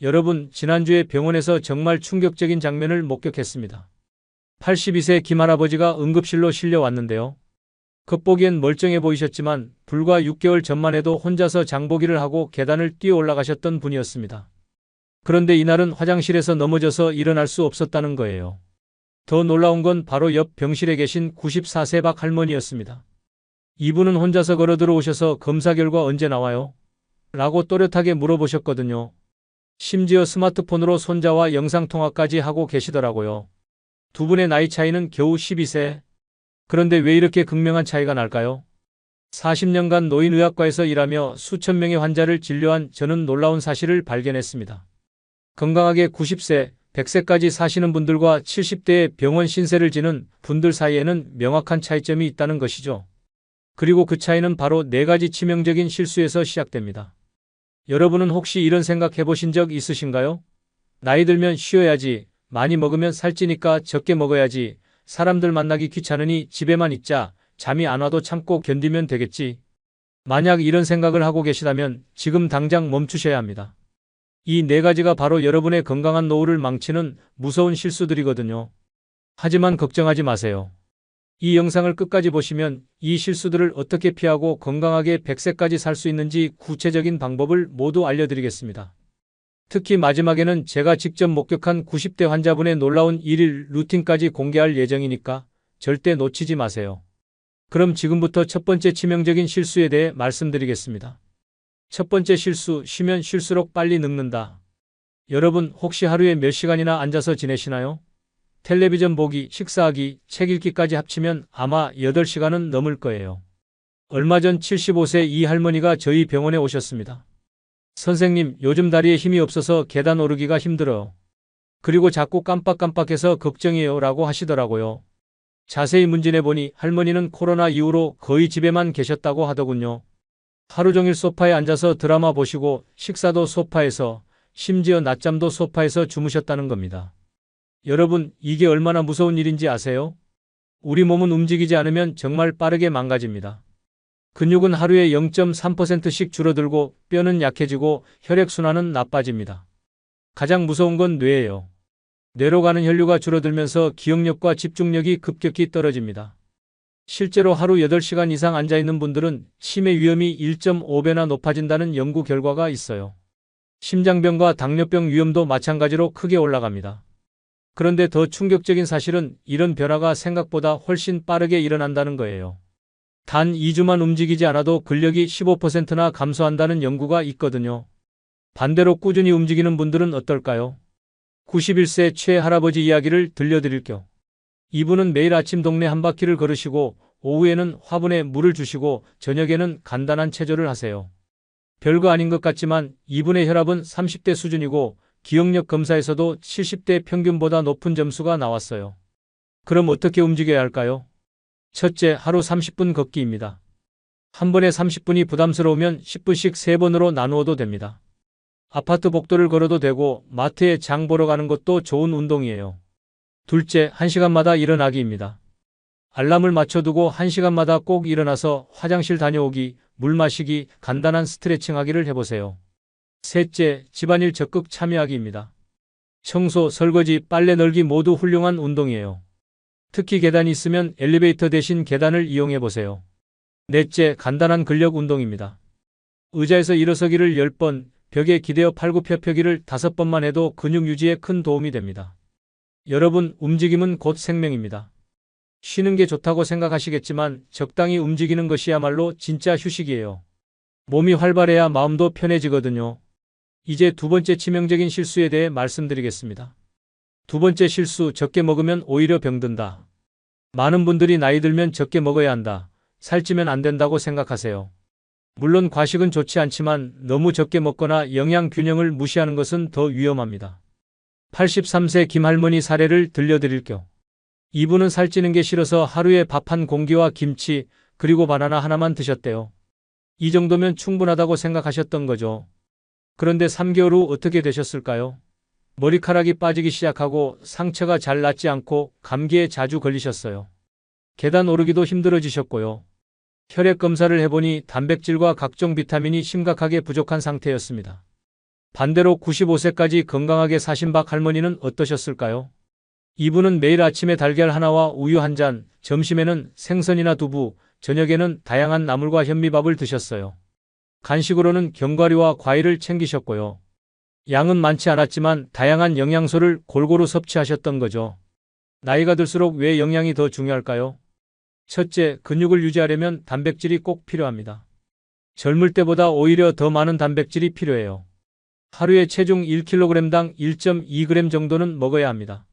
여러분, 지난주에 병원에서 정말 충격적인 장면을 목격했습니다. 82세 김할아버지가 응급실로 실려왔는데요. 겉보기엔 멀쩡해 보이셨지만 불과 6개월 전만 해도 혼자서 장보기를 하고 계단을 뛰어 올라가셨던 분이었습니다. 그런데 이날은 화장실에서 넘어져서 일어날 수 없었다는 거예요. 더 놀라운 건 바로 옆 병실에 계신 94세 박 할머니였습니다. 이분은 혼자서 걸어 들어오셔서 검사 결과 언제 나와요? 라고 또렷하게 물어보셨거든요. 심지어 스마트폰으로 손자와 영상통화까지 하고 계시더라고요. 두 분의 나이 차이는 겨우 12세. 그런데 왜 이렇게 극명한 차이가 날까요? 40년간 노인의학과에서 일하며 수천 명의 환자를 진료한 저는 놀라운 사실을 발견했습니다. 건강하게 90세, 100세까지 사시는 분들과 70대의 병원 신세를 지는 분들 사이에는 명확한 차이점이 있다는 것이죠. 그리고 그 차이는 바로 4가지 치명적인 실수에서 시작됩니다. 여러분은 혹시 이런 생각 해보신 적 있으신가요? 나이 들면 쉬어야지, 많이 먹으면 살찌니까 적게 먹어야지, 사람들 만나기 귀찮으니 집에만 있자, 잠이 안 와도 참고 견디면 되겠지. 만약 이런 생각을 하고 계시다면 지금 당장 멈추셔야 합니다. 이 4가지가 바로 여러분의 건강한 노후를 망치는 무서운 실수들이거든요. 하지만 걱정하지 마세요. 이 영상을 끝까지 보시면 이 실수들을 어떻게 피하고 건강하게 100세까지 살 수 있는지 구체적인 방법을 모두 알려드리겠습니다. 특히 마지막에는 제가 직접 목격한 90대 환자분의 놀라운 일일 루틴까지 공개할 예정이니까 절대 놓치지 마세요. 그럼 지금부터 첫 번째 치명적인 실수에 대해 말씀드리겠습니다. 첫 번째 실수, 쉬면 쉴수록 빨리 늙는다. 여러분, 혹시 하루에 몇 시간이나 앉아서 지내시나요? 텔레비전 보기, 식사하기, 책 읽기까지 합치면 아마 8시간은 넘을 거예요. 얼마 전 75세 이 할머니가 저희 병원에 오셨습니다. 선생님, 요즘 다리에 힘이 없어서 계단 오르기가 힘들어요. 그리고 자꾸 깜빡깜빡해서 걱정이에요 라고 하시더라고요. 자세히 문진해보니 할머니는 코로나 이후로 거의 집에만 계셨다고 하더군요. 하루 종일 소파에 앉아서 드라마 보시고 식사도 소파에서, 심지어 낮잠도 소파에서 주무셨다는 겁니다. 여러분, 이게 얼마나 무서운 일인지 아세요? 우리 몸은 움직이지 않으면 정말 빠르게 망가집니다. 근육은 하루에 0.3%씩 줄어들고 뼈는 약해지고 혈액순환은 나빠집니다. 가장 무서운 건 뇌예요. 뇌로 가는 혈류가 줄어들면서 기억력과 집중력이 급격히 떨어집니다. 실제로 하루 8시간 이상 앉아있는 분들은 치매 위험이 1.5배나 높아진다는 연구 결과가 있어요. 심장병과 당뇨병 위험도 마찬가지로 크게 올라갑니다. 그런데 더 충격적인 사실은 이런 변화가 생각보다 훨씬 빠르게 일어난다는 거예요. 단 2주만 움직이지 않아도 근력이 15%나 감소한다는 연구가 있거든요. 반대로 꾸준히 움직이는 분들은 어떨까요? 91세 최할아버지 이야기를 들려드릴게요. 이분은 매일 아침 동네 한 바퀴를 걸으시고 오후에는 화분에 물을 주시고 저녁에는 간단한 체조를 하세요. 별거 아닌 것 같지만 이분의 혈압은 30대 수준이고 기억력 검사에서도 70대 평균보다 높은 점수가 나왔어요. 그럼 어떻게 움직여야 할까요? 첫째, 하루 30분 걷기입니다. 한 번에 30분이 부담스러우면 10분씩 3번으로 나누어도 됩니다. 아파트 복도를 걸어도 되고 마트에 장 보러 가는 것도 좋은 운동이에요. 둘째, 1시간마다 일어나기입니다. 알람을 맞춰두고 1시간마다 꼭 일어나서 화장실 다녀오기, 물 마시기, 간단한 스트레칭하기를 해보세요. 셋째, 집안일 적극 참여하기입니다. 청소, 설거지, 빨래 널기 모두 훌륭한 운동이에요. 특히 계단이 있으면 엘리베이터 대신 계단을 이용해 보세요. 넷째, 간단한 근력 운동입니다. 의자에서 일어서기를 10번, 벽에 기대어 팔굽혀펴기를 5번만 해도 근육 유지에 큰 도움이 됩니다. 여러분, 움직임은 곧 생명입니다. 쉬는 게 좋다고 생각하시겠지만 적당히 움직이는 것이야말로 진짜 휴식이에요. 몸이 활발해야 마음도 편해지거든요. 이제 두 번째 치명적인 실수에 대해 말씀드리겠습니다. 두 번째 실수, 적게 먹으면 오히려 병든다. 많은 분들이 나이 들면 적게 먹어야 한다, 살찌면 안 된다고 생각하세요. 물론 과식은 좋지 않지만 너무 적게 먹거나 영양 균형을 무시하는 것은 더 위험합니다. 83세 김할머니 사례를 들려드릴게요. 이분은 살찌는 게 싫어서 하루에 밥 한 공기와 김치, 그리고 바나나 하나만 드셨대요. 이 정도면 충분하다고 생각하셨던 거죠. 그런데 3개월 후 어떻게 되셨을까요? 머리카락이 빠지기 시작하고 상처가 잘 낫지 않고 감기에 자주 걸리셨어요. 계단 오르기도 힘들어지셨고요. 혈액 검사를 해보니 단백질과 각종 비타민이 심각하게 부족한 상태였습니다. 반대로 95세까지 건강하게 사신 박 할머니는 어떠셨을까요? 이분은 매일 아침에 달걀 하나와 우유 한 잔, 점심에는 생선이나 두부, 저녁에는 다양한 나물과 현미밥을 드셨어요. 간식으로는 견과류와 과일을 챙기셨고요. 양은 많지 않았지만 다양한 영양소를 골고루 섭취하셨던 거죠. 나이가 들수록 왜 영양이 더 중요할까요? 첫째, 근육을 유지하려면 단백질이 꼭 필요합니다. 젊을 때보다 오히려 더 많은 단백질이 필요해요. 하루에 체중 1kg당 1.2g 정도는 먹어야 합니다.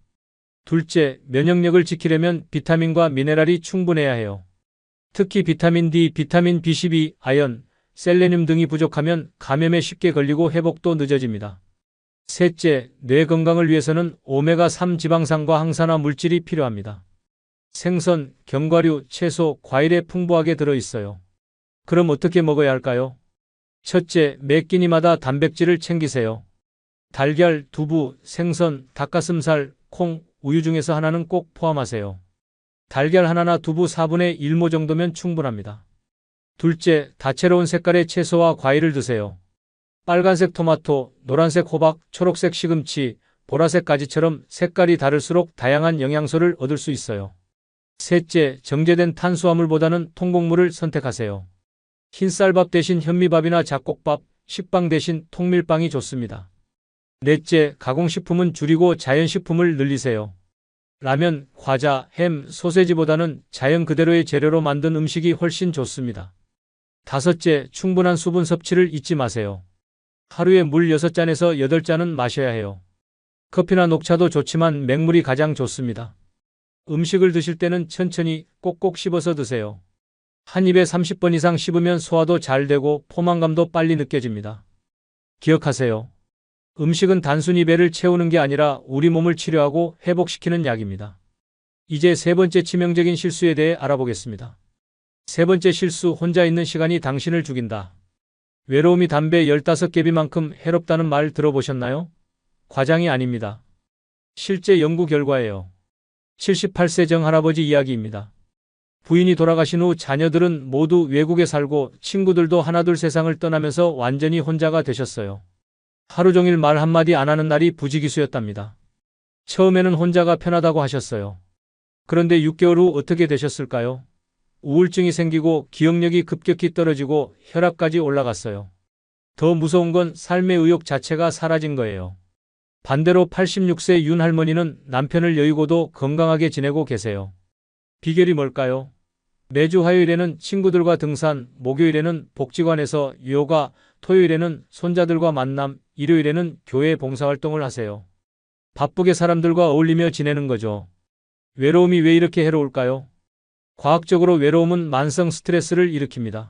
둘째, 면역력을 지키려면 비타민과 미네랄이 충분해야 해요. 특히 비타민 D, 비타민 B12, 아연, 셀레늄 등이 부족하면 감염에 쉽게 걸리고 회복도 늦어집니다. 셋째, 뇌 건강을 위해서는 오메가3 지방산과 항산화 물질이 필요합니다. 생선, 견과류, 채소, 과일에 풍부하게 들어있어요. 그럼 어떻게 먹어야 할까요? 첫째, 매 끼니마다 단백질을 챙기세요. 달걀, 두부, 생선, 닭가슴살, 콩, 우유 중에서 하나는 꼭 포함하세요. 달걀 하나나 두부 4분의 1모 정도면 충분합니다. 둘째, 다채로운 색깔의 채소와 과일을 드세요. 빨간색 토마토, 노란색 호박, 초록색 시금치, 보라색 가지처럼 색깔이 다를수록 다양한 영양소를 얻을 수 있어요. 셋째, 정제된 탄수화물보다는 통곡물을 선택하세요. 흰쌀밥 대신 현미밥이나 잡곡밥, 식빵 대신 통밀빵이 좋습니다. 넷째, 가공식품은 줄이고 자연식품을 늘리세요. 라면, 과자, 햄, 소세지보다는 자연 그대로의 재료로 만든 음식이 훨씬 좋습니다. 다섯째, 충분한 수분 섭취를 잊지 마세요. 하루에 물 6잔에서 8잔은 마셔야 해요. 커피나 녹차도 좋지만 맹물이 가장 좋습니다. 음식을 드실 때는 천천히 꼭꼭 씹어서 드세요. 한 입에 30번 이상 씹으면 소화도 잘 되고 포만감도 빨리 느껴집니다. 기억하세요. 음식은 단순히 배를 채우는 게 아니라 우리 몸을 치료하고 회복시키는 약입니다. 이제 세 번째 치명적인 실수에 대해 알아보겠습니다. 세 번째 실수, 혼자 있는 시간이 당신을 죽인다. 외로움이 담배 15개비만큼 해롭다는 말 들어보셨나요? 과장이 아닙니다. 실제 연구 결과예요. 78세 정할아버지 이야기입니다. 부인이 돌아가신 후 자녀들은 모두 외국에 살고 친구들도 하나둘 세상을 떠나면서 완전히 혼자가 되셨어요. 하루 종일 말 한마디 안 하는 날이 부지기수였답니다. 처음에는 혼자가 편하다고 하셨어요. 그런데 6개월 후 어떻게 되셨을까요? 우울증이 생기고 기억력이 급격히 떨어지고 혈압까지 올라갔어요. 더 무서운 건 삶의 의욕 자체가 사라진 거예요. 반대로 86세 윤 할머니는 남편을 여의고도 건강하게 지내고 계세요. 비결이 뭘까요? 매주 화요일에는 친구들과 등산, 목요일에는 복지관에서 요가, 토요일에는 손자들과 만남, 일요일에는 교회 봉사활동을 하세요. 바쁘게 사람들과 어울리며 지내는 거죠. 외로움이 왜 이렇게 해로울까요? 과학적으로 외로움은 만성 스트레스를 일으킵니다.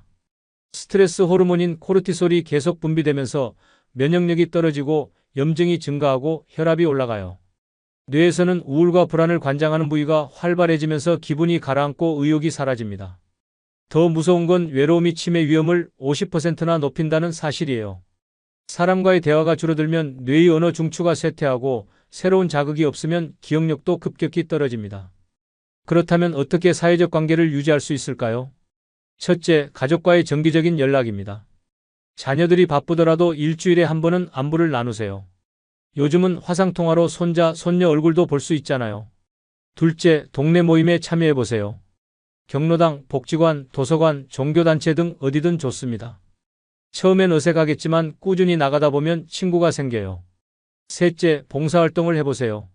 스트레스 호르몬인 코르티솔이 계속 분비되면서 면역력이 떨어지고 염증이 증가하고 혈압이 올라가요. 뇌에서는 우울과 불안을 관장하는 부위가 활발해지면서 기분이 가라앉고 의욕이 사라집니다. 더 무서운 건 외로움이 치매 위험을 50%나 높인다는 사실이에요. 사람과의 대화가 줄어들면 뇌의 언어 중추가 쇠퇴하고 새로운 자극이 없으면 기억력도 급격히 떨어집니다. 그렇다면 어떻게 사회적 관계를 유지할 수 있을까요? 첫째, 가족과의 정기적인 연락입니다. 자녀들이 바쁘더라도 일주일에 한 번은 안부를 나누세요. 요즘은 화상통화로 손자, 손녀 얼굴도 볼 수 있잖아요. 둘째, 동네 모임에 참여해보세요. 경로당, 복지관, 도서관, 종교단체 등 어디든 좋습니다. 처음엔 어색하겠지만 꾸준히 나가다 보면 친구가 생겨요. 셋째, 봉사활동을 해보세요.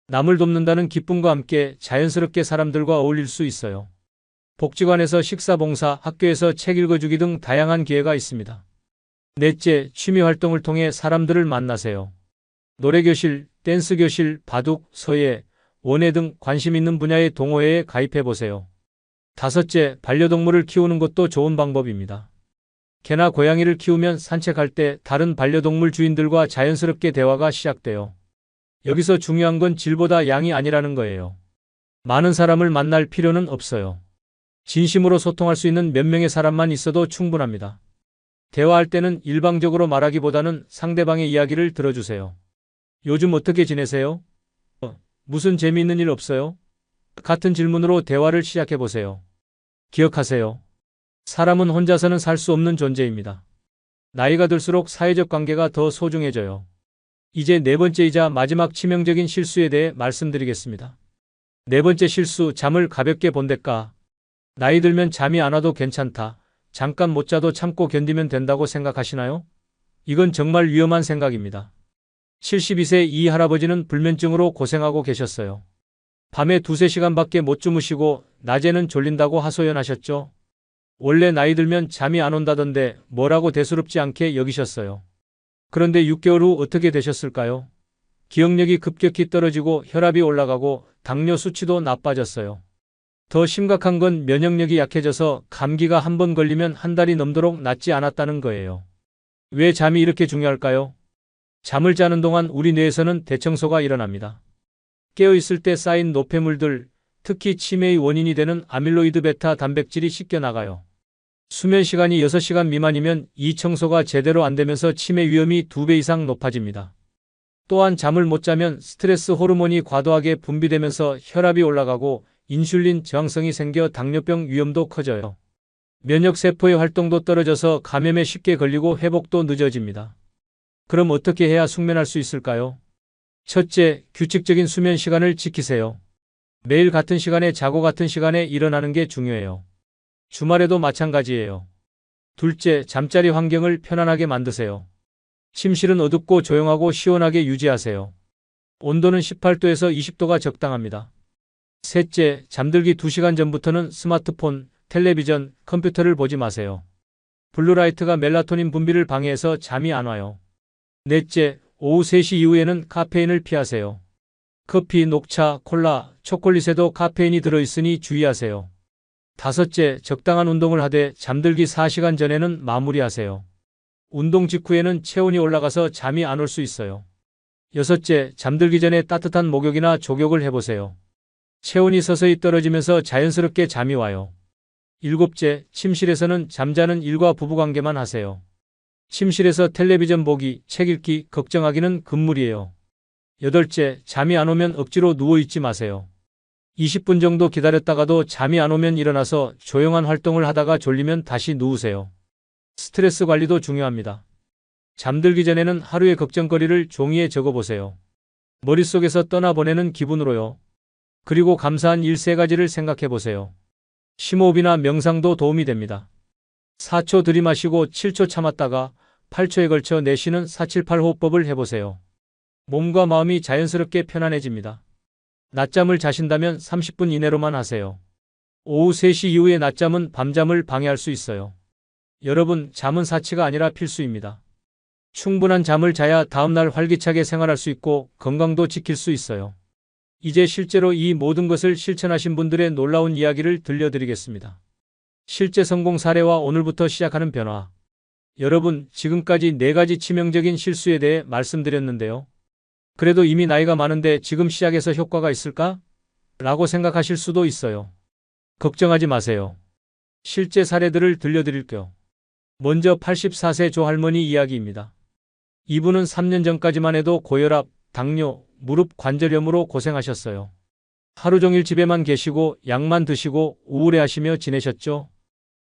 남을 돕는다는 기쁨과 함께 자연스럽게 사람들과 어울릴 수 있어요. 복지관에서 식사봉사, 학교에서 책 읽어주기 등 다양한 기회가 있습니다. 넷째, 취미활동을 통해 사람들을 만나세요. 노래교실, 댄스교실, 바둑, 서예, 원예 등 관심 있는 분야의 동호회에 가입해보세요. 다섯째, 반려동물을 키우는 것도 좋은 방법입니다. 개나 고양이를 키우면 산책할 때 다른 반려동물 주인들과 자연스럽게 대화가 시작돼요. 여기서 중요한 건 질보다 양이 아니라는 거예요. 많은 사람을 만날 필요는 없어요. 진심으로 소통할 수 있는 몇 명의 사람만 있어도 충분합니다. 대화할 때는 일방적으로 말하기보다는 상대방의 이야기를 들어주세요. 요즘 어떻게 지내세요? 무슨 재미있는 일 없어요? 같은 질문으로 대화를 시작해보세요. 기억하세요. 사람은 혼자서는 살 수 없는 존재입니다. 나이가 들수록 사회적 관계가 더 소중해져요. 이제 네 번째이자 마지막 치명적인 실수에 대해 말씀드리겠습니다. 네 번째 실수, 잠을 가볍게 본댔까? 나이 들면 잠이 안 와도 괜찮다. 잠깐 못 자도 참고 견디면 된다고 생각하시나요? 이건 정말 위험한 생각입니다. 72세 이 할아버지는 불면증으로 고생하고 계셨어요. 밤에 두세 시간밖에 못 주무시고 낮에는 졸린다고 하소연하셨죠. 원래 나이 들면 잠이 안 온다던데 뭐라고 대수롭지 않게 여기셨어요. 그런데 6개월 후 어떻게 되셨을까요? 기억력이 급격히 떨어지고 혈압이 올라가고 당뇨 수치도 나빠졌어요. 더 심각한 건 면역력이 약해져서 감기가 한 번 걸리면 한 달이 넘도록 낫지 않았다는 거예요. 왜 잠이 이렇게 중요할까요? 잠을 자는 동안 우리 뇌에서는 대청소가 일어납니다. 깨어있을 때 쌓인 노폐물들, 특히 치매의 원인이 되는 아밀로이드 베타 단백질이 씻겨나가요. 수면 시간이 6시간 미만이면 이 청소가 제대로 안 되면서 치매 위험이 2배 이상 높아집니다. 또한 잠을 못 자면 스트레스 호르몬이 과도하게 분비되면서 혈압이 올라가고 인슐린 저항성이 생겨 당뇨병 위험도 커져요. 면역세포의 활동도 떨어져서 감염에 쉽게 걸리고 회복도 늦어집니다. 그럼 어떻게 해야 숙면할 수 있을까요? 첫째, 규칙적인 수면 시간을 지키세요. 매일 같은 시간에 자고 같은 시간에 일어나는 게 중요해요. 주말에도 마찬가지예요. 둘째, 잠자리 환경을 편안하게 만드세요. 침실은 어둡고 조용하고 시원하게 유지하세요. 온도는 18도에서 20도가 적당합니다. 셋째, 잠들기 2시간 전부터는 스마트폰, 텔레비전, 컴퓨터를 보지 마세요. 블루라이트가 멜라토닌 분비를 방해해서 잠이 안 와요. 넷째, 오후 3시 이후에는 카페인을 피하세요. 커피, 녹차, 콜라, 초콜릿에도 카페인이 들어있으니 주의하세요. 다섯째, 적당한 운동을 하되 잠들기 4시간 전에는 마무리하세요. 운동 직후에는 체온이 올라가서 잠이 안 올 수 있어요. 여섯째, 잠들기 전에 따뜻한 목욕이나 조격을 해보세요. 체온이 서서히 떨어지면서 자연스럽게 잠이 와요. 일곱째, 침실에서는 잠자는 일과 부부관계만 하세요. 침실에서 텔레비전 보기, 책 읽기, 걱정하기는 금물이에요. 여덟째, 잠이 안 오면 억지로 누워있지 마세요. 20분 정도 기다렸다가도 잠이 안 오면 일어나서 조용한 활동을 하다가 졸리면 다시 누우세요. 스트레스 관리도 중요합니다. 잠들기 전에는 하루의 걱정거리를 종이에 적어보세요. 머릿속에서 떠나보내는 기분으로요. 그리고 감사한 일 3가지를 생각해보세요. 심호흡이나 명상도 도움이 됩니다. 4초 들이마시고 7초 참았다가 8초에 걸쳐 내쉬는 478 호흡법을 해보세요. 몸과 마음이 자연스럽게 편안해집니다. 낮잠을 자신다면 30분 이내로만 하세요. 오후 3시 이후의 낮잠은 밤잠을 방해할 수 있어요. 여러분, 잠은 사치가 아니라 필수입니다. 충분한 잠을 자야 다음날 활기차게 생활할 수 있고 건강도 지킬 수 있어요. 이제 실제로 이 모든 것을 실천하신 분들의 놀라운 이야기를 들려드리겠습니다. 실제 성공 사례와 오늘부터 시작하는 변화. 여러분, 지금까지 4가지 치명적인 실수에 대해 말씀드렸는데요. 그래도 이미 나이가 많은데 지금 시작해서 효과가 있을까? 라고 생각하실 수도 있어요. 걱정하지 마세요. 실제 사례들을 들려드릴게요. 먼저 84세 조 할머니 이야기입니다. 이분은 3년 전까지만 해도 고혈압, 당뇨, 무릎 관절염으로 고생하셨어요. 하루 종일 집에만 계시고 약만 드시고 우울해하시며 지내셨죠.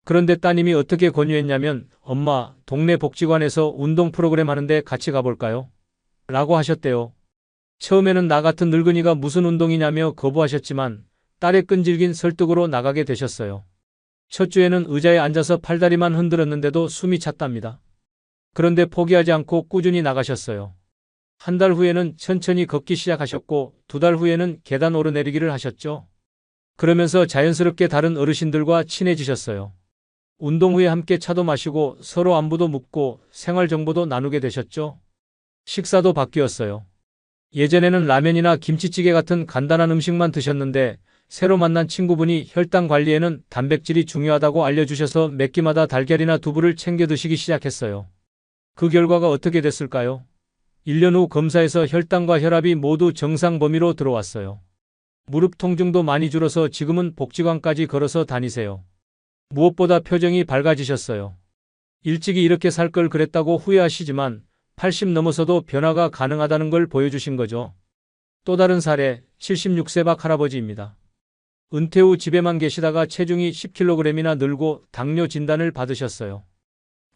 그런데 따님이 어떻게 권유했냐면 엄마, 동네 복지관에서 운동 프로그램 하는데 같이 가볼까요? 라고 하셨대요. 처음에는 나 같은 늙은이가 무슨 운동이냐며 거부하셨지만 딸의 끈질긴 설득으로 나가게 되셨어요. 첫 주에는 의자에 앉아서 팔다리만 흔들었는데도 숨이 찼답니다. 그런데 포기하지 않고 꾸준히 나가셨어요. 한 달 후에는 천천히 걷기 시작하셨고 2달 후에는 계단 오르내리기를 하셨죠. 그러면서 자연스럽게 다른 어르신들과 친해지셨어요. 운동 후에 함께 차도 마시고 서로 안부도 묻고 생활 정보도 나누게 되셨죠. 식사도 바뀌었어요. 예전에는 라면이나 김치찌개 같은 간단한 음식만 드셨는데 새로 만난 친구분이 혈당 관리에는 단백질이 중요하다고 알려주셔서 몇 끼마다 달걀이나 두부를 챙겨 드시기 시작했어요. 그 결과가 어떻게 됐을까요? 1년 후 검사에서 혈당과 혈압이 모두 정상 범위로 들어왔어요. 무릎 통증도 많이 줄어서 지금은 복지관까지 걸어서 다니세요. 무엇보다 표정이 밝아지셨어요. 일찍이 이렇게 살 걸 그랬다고 후회하시지만 80 넘어서도 변화가 가능하다는 걸 보여주신 거죠. 또 다른 사례, 76세 박 할아버지입니다. 은퇴 후 집에만 계시다가 체중이 10kg이나 늘고 당뇨 진단을 받으셨어요.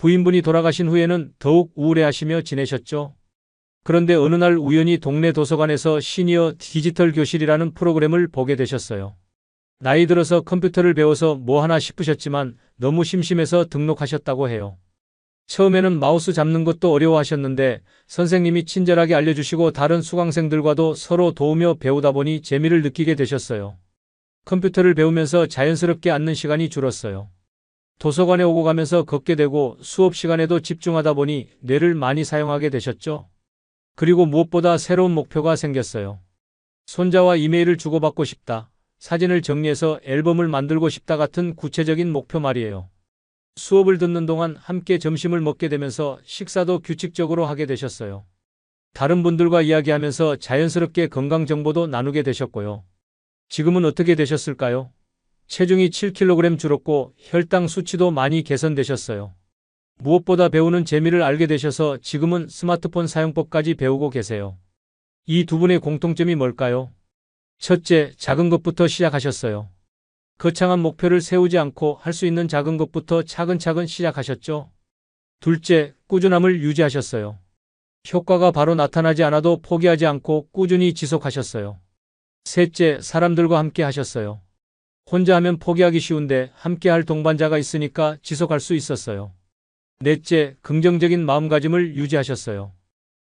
부인분이 돌아가신 후에는 더욱 우울해하시며 지내셨죠. 그런데 어느 날 우연히 동네 도서관에서 시니어 디지털 교실이라는 프로그램을 보게 되셨어요. 나이 들어서 컴퓨터를 배워서 뭐 하나 싶으셨지만 너무 심심해서 등록하셨다고 해요. 처음에는 마우스 잡는 것도 어려워하셨는데 선생님이 친절하게 알려주시고 다른 수강생들과도 서로 도우며 배우다 보니 재미를 느끼게 되셨어요. 컴퓨터를 배우면서 자연스럽게 앉는 시간이 줄었어요. 도서관에 오고 가면서 걷게 되고 수업 시간에도 집중하다 보니 뇌를 많이 사용하게 되셨죠. 그리고 무엇보다 새로운 목표가 생겼어요. 손자와 이메일을 주고받고 싶다. 사진을 정리해서 앨범을 만들고 싶다 같은 구체적인 목표 말이에요. 수업을 듣는 동안 함께 점심을 먹게 되면서 식사도 규칙적으로 하게 되셨어요. 다른 분들과 이야기하면서 자연스럽게 건강 정보도 나누게 되셨고요. 지금은 어떻게 되셨을까요? 체중이 7kg 줄었고 혈당 수치도 많이 개선되셨어요. 무엇보다 배우는 재미를 알게 되셔서 지금은 스마트폰 사용법까지 배우고 계세요. 이 두 분의 공통점이 뭘까요? 첫째, 작은 것부터 시작하셨어요. 거창한 목표를 세우지 않고 할 수 있는 작은 것부터 차근차근 시작하셨죠. 둘째, 꾸준함을 유지하셨어요. 효과가 바로 나타나지 않아도 포기하지 않고 꾸준히 지속하셨어요. 셋째, 사람들과 함께 하셨어요. 혼자 하면 포기하기 쉬운데 함께 할 동반자가 있으니까 지속할 수 있었어요. 넷째, 긍정적인 마음가짐을 유지하셨어요.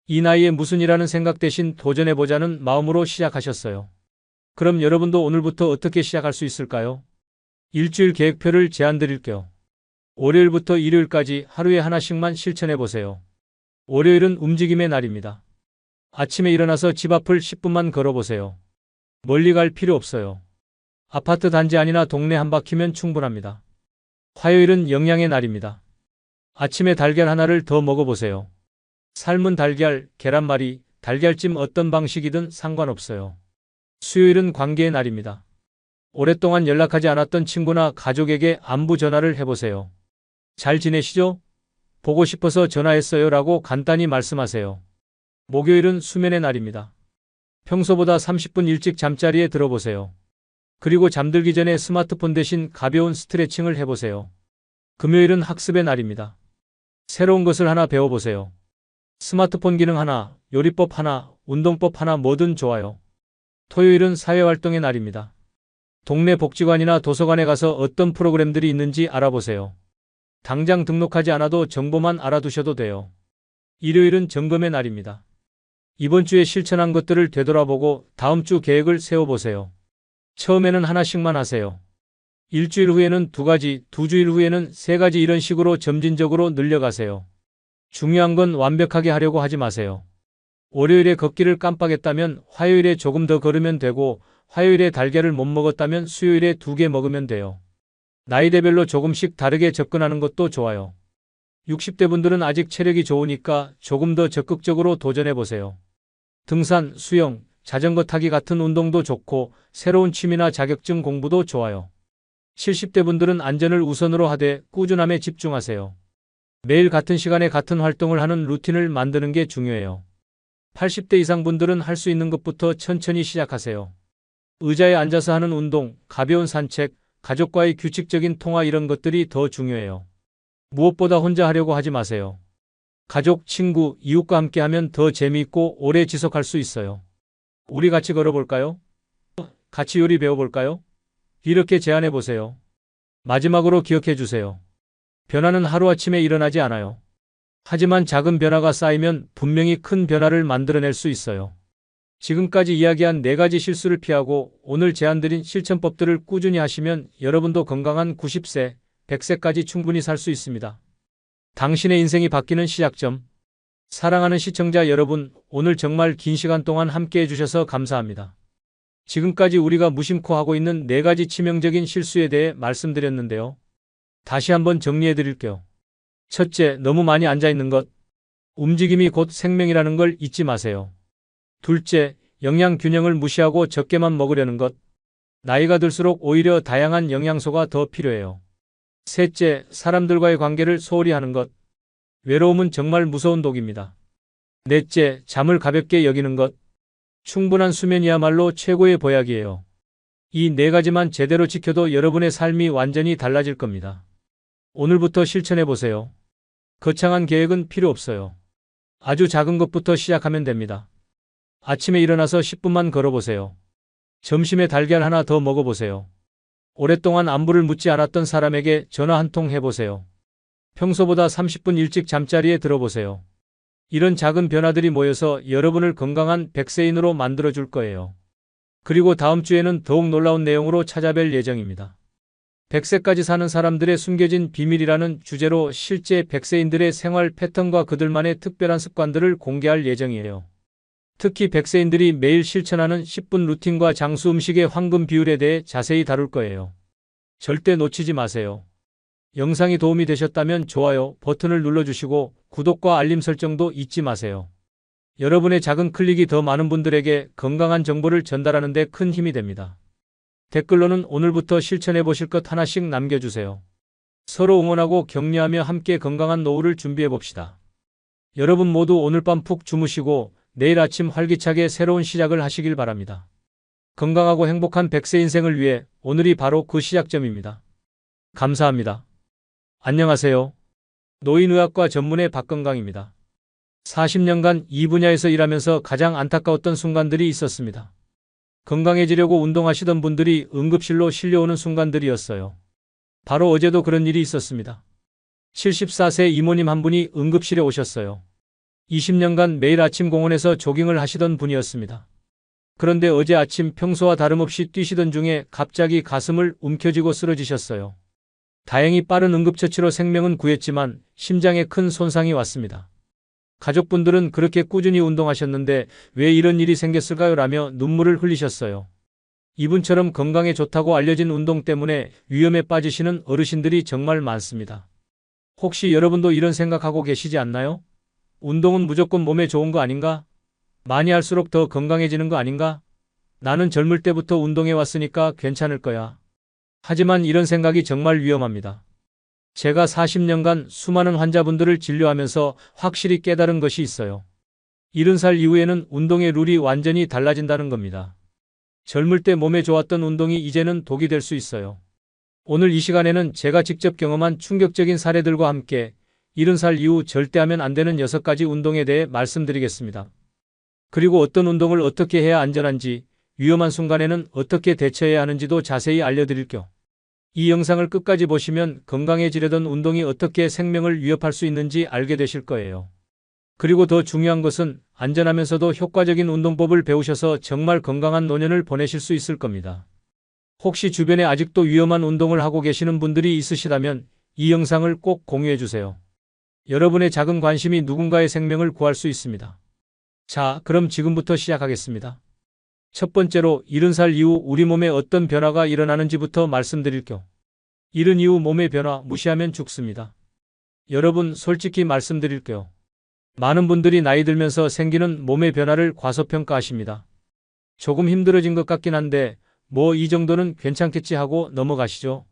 이 나이에 무슨 일하는 생각 대신 도전해보자는 마음으로 시작하셨어요. 그럼 여러분도 오늘부터 어떻게 시작할 수 있을까요? 일주일 계획표를 제안 드릴게요. 월요일부터 일요일까지 하루에 하나씩만 실천해보세요. 월요일은 움직임의 날입니다. 아침에 일어나서 집 앞을 10분만 걸어보세요. 멀리 갈 필요 없어요. 아파트 단지 안이나 동네 한 바퀴면 충분합니다. 화요일은 영양의 날입니다. 아침에 달걀 하나를 더 먹어보세요. 삶은 달걀, 계란말이, 달걀찜 어떤 방식이든 상관없어요. 수요일은 관계의 날입니다. 오랫동안 연락하지 않았던 친구나 가족에게 안부 전화를 해보세요. 잘 지내시죠? 보고 싶어서 전화했어요 라고 간단히 말씀하세요. 목요일은 수면의 날입니다. 평소보다 30분 일찍 잠자리에 들어보세요. 그리고 잠들기 전에 스마트폰 대신 가벼운 스트레칭을 해보세요. 금요일은 학습의 날입니다. 새로운 것을 하나 배워보세요. 스마트폰 기능 하나, 요리법 하나, 운동법 하나 뭐든 좋아요. 토요일은 사회활동의 날입니다. 동네 복지관이나 도서관에 가서 어떤 프로그램들이 있는지 알아보세요. 당장 등록하지 않아도 정보만 알아두셔도 돼요. 일요일은 점검의 날입니다. 이번 주에 실천한 것들을 되돌아보고 다음 주 계획을 세워보세요. 처음에는 하나씩만 하세요. 일주일 후에는 2가지, 2주일 후에는 3가지 이런 식으로 점진적으로 늘려가세요. 중요한 건 완벽하게 하려고 하지 마세요. 월요일에 걷기를 깜빡했다면 화요일에 조금 더 걸으면 되고 화요일에 달걀을 못 먹었다면 수요일에 2개 먹으면 돼요. 나이대별로 조금씩 다르게 접근하는 것도 좋아요. 60대 분들은 아직 체력이 좋으니까 조금 더 적극적으로 도전해보세요. 등산, 수영, 자전거 타기 같은 운동도 좋고 새로운 취미나 자격증 공부도 좋아요. 70대 분들은 안전을 우선으로 하되 꾸준함에 집중하세요. 매일 같은 시간에 같은 활동을 하는 루틴을 만드는 게 중요해요. 80대 이상 분들은 할 수 있는 것부터 천천히 시작하세요. 의자에 앉아서 하는 운동, 가벼운 산책, 가족과의 규칙적인 통화 이런 것들이 더 중요해요. 무엇보다 혼자 하려고 하지 마세요. 가족, 친구, 이웃과 함께 하면 더 재미있고 오래 지속할 수 있어요. 우리 같이 걸어볼까요? 같이 요리 배워볼까요? 이렇게 제안해 보세요. 마지막으로 기억해 주세요. 변화는 하루아침에 일어나지 않아요. 하지만 작은 변화가 쌓이면 분명히 큰 변화를 만들어낼 수 있어요. 지금까지 이야기한 4가지 실수를 피하고 오늘 제안드린 실천법들을 꾸준히 하시면 여러분도 건강한 90세, 100세까지 충분히 살 수 있습니다. 당신의 인생이 바뀌는 시작점. 사랑하는 시청자 여러분, 오늘 정말 긴 시간 동안 함께 해주셔서 감사합니다. 지금까지 우리가 무심코 하고 있는 4가지 치명적인 실수에 대해 말씀드렸는데요. 다시 한번 정리해 드릴게요. 첫째, 너무 많이 앉아있는 것. 움직임이 곧 생명이라는 걸 잊지 마세요. 둘째, 영양 균형을 무시하고 적게만 먹으려는 것. 나이가 들수록 오히려 다양한 영양소가 더 필요해요. 셋째, 사람들과의 관계를 소홀히 하는 것. 외로움은 정말 무서운 독입니다. 넷째, 잠을 가볍게 여기는 것. 충분한 수면이야말로 최고의 보약이에요. 이 4가지만 제대로 지켜도 여러분의 삶이 완전히 달라질 겁니다. 오늘부터 실천해 보세요. 거창한 계획은 필요 없어요. 아주 작은 것부터 시작하면 됩니다. 아침에 일어나서 10분만 걸어보세요. 점심에 달걀 하나 더 먹어보세요. 오랫동안 안부를 묻지 않았던 사람에게 전화 한 통 해보세요. 평소보다 30분 일찍 잠자리에 들어보세요. 이런 작은 변화들이 모여서 여러분을 건강한 100세인으로 만들어줄 거예요. 그리고 다음 주에는 더욱 놀라운 내용으로 찾아뵐 예정입니다. 100세까지 사는 사람들의 숨겨진 비밀이라는 주제로 실제 100세인들의 생활 패턴과 그들만의 특별한 습관들을 공개할 예정이에요. 특히 100세인들이 매일 실천하는 10분 루틴과 장수 음식의 황금 비율에 대해 자세히 다룰 거예요. 절대 놓치지 마세요. 영상이 도움이 되셨다면 좋아요 버튼을 눌러주시고 구독과 알림 설정도 잊지 마세요. 여러분의 작은 클릭이 더 많은 분들에게 건강한 정보를 전달하는 데 큰 힘이 됩니다. 댓글로는 오늘부터 실천해 보실 것 하나씩 남겨주세요. 서로 응원하고 격려하며 함께 건강한 노후를 준비해 봅시다. 여러분 모두 오늘 밤 푹 주무시고 내일 아침 활기차게 새로운 시작을 하시길 바랍니다. 건강하고 행복한 100세 인생을 위해 오늘이 바로 그 시작점입니다. 감사합니다. 안녕하세요. 노인의학과 전문의 박건강입니다. 40년간 이 분야에서 일하면서 가장 안타까웠던 순간들이 있었습니다. 건강해지려고 운동하시던 분들이 응급실로 실려오는 순간들이었어요. 바로 어제도 그런 일이 있었습니다. 74세 이모님 한 분이 응급실에 오셨어요. 20년간 매일 아침 공원에서 조깅을 하시던 분이었습니다. 그런데 어제 아침 평소와 다름없이 뛰시던 중에 갑자기 가슴을 움켜쥐고 쓰러지셨어요. 다행히 빠른 응급처치로 생명은 구했지만 심장에 큰 손상이 왔습니다. 가족분들은 그렇게 꾸준히 운동하셨는데 왜 이런 일이 생겼을까요? 라며 눈물을 흘리셨어요. 이분처럼 건강에 좋다고 알려진 운동 때문에 위험에 빠지시는 어르신들이 정말 많습니다. 혹시 여러분도 이런 생각하고 계시지 않나요? 운동은 무조건 몸에 좋은 거 아닌가? 많이 할수록 더 건강해지는 거 아닌가? 나는 젊을 때부터 운동해 왔으니까 괜찮을 거야. 하지만 이런 생각이 정말 위험합니다. 제가 40년간 수많은 환자분들을 진료하면서 확실히 깨달은 것이 있어요. 70살 이후에는 운동의 룰이 완전히 달라진다는 겁니다. 젊을 때 몸에 좋았던 운동이 이제는 독이 될 수 있어요. 오늘 이 시간에는 제가 직접 경험한 충격적인 사례들과 함께 70살 이후 절대 하면 안 되는 6가지 운동에 대해 말씀드리겠습니다. 그리고 어떤 운동을 어떻게 해야 안전한지, 위험한 순간에는 어떻게 대처해야 하는지도 자세히 알려드릴게요. 이 영상을 끝까지 보시면 건강해지려던 운동이 어떻게 생명을 위협할 수 있는지 알게 되실 거예요. 그리고 더 중요한 것은 안전하면서도 효과적인 운동법을 배우셔서 정말 건강한 노년을 보내실 수 있을 겁니다. 혹시 주변에 아직도 위험한 운동을 하고 계시는 분들이 있으시다면 이 영상을 꼭 공유해 주세요. 여러분의 작은 관심이 누군가의 생명을 구할 수 있습니다. 자, 그럼 지금부터 시작하겠습니다. 첫 번째로 70살 이후 우리 몸에 어떤 변화가 일어나는지부터 말씀드릴게요. 70 이후 몸의 변화 무시하면 죽습니다. 여러분 솔직히 말씀드릴게요. 많은 분들이 나이 들면서 생기는 몸의 변화를 과소평가하십니다. 조금 힘들어진 것 같긴 한데 뭐 이 정도는 괜찮겠지 하고 넘어가시죠.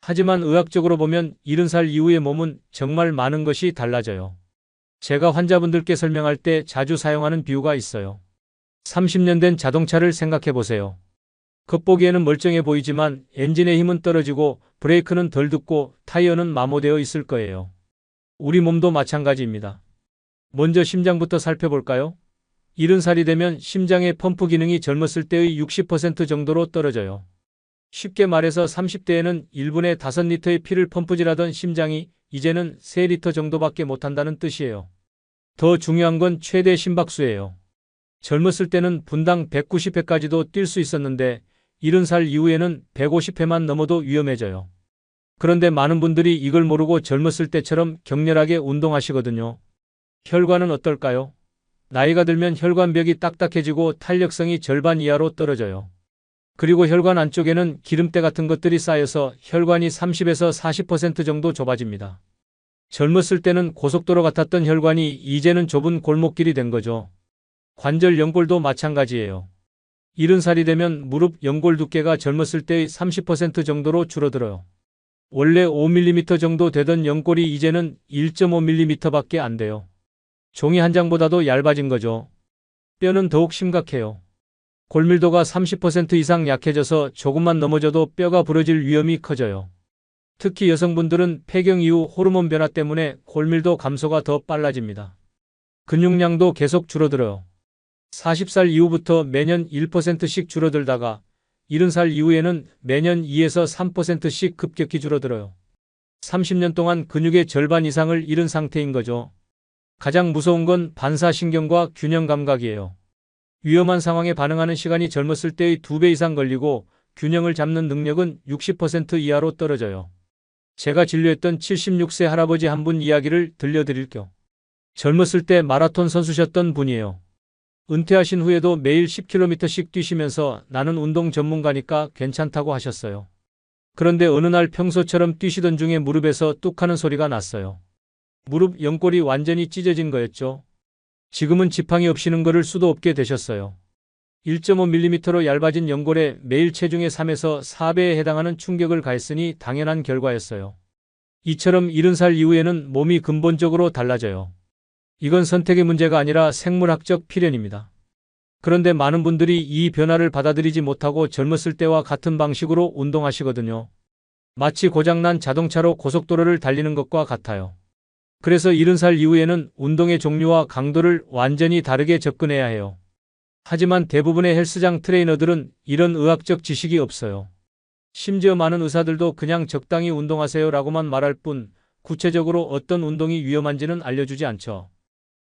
하지만 의학적으로 보면 70살 이후의 몸은 정말 많은 것이 달라져요. 제가 환자분들께 설명할 때 자주 사용하는 비유가 있어요. 30년 된 자동차를 생각해 보세요. 겉보기에는 멀쩡해 보이지만 엔진의 힘은 떨어지고 브레이크는 덜 듣고 타이어는 마모되어 있을 거예요. 우리 몸도 마찬가지입니다. 먼저 심장부터 살펴볼까요? 70살이 되면 심장의 펌프 기능이 젊었을 때의 60% 정도로 떨어져요. 쉽게 말해서 30대에는 1분에 5리터의 피를 펌프질하던 심장이 이제는 3리터 정도밖에 못한다는 뜻이에요. 더 중요한 건 최대 심박수예요. 젊었을 때는 분당 190회까지도 뛸 수 있었는데 70살 이후에는 150회만 넘어도 위험해져요. 그런데 많은 분들이 이걸 모르고 젊었을 때처럼 격렬하게 운동하시거든요. 혈관은 어떨까요? 나이가 들면 혈관벽이 딱딱해지고 탄력성이 절반 이하로 떨어져요. 그리고 혈관 안쪽에는 기름때 같은 것들이 쌓여서 혈관이 30에서 40% 정도 좁아집니다. 젊었을 때는 고속도로 같았던 혈관이 이제는 좁은 골목길이 된 거죠. 관절 연골도 마찬가지예요. 70살이 되면 무릎 연골 두께가 젊었을 때의 30% 정도로 줄어들어요. 원래 5mm 정도 되던 연골이 이제는 1.5mm밖에 안 돼요. 종이 한 장보다도 얇아진 거죠. 뼈는 더욱 심각해요. 골밀도가 30% 이상 약해져서 조금만 넘어져도 뼈가 부러질 위험이 커져요. 특히 여성분들은 폐경 이후 호르몬 변화 때문에 골밀도 감소가 더 빨라집니다. 근육량도 계속 줄어들어요. 40살 이후부터 매년 1%씩 줄어들다가 70살 이후에는 매년 2에서 3%씩 급격히 줄어들어요. 30년 동안 근육의 절반 이상을 잃은 상태인 거죠. 가장 무서운 건 반사신경과 균형 감각이에요. 위험한 상황에 반응하는 시간이 젊었을 때의 2배 이상 걸리고 균형을 잡는 능력은 60% 이하로 떨어져요. 제가 진료했던 76세 할아버지 한 분 이야기를 들려드릴게요. 젊었을 때 마라톤 선수셨던 분이에요. 은퇴하신 후에도 매일 10km씩 뛰시면서 나는 운동 전문가니까 괜찮다고 하셨어요. 그런데 어느 날 평소처럼 뛰시던 중에 무릎에서 뚝 하는 소리가 났어요. 무릎 연골이 완전히 찢어진 거였죠. 지금은 지팡이 없이는 걸을 수도 없게 되셨어요. 1.5mm로 얇아진 연골에 매일 체중의 3에서 4배에 해당하는 충격을 가했으니 당연한 결과였어요. 이처럼 70살 이후에는 몸이 근본적으로 달라져요. 이건 선택의 문제가 아니라 생물학적 필연입니다. 그런데 많은 분들이 이 변화를 받아들이지 못하고 젊었을 때와 같은 방식으로 운동하시거든요. 마치 고장난 자동차로 고속도로를 달리는 것과 같아요. 그래서 70살 이후에는 운동의 종류와 강도를 완전히 다르게 접근해야 해요. 하지만 대부분의 헬스장 트레이너들은 이런 의학적 지식이 없어요. 심지어 많은 의사들도 그냥 적당히 운동하세요 라고만 말할 뿐 구체적으로 어떤 운동이 위험한지는 알려주지 않죠.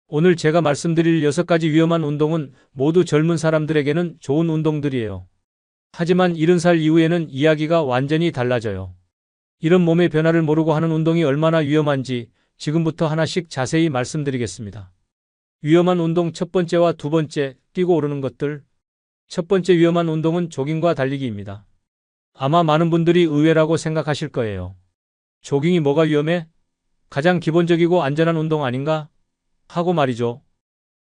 오늘 제가 말씀드릴 6가지 위험한 운동은 모두 젊은 사람들에게는 좋은 운동들이에요. 하지만 70살 이후에는 이야기가 완전히 달라져요. 이런 몸의 변화를 모르고 하는 운동이 얼마나 위험한지 지금부터 하나씩 자세히 말씀드리겠습니다. 위험한 운동 첫 번째와 두 번째, 뛰고 오르는 것들. 첫 번째 위험한 운동은 조깅과 달리기입니다. 아마 많은 분들이 의외라고 생각하실 거예요. 조깅이 뭐가 위험해? 가장 기본적이고 안전한 운동 아닌가? 하고 말이죠.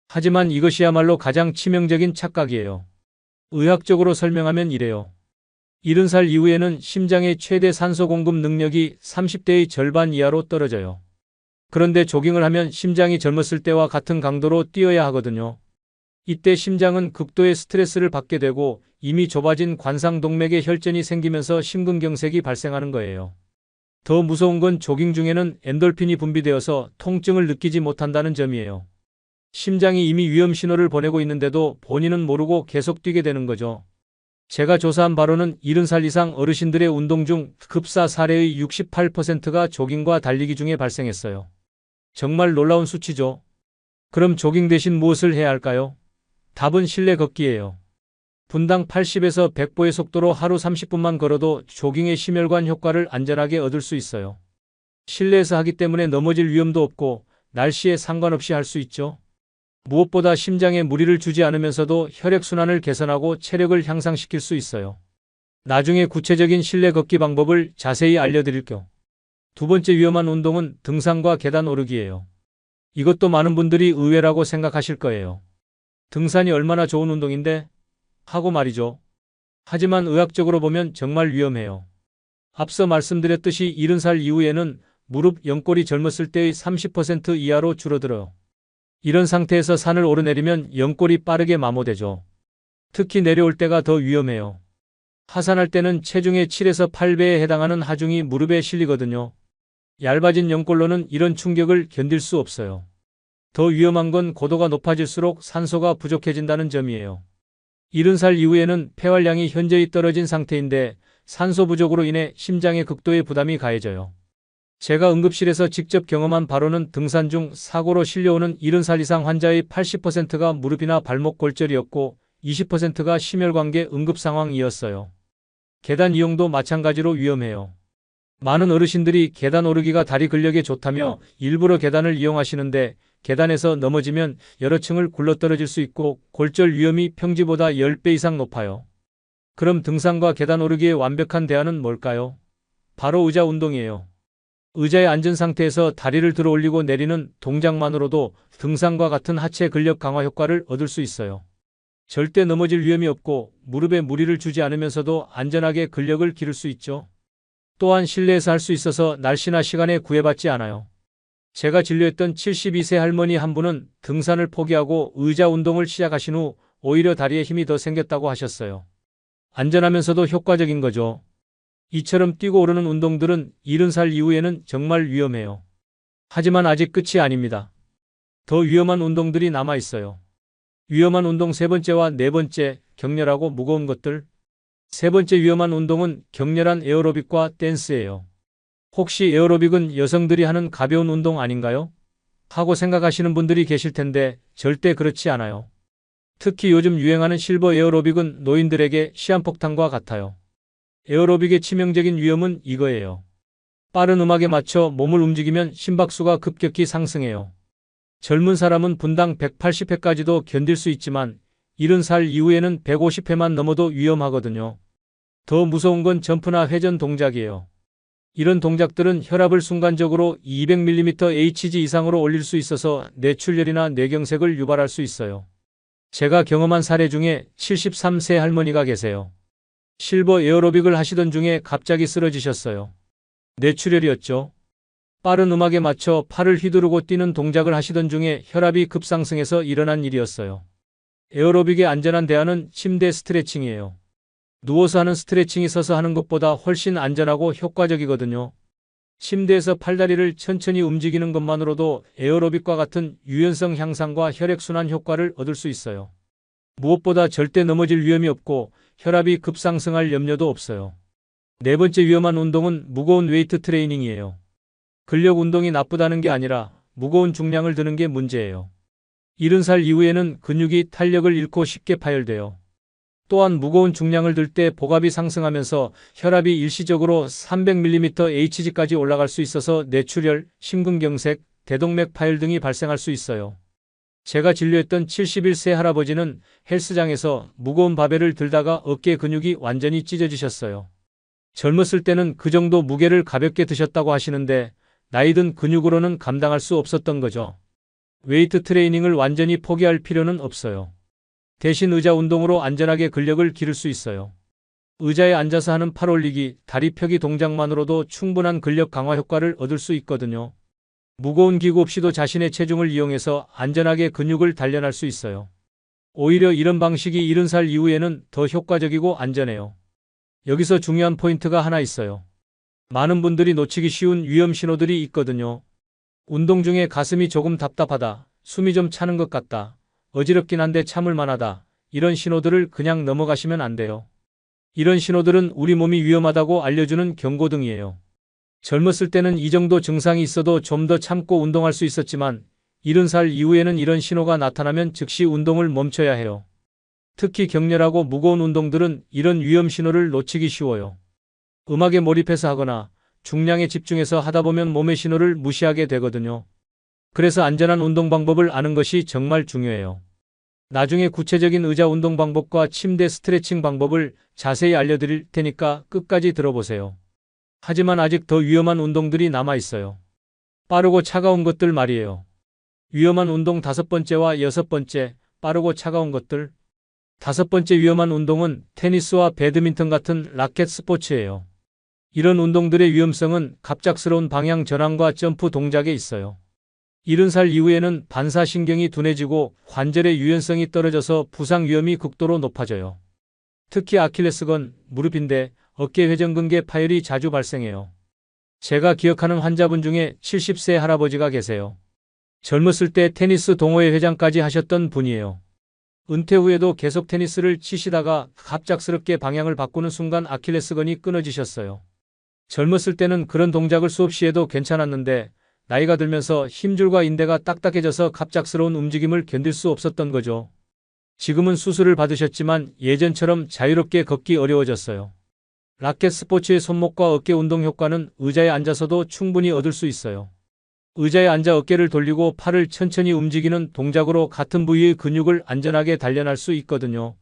하지만 이것이야말로 가장 치명적인 착각이에요. 의학적으로 설명하면 이래요. 70살 이후에는 심장의 최대 산소 공급 능력이 30대의 절반 이하로 떨어져요. 그런데 조깅을 하면 심장이 젊었을 때와 같은 강도로 뛰어야 하거든요. 이때 심장은 극도의 스트레스를 받게 되고 이미 좁아진 관상동맥에 혈전이 생기면서 심근경색이 발생하는 거예요. 더 무서운 건 조깅 중에는 엔돌핀이 분비되어서 통증을 느끼지 못한다는 점이에요. 심장이 이미 위험 신호를 보내고 있는데도 본인은 모르고 계속 뛰게 되는 거죠. 제가 조사한 바로는 70살 이상 어르신들의 운동 중 급사 사례의 68%가 조깅과 달리기 중에 발생했어요. 정말 놀라운 수치죠. 그럼 조깅 대신 무엇을 해야 할까요? 답은 실내 걷기예요. 분당 80에서 100보의 속도로 하루 30분만 걸어도 조깅의 심혈관 효과를 안전하게 얻을 수 있어요. 실내에서 하기 때문에 넘어질 위험도 없고 날씨에 상관없이 할 수 있죠. 무엇보다 심장에 무리를 주지 않으면서도 혈액순환을 개선하고 체력을 향상시킬 수 있어요. 나중에 구체적인 실내 걷기 방법을 자세히 알려드릴게요. 두 번째 위험한 운동은 등산과 계단 오르기예요. 이것도 많은 분들이 의외라고 생각하실 거예요. 등산이 얼마나 좋은 운동인데? 하고 말이죠. 하지만 의학적으로 보면 정말 위험해요. 앞서 말씀드렸듯이 70살 이후에는 무릎 연골이 젊었을 때의 30% 이하로 줄어들어요. 이런 상태에서 산을 오르내리면 연골이 빠르게 마모되죠. 특히 내려올 때가 더 위험해요. 하산할 때는 체중의 7에서 8배에 해당하는 하중이 무릎에 실리거든요. 얇아진 연골로는 이런 충격을 견딜 수 없어요. 더 위험한 건 고도가 높아질수록 산소가 부족해진다는 점이에요. 70살 이후에는 폐활량이 현저히 떨어진 상태인데 산소 부족으로 인해 심장에 극도의 부담이 가해져요. 제가 응급실에서 직접 경험한 바로는 등산 중 사고로 실려오는 70살 이상 환자의 80%가 무릎이나 발목 골절이었고 20%가 심혈관계 응급 상황이었어요. 계단 이용도 마찬가지로 위험해요. 많은 어르신들이 계단 오르기가 다리 근력에 좋다며 일부러 계단을 이용하시는데 계단에서 넘어지면 여러 층을 굴러떨어질 수 있고 골절 위험이 평지보다 10배 이상 높아요. 그럼 등산과 계단 오르기의 완벽한 대안은 뭘까요? 바로 의자 운동이에요. 의자에 앉은 상태에서 다리를 들어 올리고 내리는 동작만으로도 등산과 같은 하체 근력 강화 효과를 얻을 수 있어요. 절대 넘어질 위험이 없고 무릎에 무리를 주지 않으면서도 안전하게 근력을 기를 수 있죠. 또한 실내에서 할 수 있어서 날씨나 시간에 구애받지 않아요. 제가 진료했던 72세 할머니 한 분은 등산을 포기하고 의자 운동을 시작하신 후 오히려 다리에 힘이 더 생겼다고 하셨어요. 안전하면서도 효과적인 거죠. 이처럼 뛰고 오르는 운동들은 70살 이후에는 정말 위험해요. 하지만 아직 끝이 아닙니다. 더 위험한 운동들이 남아 있어요. 위험한 운동 세 번째와 네 번째, 격렬하고 무거운 것들. 세 번째 위험한 운동은 격렬한 에어로빅과 댄스예요. 혹시 에어로빅은 여성들이 하는 가벼운 운동 아닌가요? 하고 생각하시는 분들이 계실 텐데 절대 그렇지 않아요. 특히 요즘 유행하는 실버 에어로빅은 노인들에게 시한폭탄과 같아요. 에어로빅의 치명적인 위험은 이거예요. 빠른 음악에 맞춰 몸을 움직이면 심박수가 급격히 상승해요. 젊은 사람은 분당 180회까지도 견딜 수 있지만 70살 이후에는 150회만 넘어도 위험하거든요. 더 무서운 건 점프나 회전 동작이에요. 이런 동작들은 혈압을 순간적으로 200mmHg 이상으로 올릴 수 있어서 뇌출혈이나 뇌경색을 유발할 수 있어요. 제가 경험한 사례 중에 73세 할머니가 계세요. 실버 에어로빅을 하시던 중에 갑자기 쓰러지셨어요. 뇌출혈이었죠. 빠른 음악에 맞춰 팔을 휘두르고 뛰는 동작을 하시던 중에 혈압이 급상승해서 일어난 일이었어요. 에어로빅의 안전한 대안은 침대 스트레칭이에요. 누워서 하는 스트레칭이 서서 하는 것보다 훨씬 안전하고 효과적이거든요. 침대에서 팔다리를 천천히 움직이는 것만으로도 에어로빅과 같은 유연성 향상과 혈액순환 효과를 얻을 수 있어요. 무엇보다 절대 넘어질 위험이 없고 혈압이 급상승할 염려도 없어요. 네 번째 위험한 운동은 무거운 웨이트 트레이닝이에요. 근력 운동이 나쁘다는 게 아니라 무거운 중량을 드는 게 문제예요. 70살 이후에는 근육이 탄력을 잃고 쉽게 파열돼요. 또한 무거운 중량을 들 때 복압이 상승하면서 혈압이 일시적으로 300mmHg까지 올라갈 수 있어서 뇌출혈, 심근경색, 대동맥 파열 등이 발생할 수 있어요. 제가 진료했던 71세 할아버지는 헬스장에서 무거운 바벨을 들다가 어깨 근육이 완전히 찢어지셨어요. 젊었을 때는 그 정도 무게를 가볍게 드셨다고 하시는데 나이 든 근육으로는 감당할 수 없었던 거죠. 웨이트 트레이닝을 완전히 포기할 필요는 없어요. 대신 의자 운동으로 안전하게 근력을 기를 수 있어요. 의자에 앉아서 하는 팔 올리기, 다리 펴기 동작만으로도 충분한 근력 강화 효과를 얻을 수 있거든요. 무거운 기구 없이도 자신의 체중을 이용해서 안전하게 근육을 단련할 수 있어요. 오히려 이런 방식이 70살 이후에는 더 효과적이고 안전해요. 여기서 중요한 포인트가 하나 있어요. 많은 분들이 놓치기 쉬운 위험 신호들이 있거든요. 운동 중에 가슴이 조금 답답하다, 숨이 좀 차는 것 같다, 어지럽긴 한데 참을 만하다, 이런 신호들을 그냥 넘어가시면 안 돼요. 이런 신호들은 우리 몸이 위험하다고 알려주는 경고등이에요. 젊었을 때는 이 정도 증상이 있어도 좀 더 참고 운동할 수 있었지만 70살 이후에는 이런 신호가 나타나면 즉시 운동을 멈춰야 해요. 특히 격렬하고 무거운 운동들은 이런 위험 신호를 놓치기 쉬워요. 음악에 몰입해서 하거나 중량에 집중해서 하다 보면 몸의 신호를 무시하게 되거든요. 그래서 안전한 운동 방법을 아는 것이 정말 중요해요. 나중에 구체적인 의자 운동 방법과 침대 스트레칭 방법을 자세히 알려드릴 테니까 끝까지 들어보세요. 하지만 아직 더 위험한 운동들이 남아 있어요. 빠르고 차가운 것들 말이에요. 위험한 운동 5번째와 6번째, 빠르고 차가운 것들. 5번째 위험한 운동은 테니스와 배드민턴 같은 라켓 스포츠예요. 이런 운동들의 위험성은 갑작스러운 방향 전환과 점프 동작에 있어요. 70살 이후에는 반사신경이 둔해지고 관절의 유연성이 떨어져서 부상 위험이 극도로 높아져요. 특히 아킬레스건, 무릎인대, 어깨 회전근개 파열이 자주 발생해요. 제가 기억하는 환자분 중에 70세 할아버지가 계세요. 젊었을 때 테니스 동호회 회장까지 하셨던 분이에요. 은퇴 후에도 계속 테니스를 치시다가 갑작스럽게 방향을 바꾸는 순간 아킬레스건이 끊어지셨어요. 젊었을 때는 그런 동작을 수없이 해도 괜찮았는데 나이가 들면서 힘줄과 인대가 딱딱해져서 갑작스러운 움직임을 견딜 수 없었던 거죠. 지금은 수술을 받으셨지만 예전처럼 자유롭게 걷기 어려워졌어요. 라켓 스포츠의 손목과 어깨 운동 효과는 의자에 앉아서도 충분히 얻을 수 있어요. 의자에 앉아 어깨를 돌리고 팔을 천천히 움직이는 동작으로 같은 부위의 근육을 안전하게 단련할 수 있거든요.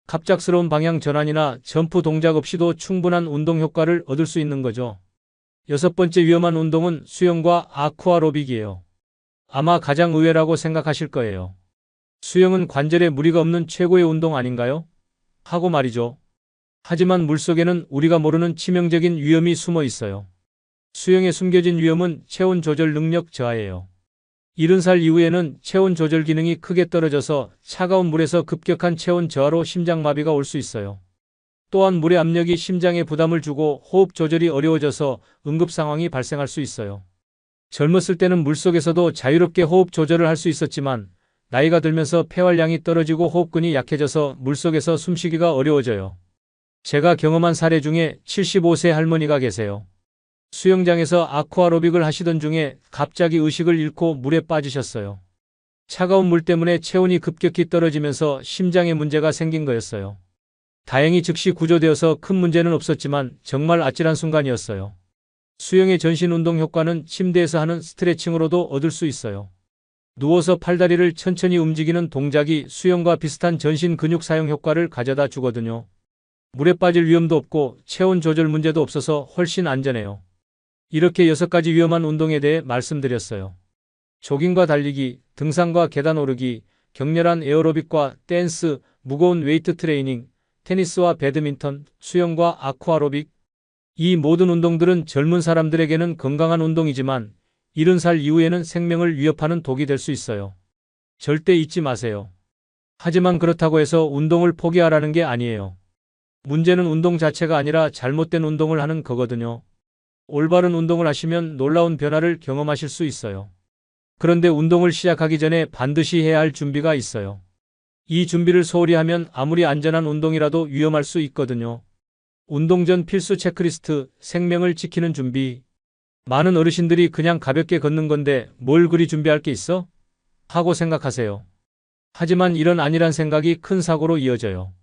갑작스러운 방향 전환이나 점프 동작 없이도 충분한 운동 효과를 얻을 수 있는 거죠. 6번째 위험한 운동은 수영과 아쿠아로빅이에요. 아마 가장 의외라고 생각하실 거예요. 수영은 관절에 무리가 없는 최고의 운동 아닌가요? 하고 말이죠. 하지만 물속에는 우리가 모르는 치명적인 위험이 숨어 있어요. 수영에 숨겨진 위험은 체온 조절 능력 저하예요. 70살 이후에는 체온 조절 기능이 크게 떨어져서 차가운 물에서 급격한 체온 저하로 심장마비가 올 수 있어요. 또한 물의 압력이 심장에 부담을 주고 호흡 조절이 어려워져서 응급 상황이 발생할 수 있어요. 젊었을 때는 물속에서도 자유롭게 호흡 조절을 할 수 있었지만 나이가 들면서 폐활량이 떨어지고 호흡근이 약해져서 물속에서 숨쉬기가 어려워져요. 제가 경험한 사례 중에 75세 할머니가 계세요. 수영장에서 아쿠아로빅을 하시던 중에 갑자기 의식을 잃고 물에 빠지셨어요. 차가운 물 때문에 체온이 급격히 떨어지면서 심장에 문제가 생긴 거였어요. 다행히 즉시 구조되어서 큰 문제는 없었지만 정말 아찔한 순간이었어요. 수영의 전신 운동 효과는 침대에서 하는 스트레칭으로도 얻을 수 있어요. 누워서 팔다리를 천천히 움직이는 동작이 수영과 비슷한 전신 근육 사용 효과를 가져다 주거든요. 물에 빠질 위험도 없고 체온 조절 문제도 없어서 훨씬 안전해요. 이렇게 6가지 위험한 운동에 대해 말씀드렸어요. 조깅과 달리기, 등산과 계단 오르기, 격렬한 에어로빅과 댄스, 무거운 웨이트 트레이닝, 테니스와 배드민턴, 수영과 아쿠아로빅. 이 모든 운동들은 젊은 사람들에게는 건강한 운동이지만 70살 이후에는 생명을 위협하는 독이 될 수 있어요. 절대 잊지 마세요. 하지만 그렇다고 해서 운동을 포기하라는 게 아니에요. 문제는 운동 자체가 아니라 잘못된 운동을 하는 거거든요. 올바른 운동을 하시면 놀라운 변화를 경험하실 수 있어요. 그런데 운동을 시작하기 전에 반드시 해야 할 준비가 있어요. 이 준비를 소홀히 하면 아무리 안전한 운동이라도 위험할 수 있거든요. 운동 전 필수 체크리스트, 생명을 지키는 준비. 많은 어르신들이 그냥 가볍게 걷는 건데 뭘 그리 준비할 게 있어? 하고 생각하세요. 하지만 이런 안일한 생각이 큰 사고로 이어져요.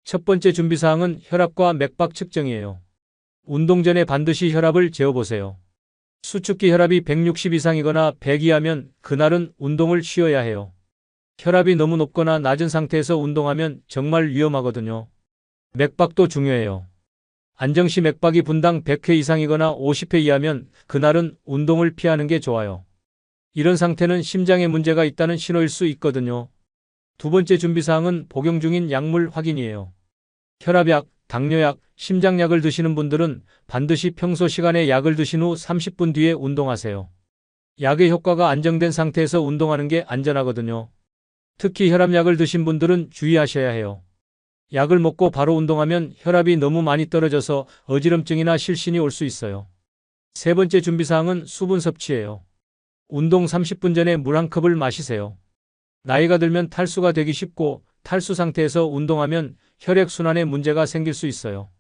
첫 번째 준비사항은 혈압과 맥박 측정이에요. 운동 전에 반드시 혈압을 재어보세요. 수축기 혈압이 160 이상이거나 100 이하면 그날은 운동을 쉬어야 해요. 혈압이 너무 높거나 낮은 상태에서 운동하면 정말 위험하거든요. 맥박도 중요해요. 안정시 맥박이 분당 100회 이상이거나 50회 이하면 그날은 운동을 피하는 게 좋아요. 이런 상태는 심장에 문제가 있다는 신호일 수 있거든요. 두 번째 준비사항은 복용 중인 약물 확인이에요. 혈압약, 당뇨약, 심장약을 드시는 분들은 반드시 평소 시간에 약을 드신 후 30분 뒤에 운동하세요. 약의 효과가 안정된 상태에서 운동하는 게 안전하거든요. 특히 혈압약을 드신 분들은 주의하셔야 해요. 약을 먹고 바로 운동하면 혈압이 너무 많이 떨어져서 어지럼증이나 실신이 올 수 있어요. 세 번째 준비사항은 수분 섭취예요. 운동 30분 전에 물 한 컵을 마시세요. 나이가 들면 탈수가 되기 쉽고 탈수 상태에서 운동하면 혈액순환에 문제가 생길 수 있어요.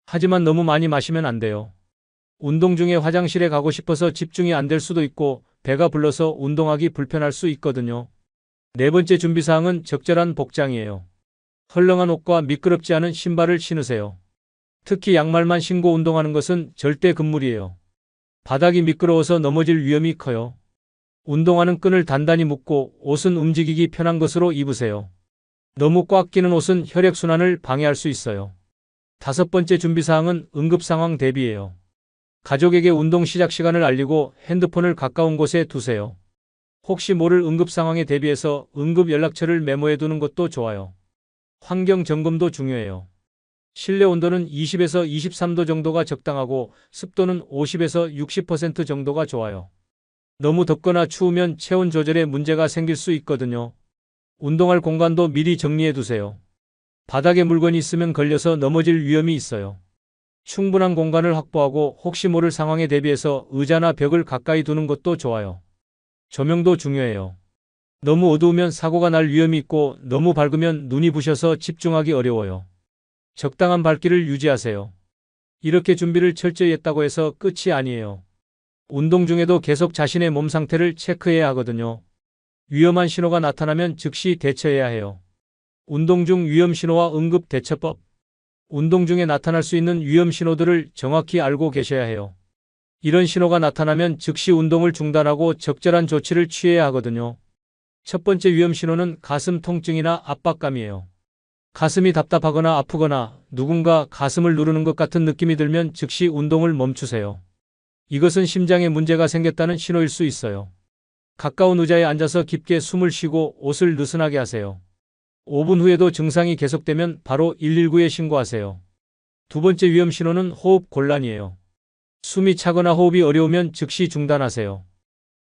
하지만 너무 많이 마시면 안 돼요. 운동 중에 화장실에 가고 싶어서 집중이 안 될 수도 있고 배가 불러서 운동하기 불편할 수 있거든요. 네 번째 준비사항은 적절한 복장이에요. 헐렁한 옷과 미끄럽지 않은 신발을 신으세요. 특히 양말만 신고 운동하는 것은 절대 금물이에요. 바닥이 미끄러워서 넘어질 위험이 커요. 운동화는 끈을 단단히 묶고 옷은 움직이기 편한 것으로 입으세요. 너무 꽉 끼는 옷은 혈액순환을 방해할 수 있어요. 다섯 번째 준비사항은 응급상황 대비예요. 가족에게 운동 시작 시간을 알리고 핸드폰을 가까운 곳에 두세요. 혹시 모를 응급상황에 대비해서 응급연락처를 메모해 두는 것도 좋아요. 환경 점검도 중요해요. 실내 온도는 20에서 23도 정도가 적당하고 습도는 50에서 60% 정도가 좋아요. 너무 덥거나 추우면 체온 조절에 문제가 생길 수 있거든요. 운동할 공간도 미리 정리해 두세요. 바닥에 물건이 있으면 걸려서 넘어질 위험이 있어요. 충분한 공간을 확보하고 혹시 모를 상황에 대비해서 의자나 벽을 가까이 두는 것도 좋아요. 조명도 중요해요. 너무 어두우면 사고가 날 위험이 있고 너무 밝으면 눈이 부셔서 집중하기 어려워요. 적당한 밝기를 유지하세요. 이렇게 준비를 철저히 했다고 해서 끝이 아니에요. 운동 중에도 계속 자신의 몸 상태를 체크해야 하거든요. 위험한 신호가 나타나면 즉시 대처해야 해요. 운동 중 위험 신호와 응급 대처법. 운동 중에 나타날 수 있는 위험 신호들을 정확히 알고 계셔야 해요. 이런 신호가 나타나면 즉시 운동을 중단하고 적절한 조치를 취해야 하거든요. 첫 번째 위험 신호는 가슴 통증이나 압박감이에요. 가슴이 답답하거나 아프거나 누군가 가슴을 누르는 것 같은 느낌이 들면 즉시 운동을 멈추세요. 이것은 심장에 문제가 생겼다는 신호일 수 있어요. 가까운 의자에 앉아서 깊게 숨을 쉬고 옷을 느슨하게 하세요. 5분 후에도 증상이 계속되면 바로 119에 신고하세요. 두 번째 위험 신호는 호흡 곤란이에요. 숨이 차거나 호흡이 어려우면 즉시 중단하세요.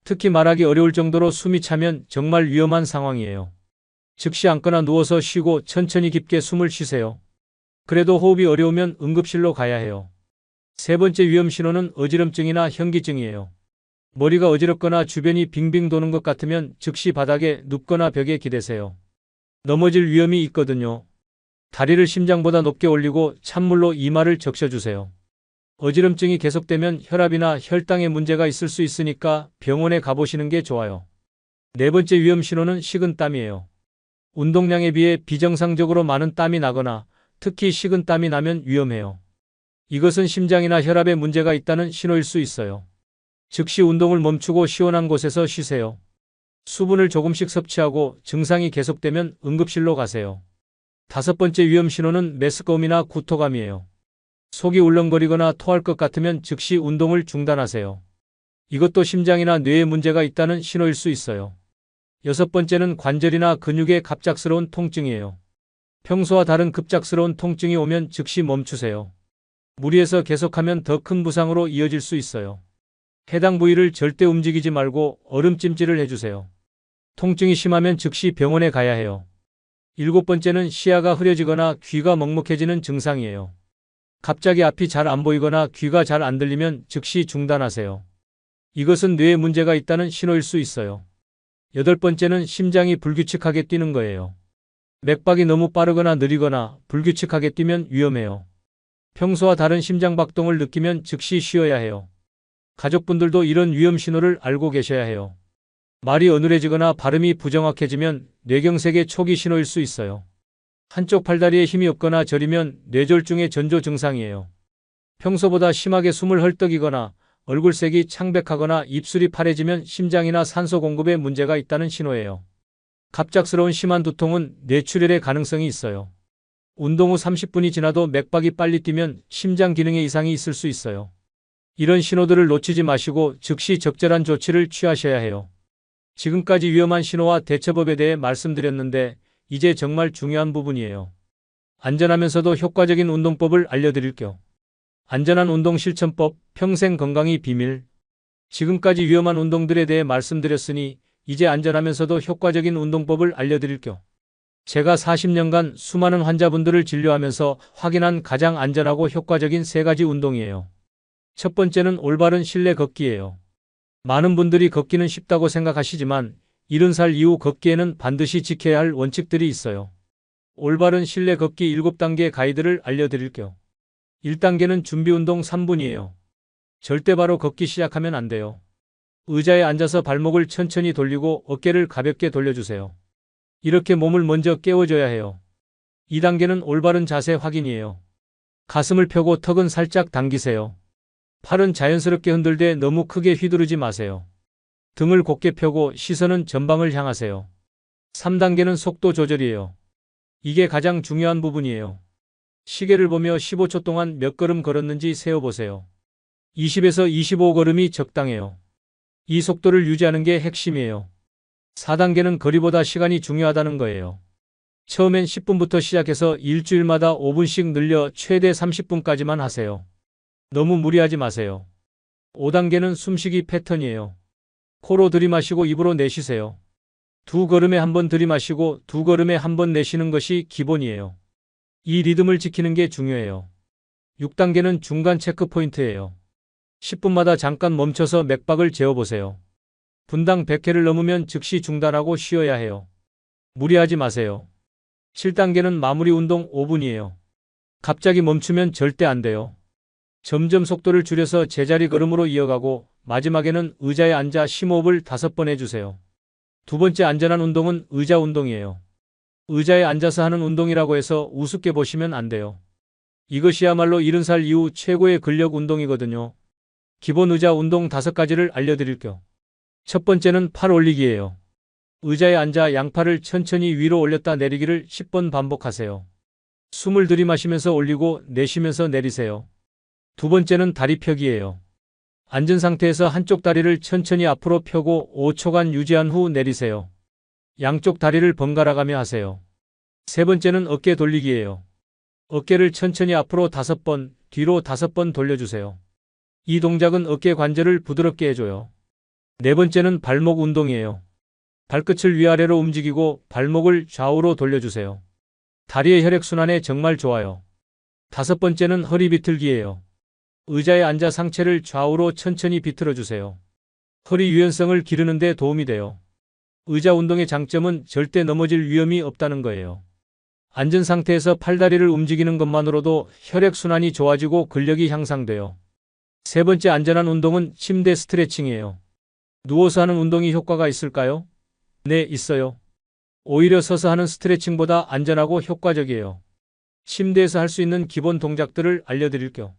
특히 말하기 어려울 정도로 숨이 차면 정말 위험한 상황이에요. 즉시 앉거나 누워서 쉬고 천천히 깊게 숨을 쉬세요. 그래도 호흡이 어려우면 응급실로 가야 해요. 세 번째 위험 신호는 어지럼증이나 현기증이에요. 머리가 어지럽거나 주변이 빙빙 도는 것 같으면 즉시 바닥에 눕거나 벽에 기대세요. 넘어질 위험이 있거든요. 다리를 심장보다 높게 올리고 찬물로 이마를 적셔주세요. 어지럼증이 계속되면 혈압이나 혈당에 문제가 있을 수 있으니까 병원에 가보시는 게 좋아요. 네 번째 위험 신호는 식은땀이에요. 운동량에 비해 비정상적으로 많은 땀이 나거나 특히 식은땀이 나면 위험해요. 이것은 심장이나 혈압에 문제가 있다는 신호일 수 있어요. 즉시 운동을 멈추고 시원한 곳에서 쉬세요. 수분을 조금씩 섭취하고 증상이 계속되면 응급실로 가세요. 다섯 번째 위험 신호는 메스꺼움이나 구토감이에요. 속이 울렁거리거나 토할 것 같으면 즉시 운동을 중단하세요. 이것도 심장이나 뇌에 문제가 있다는 신호일 수 있어요. 여섯 번째는 관절이나 근육의 갑작스러운 통증이에요. 평소와 다른 급작스러운 통증이 오면 즉시 멈추세요. 무리해서 계속하면 더 큰 부상으로 이어질 수 있어요. 해당 부위를 절대 움직이지 말고 얼음찜질을 해주세요. 통증이 심하면 즉시 병원에 가야 해요. 일곱 번째는 시야가 흐려지거나 귀가 먹먹해지는 증상이에요. 갑자기 앞이 잘 안 보이거나 귀가 잘 안 들리면 즉시 중단하세요. 이것은 뇌에 문제가 있다는 신호일 수 있어요. 여덟 번째는 심장이 불규칙하게 뛰는 거예요. 맥박이 너무 빠르거나 느리거나 불규칙하게 뛰면 위험해요. 평소와 다른 심장박동을 느끼면 즉시 쉬어야 해요. 가족분들도 이런 위험 신호를 알고 계셔야 해요. 말이 어눌해지거나 발음이 부정확해지면 뇌경색의 초기 신호일 수 있어요. 한쪽 팔다리에 힘이 없거나 저리면 뇌졸중의 전조 증상이에요. 평소보다 심하게 숨을 헐떡이거나 얼굴색이 창백하거나 입술이 파래지면 심장이나 산소 공급에 문제가 있다는 신호예요. 갑작스러운 심한 두통은 뇌출혈의 가능성이 있어요. 운동 후 30분이 지나도 맥박이 빨리 뛰면 심장 기능에 이상이 있을 수 있어요. 이런 신호들을 놓치지 마시고 즉시 적절한 조치를 취하셔야 해요. 지금까지 위험한 신호와 대처법에 대해 말씀드렸는데 이제 정말 중요한 부분이에요. 안전하면서도 효과적인 운동법을 알려드릴게요. 안전한 운동 실천법, 평생 건강이 비밀. 지금까지 위험한 운동들에 대해 말씀드렸으니 이제 안전하면서도 효과적인 운동법을 알려드릴게요. 제가 40년간 수많은 환자분들을 진료하면서 확인한 가장 안전하고 효과적인 세 가지 운동이에요. 첫 번째는 올바른 실내 걷기예요. 많은 분들이 걷기는 쉽다고 생각하시지만 70살 이후 걷기에는 반드시 지켜야 할 원칙들이 있어요. 올바른 실내 걷기 7단계 가이드를 알려드릴게요. 1단계는 준비운동 3분이에요. 절대 바로 걷기 시작하면 안 돼요. 의자에 앉아서 발목을 천천히 돌리고 어깨를 가볍게 돌려주세요. 이렇게 몸을 먼저 깨워줘야 해요. 2단계는 올바른 자세 확인이에요. 가슴을 펴고 턱은 살짝 당기세요. 팔은 자연스럽게 흔들되 너무 크게 휘두르지 마세요. 등을 곧게 펴고 시선은 전방을 향하세요. 3단계는 속도 조절이에요. 이게 가장 중요한 부분이에요. 시계를 보며 15초 동안 몇 걸음 걸었는지 세어보세요. 20에서 25걸음이 적당해요. 이 속도를 유지하는 게 핵심이에요. 4단계는 거리보다 시간이 중요하다는 거예요. 처음엔 10분부터 시작해서 일주일마다 5분씩 늘려 최대 30분까지만 하세요. 너무 무리하지 마세요. 5단계는 숨쉬기 패턴이에요. 코로 들이마시고 입으로 내쉬세요. 2걸음에 한 번 들이마시고 2걸음에 한 번 내쉬는 것이 기본이에요. 이 리듬을 지키는 게 중요해요. 6단계는 중간 체크 포인트예요. 10분마다 잠깐 멈춰서 맥박을 재어보세요. 분당 100회를 넘으면 즉시 중단하고 쉬어야 해요. 무리하지 마세요. 7단계는 마무리 운동 5분이에요. 갑자기 멈추면 절대 안 돼요. 점점 속도를 줄여서 제자리 걸음으로 이어가고 마지막에는 의자에 앉아 심호흡을 5번 해주세요. 두 번째 안전한 운동은 의자 운동이에요. 의자에 앉아서 하는 운동이라고 해서 우습게 보시면 안 돼요. 이것이야말로 70살 이후 최고의 근력 운동이거든요. 기본 의자 운동 5가지를 알려드릴게요. 첫 번째는 팔 올리기예요. 의자에 앉아 양팔을 천천히 위로 올렸다 내리기를 10번 반복하세요. 숨을 들이마시면서 올리고 내쉬면서 내리세요. 두 번째는 다리 펴기예요. 앉은 상태에서 한쪽 다리를 천천히 앞으로 펴고 5초간 유지한 후 내리세요. 양쪽 다리를 번갈아가며 하세요. 세 번째는 어깨 돌리기예요. 어깨를 천천히 앞으로 5번, 뒤로 5번 돌려주세요. 이 동작은 어깨 관절을 부드럽게 해줘요. 네 번째는 발목 운동이에요. 발끝을 위아래로 움직이고 발목을 좌우로 돌려주세요. 다리의 혈액순환에 정말 좋아요. 5번째는 허리 비틀기예요. 의자에 앉아 상체를 좌우로 천천히 비틀어 주세요. 허리 유연성을 기르는 데 도움이 돼요. 의자 운동의 장점은 절대 넘어질 위험이 없다는 거예요. 앉은 상태에서 팔다리를 움직이는 것만으로도 혈액순환이 좋아지고 근력이 향상돼요. 3번째 안전한 운동은 침대 스트레칭이에요. 누워서 하는 운동이 효과가 있을까요? 네, 있어요. 오히려 서서 하는 스트레칭보다 안전하고 효과적이에요. 침대에서 할 수 있는 기본 동작들을 알려드릴게요.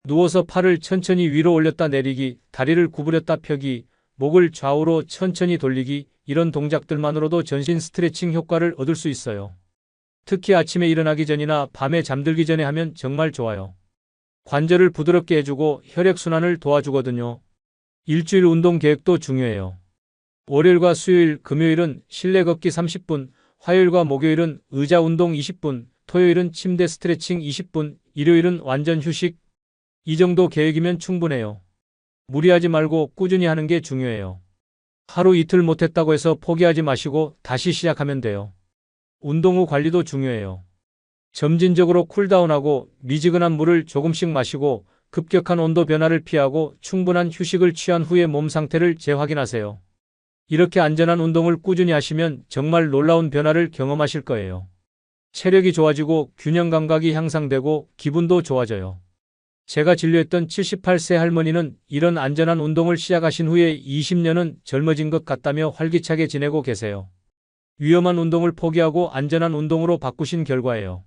누워서 팔을 천천히 위로 올렸다 내리기, 다리를 구부렸다 펴기, 목을 좌우로 천천히 돌리기, 이런 동작들만으로도 전신 스트레칭 효과를 얻을 수 있어요. 특히 아침에 일어나기 전이나 밤에 잠들기 전에 하면 정말 좋아요. 관절을 부드럽게 해주고 혈액순환을 도와주거든요. 일주일 운동 계획도 중요해요. 월요일과 수요일, 금요일은 실내 걷기 30분, 화요일과 목요일은 의자 운동 20분, 토요일은 침대 스트레칭 20분, 일요일은 완전 휴식. 이 정도 계획이면 충분해요. 무리하지 말고 꾸준히 하는 게 중요해요. 하루 이틀 못했다고 해서 포기하지 마시고 다시 시작하면 돼요. 운동 후 관리도 중요해요. 점진적으로 쿨다운하고 미지근한 물을 조금씩 마시고 급격한 온도 변화를 피하고 충분한 휴식을 취한 후에 몸 상태를 재확인하세요. 이렇게 안전한 운동을 꾸준히 하시면 정말 놀라운 변화를 경험하실 거예요. 체력이 좋아지고 균형 감각이 향상되고 기분도 좋아져요. 제가 진료했던 78세 할머니는 이런 안전한 운동을 시작하신 후에 20년은 젊어진 것 같다며 활기차게 지내고 계세요. 위험한 운동을 포기하고 안전한 운동으로 바꾸신 결과예요.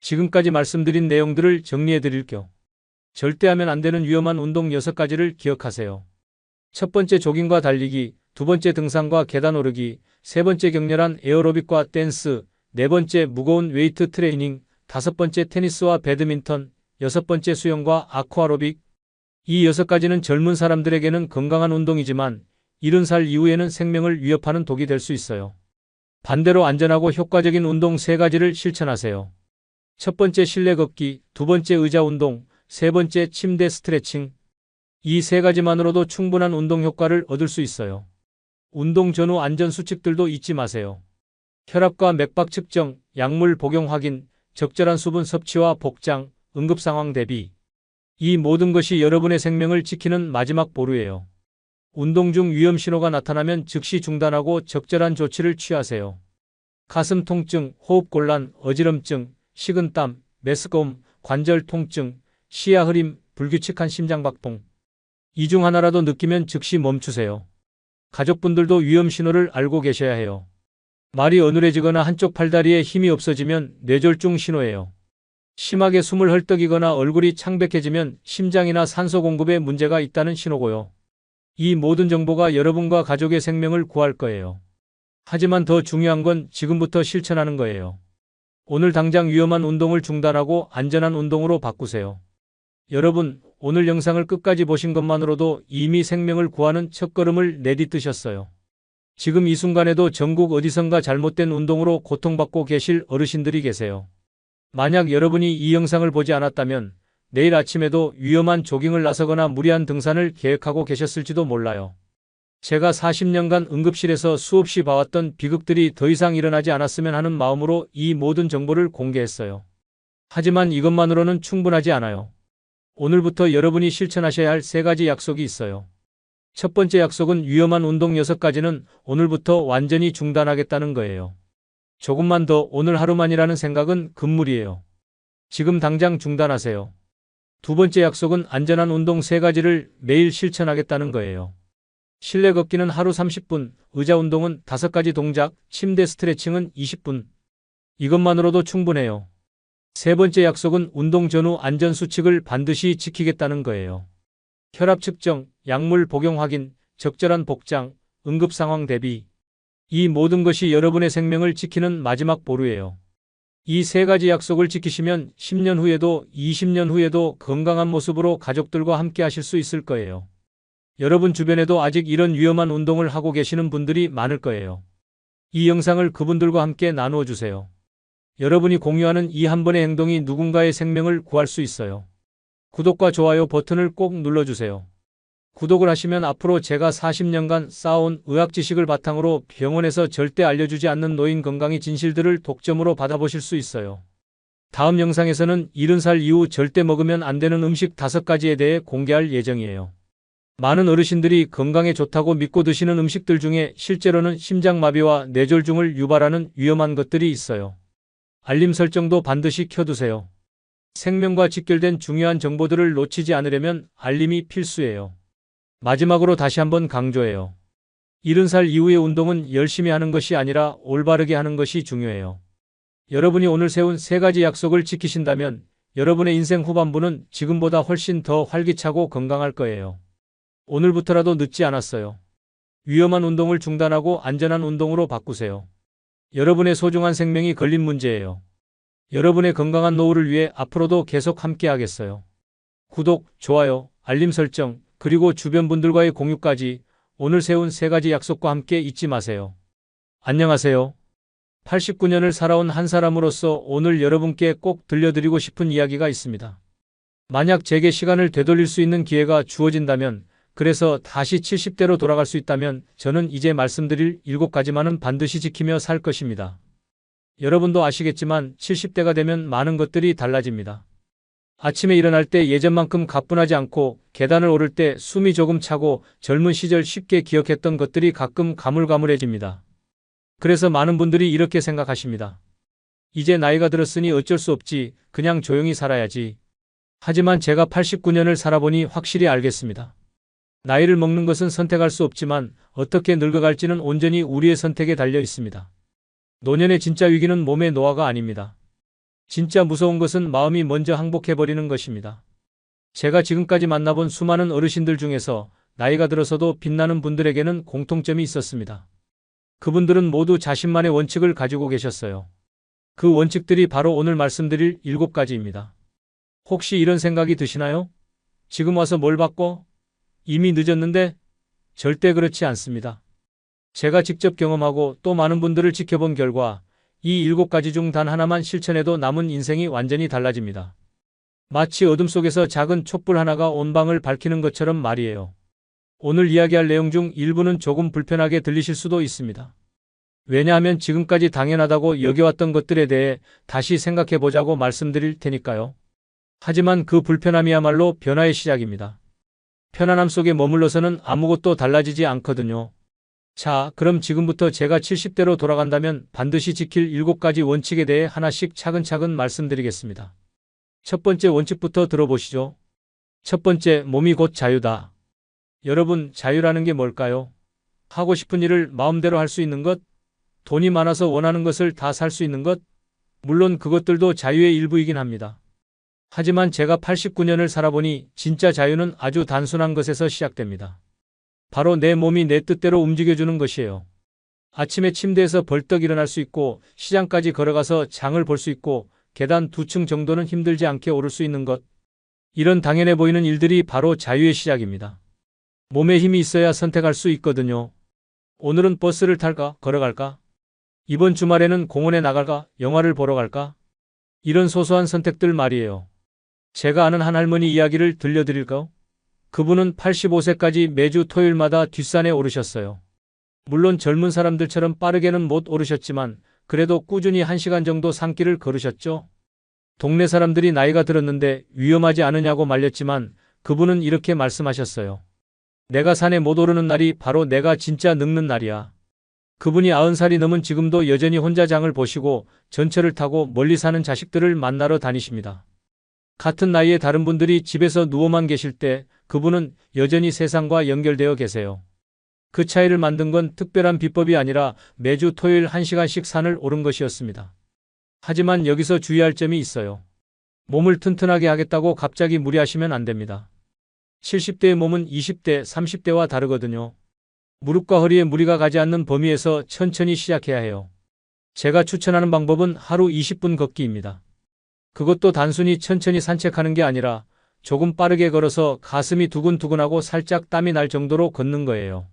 지금까지 말씀드린 내용들을 정리해 드릴게요. 절대 하면 안 되는 위험한 운동 6가지를 기억하세요. 첫 번째 조깅과 달리기, 두 번째 등산과 계단 오르기, 세 번째 격렬한 에어로빅과 댄스, 네 번째 무거운 웨이트 트레이닝, 다섯 번째 테니스와 배드민턴, 여섯 번째 수영과 아쿠아로빅. 이 6가지는 젊은 사람들에게는 건강한 운동이지만 70살 이후에는 생명을 위협하는 독이 될 수 있어요. 반대로 안전하고 효과적인 운동 3가지를 실천하세요. 첫 번째 실내 걷기, 두 번째 의자 운동, 세 번째 침대 스트레칭. 이 3가지만으로도 충분한 운동 효과를 얻을 수 있어요. 운동 전후 안전 수칙들도 잊지 마세요. 혈압과 맥박 측정, 약물 복용 확인, 적절한 수분 섭취와 복장, 응급 상황 대비. 이 모든 것이 여러분의 생명을 지키는 마지막 보루예요. 운동 중 위험 신호가 나타나면 즉시 중단하고 적절한 조치를 취하세요. 가슴 통증, 호흡 곤란, 어지럼증, 식은땀, 메스꺼움, 관절 통증, 시야 흐림, 불규칙한 심장박동. 이 중 하나라도 느끼면 즉시 멈추세요. 가족분들도 위험 신호를 알고 계셔야 해요. 말이 어눌해지거나 한쪽 팔다리에 힘이 없어지면 뇌졸중 신호예요. 심하게 숨을 헐떡이거나 얼굴이 창백해지면 심장이나 산소 공급에 문제가 있다는 신호고요. 이 모든 정보가 여러분과 가족의 생명을 구할 거예요. 하지만 더 중요한 건 지금부터 실천하는 거예요. 오늘 당장 위험한 운동을 중단하고 안전한 운동으로 바꾸세요. 여러분, 오늘 영상을 끝까지 보신 것만으로도 이미 생명을 구하는 첫걸음을 내딛으셨어요. 지금 이 순간에도 전국 어디선가 잘못된 운동으로 고통받고 계실 어르신들이 계세요. 만약 여러분이 이 영상을 보지 않았다면 내일 아침에도 위험한 조깅을 나서거나 무리한 등산을 계획하고 계셨을지도 몰라요. 제가 40년간 응급실에서 수없이 봐왔던 비극들이 더 이상 일어나지 않았으면 하는 마음으로 이 모든 정보를 공개했어요. 하지만 이것만으로는 충분하지 않아요. 오늘부터 여러분이 실천하셔야 할 3가지 약속이 있어요. 첫 번째 약속은 위험한 운동 6가지는 오늘부터 완전히 중단하겠다는 거예요. 조금만 더 오늘 하루만이라는 생각은 금물이에요. 지금 당장 중단하세요. 두 번째 약속은 안전한 운동 3가지를 매일 실천하겠다는 거예요. 실내 걷기는 하루 30분, 의자 운동은 5가지 동작, 침대 스트레칭은 20분. 이것만으로도 충분해요. 세 번째 약속은 운동 전후 안전수칙을 반드시 지키겠다는 거예요. 혈압 측정, 약물 복용 확인, 적절한 복장, 응급상황 대비. 이 모든 것이 여러분의 생명을 지키는 마지막 보루예요. 이 3가지 약속을 지키시면 10년 후에도 20년 후에도 건강한 모습으로 가족들과 함께 하실 수 있을 거예요. 여러분 주변에도 아직 이런 위험한 운동을 하고 계시는 분들이 많을 거예요. 이 영상을 그분들과 함께 나누어 주세요. 여러분이 공유하는 이 한 번의 행동이 누군가의 생명을 구할 수 있어요. 구독과 좋아요 버튼을 꼭 눌러주세요. 구독을 하시면 앞으로 제가 40년간 쌓아온 의학 지식을 바탕으로 병원에서 절대 알려주지 않는 노인 건강의 진실들을 독점으로 받아보실 수 있어요. 다음 영상에서는 70살 이후 절대 먹으면 안 되는 음식 5가지에 대해 공개할 예정이에요. 많은 어르신들이 건강에 좋다고 믿고 드시는 음식들 중에 실제로는 심장마비와 뇌졸중을 유발하는 위험한 것들이 있어요. 알림 설정도 반드시 켜두세요. 생명과 직결된 중요한 정보들을 놓치지 않으려면 알림이 필수예요. 마지막으로 다시 한번 강조해요. 70살 이후의 운동은 열심히 하는 것이 아니라 올바르게 하는 것이 중요해요. 여러분이 오늘 세운 3가지 약속을 지키신다면 여러분의 인생 후반부는 지금보다 훨씬 더 활기차고 건강할 거예요. 오늘부터라도 늦지 않았어요. 위험한 운동을 중단하고 안전한 운동으로 바꾸세요. 여러분의 소중한 생명이 걸린 문제예요. 여러분의 건강한 노후를 위해 앞으로도 계속 함께 하겠어요. 구독, 좋아요, 알림 설정, 그리고 주변 분들과의 공유까지 오늘 세운 3가지 약속과 함께 잊지 마세요. 안녕하세요. 89년을 살아온 한 사람으로서 오늘 여러분께 꼭 들려드리고 싶은 이야기가 있습니다. 만약 제게 시간을 되돌릴 수 있는 기회가 주어진다면, 그래서 다시 70대로 돌아갈 수 있다면 저는 이제 말씀드릴 7가지만은 반드시 지키며 살 것입니다. 여러분도 아시겠지만 70대가 되면 많은 것들이 달라집니다. 아침에 일어날 때 예전만큼 가뿐하지 않고 계단을 오를 때 숨이 조금 차고 젊은 시절 쉽게 기억했던 것들이 가끔 가물가물해집니다. 그래서 많은 분들이 이렇게 생각하십니다. 이제 나이가 들었으니 어쩔 수 없지, 그냥 조용히 살아야지. 하지만 제가 89년을 살아보니 확실히 알겠습니다. 나이를 먹는 것은 선택할 수 없지만 어떻게 늙어갈지는 온전히 우리의 선택에 달려 있습니다. 노년의 진짜 위기는 몸의 노화가 아닙니다. 진짜 무서운 것은 마음이 먼저 항복해버리는 것입니다. 제가 지금까지 만나본 수많은 어르신들 중에서 나이가 들어서도 빛나는 분들에게는 공통점이 있었습니다. 그분들은 모두 자신만의 원칙을 가지고 계셨어요. 그 원칙들이 바로 오늘 말씀드릴 7가지입니다. 혹시 이런 생각이 드시나요? 지금 와서 뭘 바꿔? 이미 늦었는데? 절대 그렇지 않습니다. 제가 직접 경험하고 또 많은 분들을 지켜본 결과 이 7가지 중 단 하나만 실천해도 남은 인생이 완전히 달라집니다. 마치 어둠 속에서 작은 촛불 하나가 온 방을 밝히는 것처럼 말이에요. 오늘 이야기할 내용 중 일부는 조금 불편하게 들리실 수도 있습니다. 왜냐하면 지금까지 당연하다고 여겨왔던 것들에 대해 다시 생각해보자고 말씀드릴 테니까요. 하지만 그 불편함이야말로 변화의 시작입니다. 편안함 속에 머물러서는 아무것도 달라지지 않거든요. 자, 그럼 지금부터 제가 70대로 돌아간다면 반드시 지킬 7가지 원칙에 대해 하나씩 차근차근 말씀드리겠습니다. 첫 번째 원칙부터 들어보시죠. 첫 번째, 몸이 곧 자유다. 여러분, 자유라는 게 뭘까요? 하고 싶은 일을 마음대로 할 수 있는 것? 돈이 많아서 원하는 것을 다 살 수 있는 것? 물론 그것들도 자유의 일부이긴 합니다. 하지만 제가 89년을 살아보니 진짜 자유는 아주 단순한 것에서 시작됩니다. 바로 내 몸이 내 뜻대로 움직여주는 것이에요. 아침에 침대에서 벌떡 일어날 수 있고 시장까지 걸어가서 장을 볼 수 있고 계단 2층 정도는 힘들지 않게 오를 수 있는 것. 이런 당연해 보이는 일들이 바로 자유의 시작입니다. 몸에 힘이 있어야 선택할 수 있거든요. 오늘은 버스를 탈까? 걸어갈까? 이번 주말에는 공원에 나갈까? 영화를 보러 갈까? 이런 소소한 선택들 말이에요. 제가 아는 한 할머니 이야기를 들려드릴까요? 그분은 85세까지 매주 토요일마다 뒷산에 오르셨어요. 물론 젊은 사람들처럼 빠르게는 못 오르셨지만 그래도 꾸준히 1시간 정도 산길을 걸으셨죠. 동네 사람들이 나이가 들었는데 위험하지 않으냐고 말렸지만 그분은 이렇게 말씀하셨어요. 내가 산에 못 오르는 날이 바로 내가 진짜 늙는 날이야. 그분이 90살이 넘은 지금도 여전히 혼자 장을 보시고 전철을 타고 멀리 사는 자식들을 만나러 다니십니다. 같은 나이의 다른 분들이 집에서 누워만 계실 때 그분은 여전히 세상과 연결되어 계세요. 그 차이를 만든 건 특별한 비법이 아니라 매주 토요일 1시간씩 산을 오른 것이었습니다. 하지만 여기서 주의할 점이 있어요. 몸을 튼튼하게 하겠다고 갑자기 무리하시면 안 됩니다. 70대의 몸은 20대, 30대와 다르거든요. 무릎과 허리에 무리가 가지 않는 범위에서 천천히 시작해야 해요. 제가 추천하는 방법은 하루 20분 걷기입니다. 그것도 단순히 천천히 산책하는 게 아니라 조금 빠르게 걸어서 가슴이 두근두근하고 살짝 땀이 날 정도로 걷는 거예요.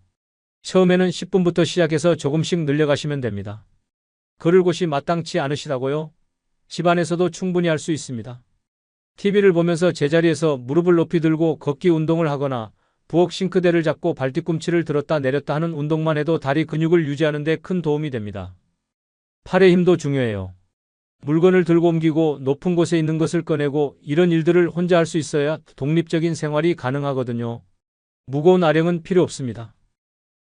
처음에는 10분부터 시작해서 조금씩 늘려가시면 됩니다. 걸을 곳이 마땅치 않으시다고요? 집안에서도 충분히 할 수 있습니다. TV를 보면서 제자리에서 무릎을 높이 들고 걷기 운동을 하거나 부엌 싱크대를 잡고 발뒤꿈치를 들었다 내렸다 하는 운동만 해도 다리 근육을 유지하는 데 큰 도움이 됩니다. 팔의 힘도 중요해요. 물건을 들고 옮기고 높은 곳에 있는 것을 꺼내고 이런 일들을 혼자 할 수 있어야 독립적인 생활이 가능하거든요. 무거운 아령은 필요 없습니다.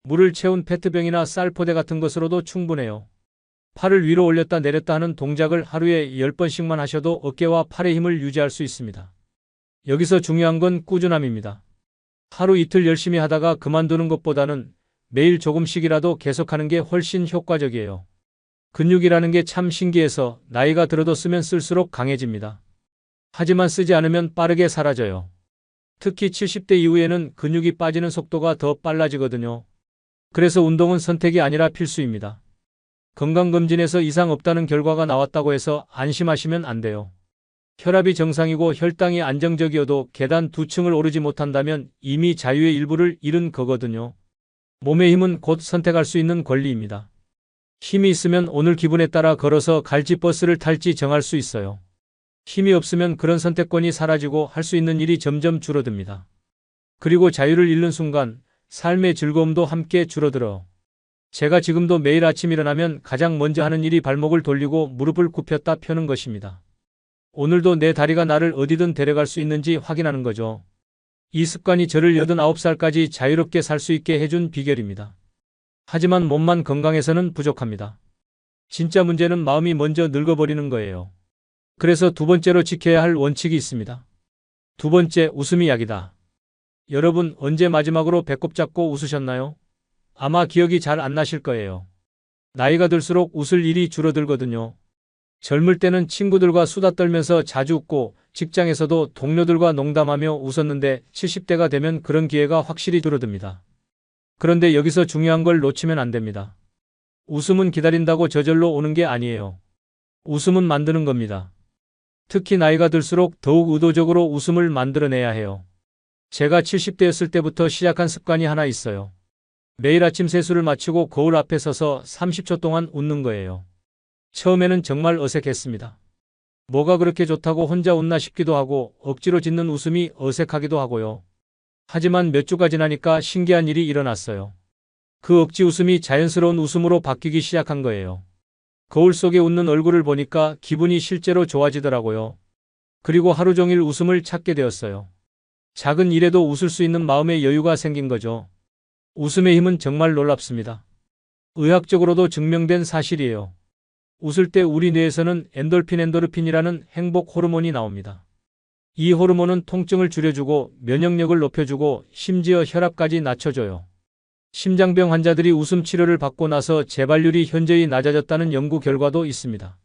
물을 채운 페트병이나 쌀포대 같은 것으로도 충분해요. 팔을 위로 올렸다 내렸다 하는 동작을 하루에 10번씩만 하셔도 어깨와 팔의 힘을 유지할 수 있습니다. 여기서 중요한 건 꾸준함입니다. 하루 이틀 열심히 하다가 그만두는 것보다는 매일 조금씩이라도 계속하는 게 훨씬 효과적이에요. 근육이라는 게 참 신기해서 나이가 들어도 쓰면 쓸수록 강해집니다. 하지만 쓰지 않으면 빠르게 사라져요. 특히 70대 이후에는 근육이 빠지는 속도가 더 빨라지거든요. 그래서 운동은 선택이 아니라 필수입니다. 건강검진에서 이상 없다는 결과가 나왔다고 해서 안심하시면 안 돼요. 혈압이 정상이고 혈당이 안정적이어도 계단 2층을 오르지 못한다면 이미 자유의 일부를 잃은 거거든요. 몸의 힘은 곧 선택할 수 있는 권리입니다. 힘이 있으면 오늘 기분에 따라 걸어서 갈지 버스를 탈지 정할 수 있어요. 힘이 없으면 그런 선택권이 사라지고 할 수 있는 일이 점점 줄어듭니다. 그리고 자유를 잃는 순간 삶의 즐거움도 함께 줄어들어. 제가 지금도 매일 아침 일어나면 가장 먼저 하는 일이 발목을 돌리고 무릎을 굽혔다 펴는 것입니다. 오늘도 내 다리가 나를 어디든 데려갈 수 있는지 확인하는 거죠. 이 습관이 저를 89살까지 자유롭게 살 수 있게 해준 비결입니다. 하지만 몸만 건강해서는 부족합니다. 진짜 문제는 마음이 먼저 늙어버리는 거예요. 그래서 두 번째로 지켜야 할 원칙이 있습니다. 두 번째, 웃음이 약이다. 여러분, 언제 마지막으로 배꼽 잡고 웃으셨나요? 아마 기억이 잘 안 나실 거예요. 나이가 들수록 웃을 일이 줄어들거든요. 젊을 때는 친구들과 수다 떨면서 자주 웃고 직장에서도 동료들과 농담하며 웃었는데 70대가 되면 그런 기회가 확실히 줄어듭니다. 그런데 여기서 중요한 걸 놓치면 안 됩니다. 웃음은 기다린다고 저절로 오는 게 아니에요. 웃음은 만드는 겁니다. 특히 나이가 들수록 더욱 의도적으로 웃음을 만들어내야 해요. 제가 70대였을 때부터 시작한 습관이 하나 있어요. 매일 아침 세수를 마치고 거울 앞에 서서 30초 동안 웃는 거예요. 처음에는 정말 어색했습니다. 뭐가 그렇게 좋다고 혼자 웃나 싶기도 하고 억지로 짓는 웃음이 어색하기도 하고요. 하지만 몇 주가 지나니까 신기한 일이 일어났어요. 그 억지 웃음이 자연스러운 웃음으로 바뀌기 시작한 거예요. 거울 속에 웃는 얼굴을 보니까 기분이 실제로 좋아지더라고요. 그리고 하루 종일 웃음을 찾게 되었어요. 작은 일에도 웃을 수 있는 마음의 여유가 생긴 거죠. 웃음의 힘은 정말 놀랍습니다. 의학적으로도 증명된 사실이에요. 웃을 때 우리 뇌에서는 엔도르핀이라는 행복 호르몬이 나옵니다. 이 호르몬은 통증을 줄여주고 면역력을 높여주고 심지어 혈압까지 낮춰줘요. 심장병 환자들이 웃음 치료를 받고 나서 재발률이 현저히 낮아졌다는 연구 결과도 있습니다.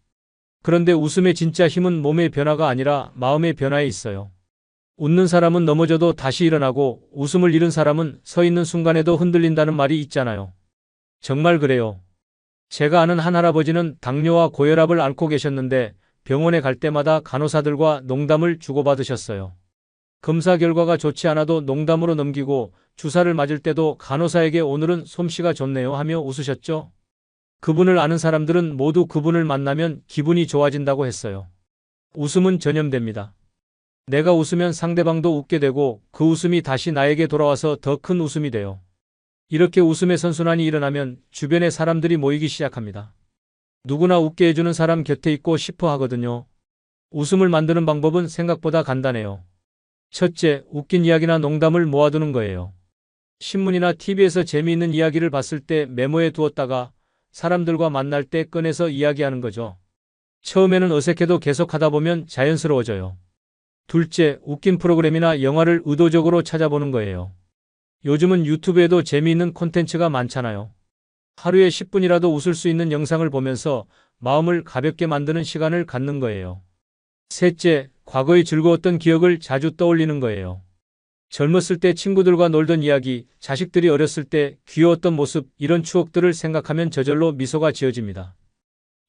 그런데 웃음의 진짜 힘은 몸의 변화가 아니라 마음의 변화에 있어요. 웃는 사람은 넘어져도 다시 일어나고 웃음을 잃은 사람은 서 있는 순간에도 흔들린다는 말이 있잖아요. 정말 그래요. 제가 아는 한 할아버지는 당뇨와 고혈압을 앓고 계셨는데 병원에 갈 때마다 간호사들과 농담을 주고받으셨어요. 검사 결과가 좋지 않아도 농담으로 넘기고 주사를 맞을 때도 간호사에게 오늘은 솜씨가 좋네요 하며 웃으셨죠. 그분을 아는 사람들은 모두 그분을 만나면 기분이 좋아진다고 했어요. 웃음은 전염됩니다. 내가 웃으면 상대방도 웃게 되고 그 웃음이 다시 나에게 돌아와서 더 큰 웃음이 돼요. 이렇게 웃음의 선순환이 일어나면 주변에 사람들이 모이기 시작합니다. 누구나 웃게 해주는 사람 곁에 있고 싶어 하거든요. 웃음을 만드는 방법은 생각보다 간단해요. 첫째, 웃긴 이야기나 농담을 모아두는 거예요. 신문이나 TV에서 재미있는 이야기를 봤을 때 메모해 두었다가 사람들과 만날 때 꺼내서 이야기하는 거죠. 처음에는 어색해도 계속 하다 보면 자연스러워져요. 둘째, 웃긴 프로그램이나 영화를 의도적으로 찾아보는 거예요. 요즘은 유튜브에도 재미있는 콘텐츠가 많잖아요. 하루에 10분이라도 웃을 수 있는 영상을 보면서 마음을 가볍게 만드는 시간을 갖는 거예요. 셋째, 과거의 즐거웠던 기억을 자주 떠올리는 거예요. 젊었을 때 친구들과 놀던 이야기, 자식들이 어렸을 때 귀여웠던 모습, 이런 추억들을 생각하면 저절로 미소가 지어집니다.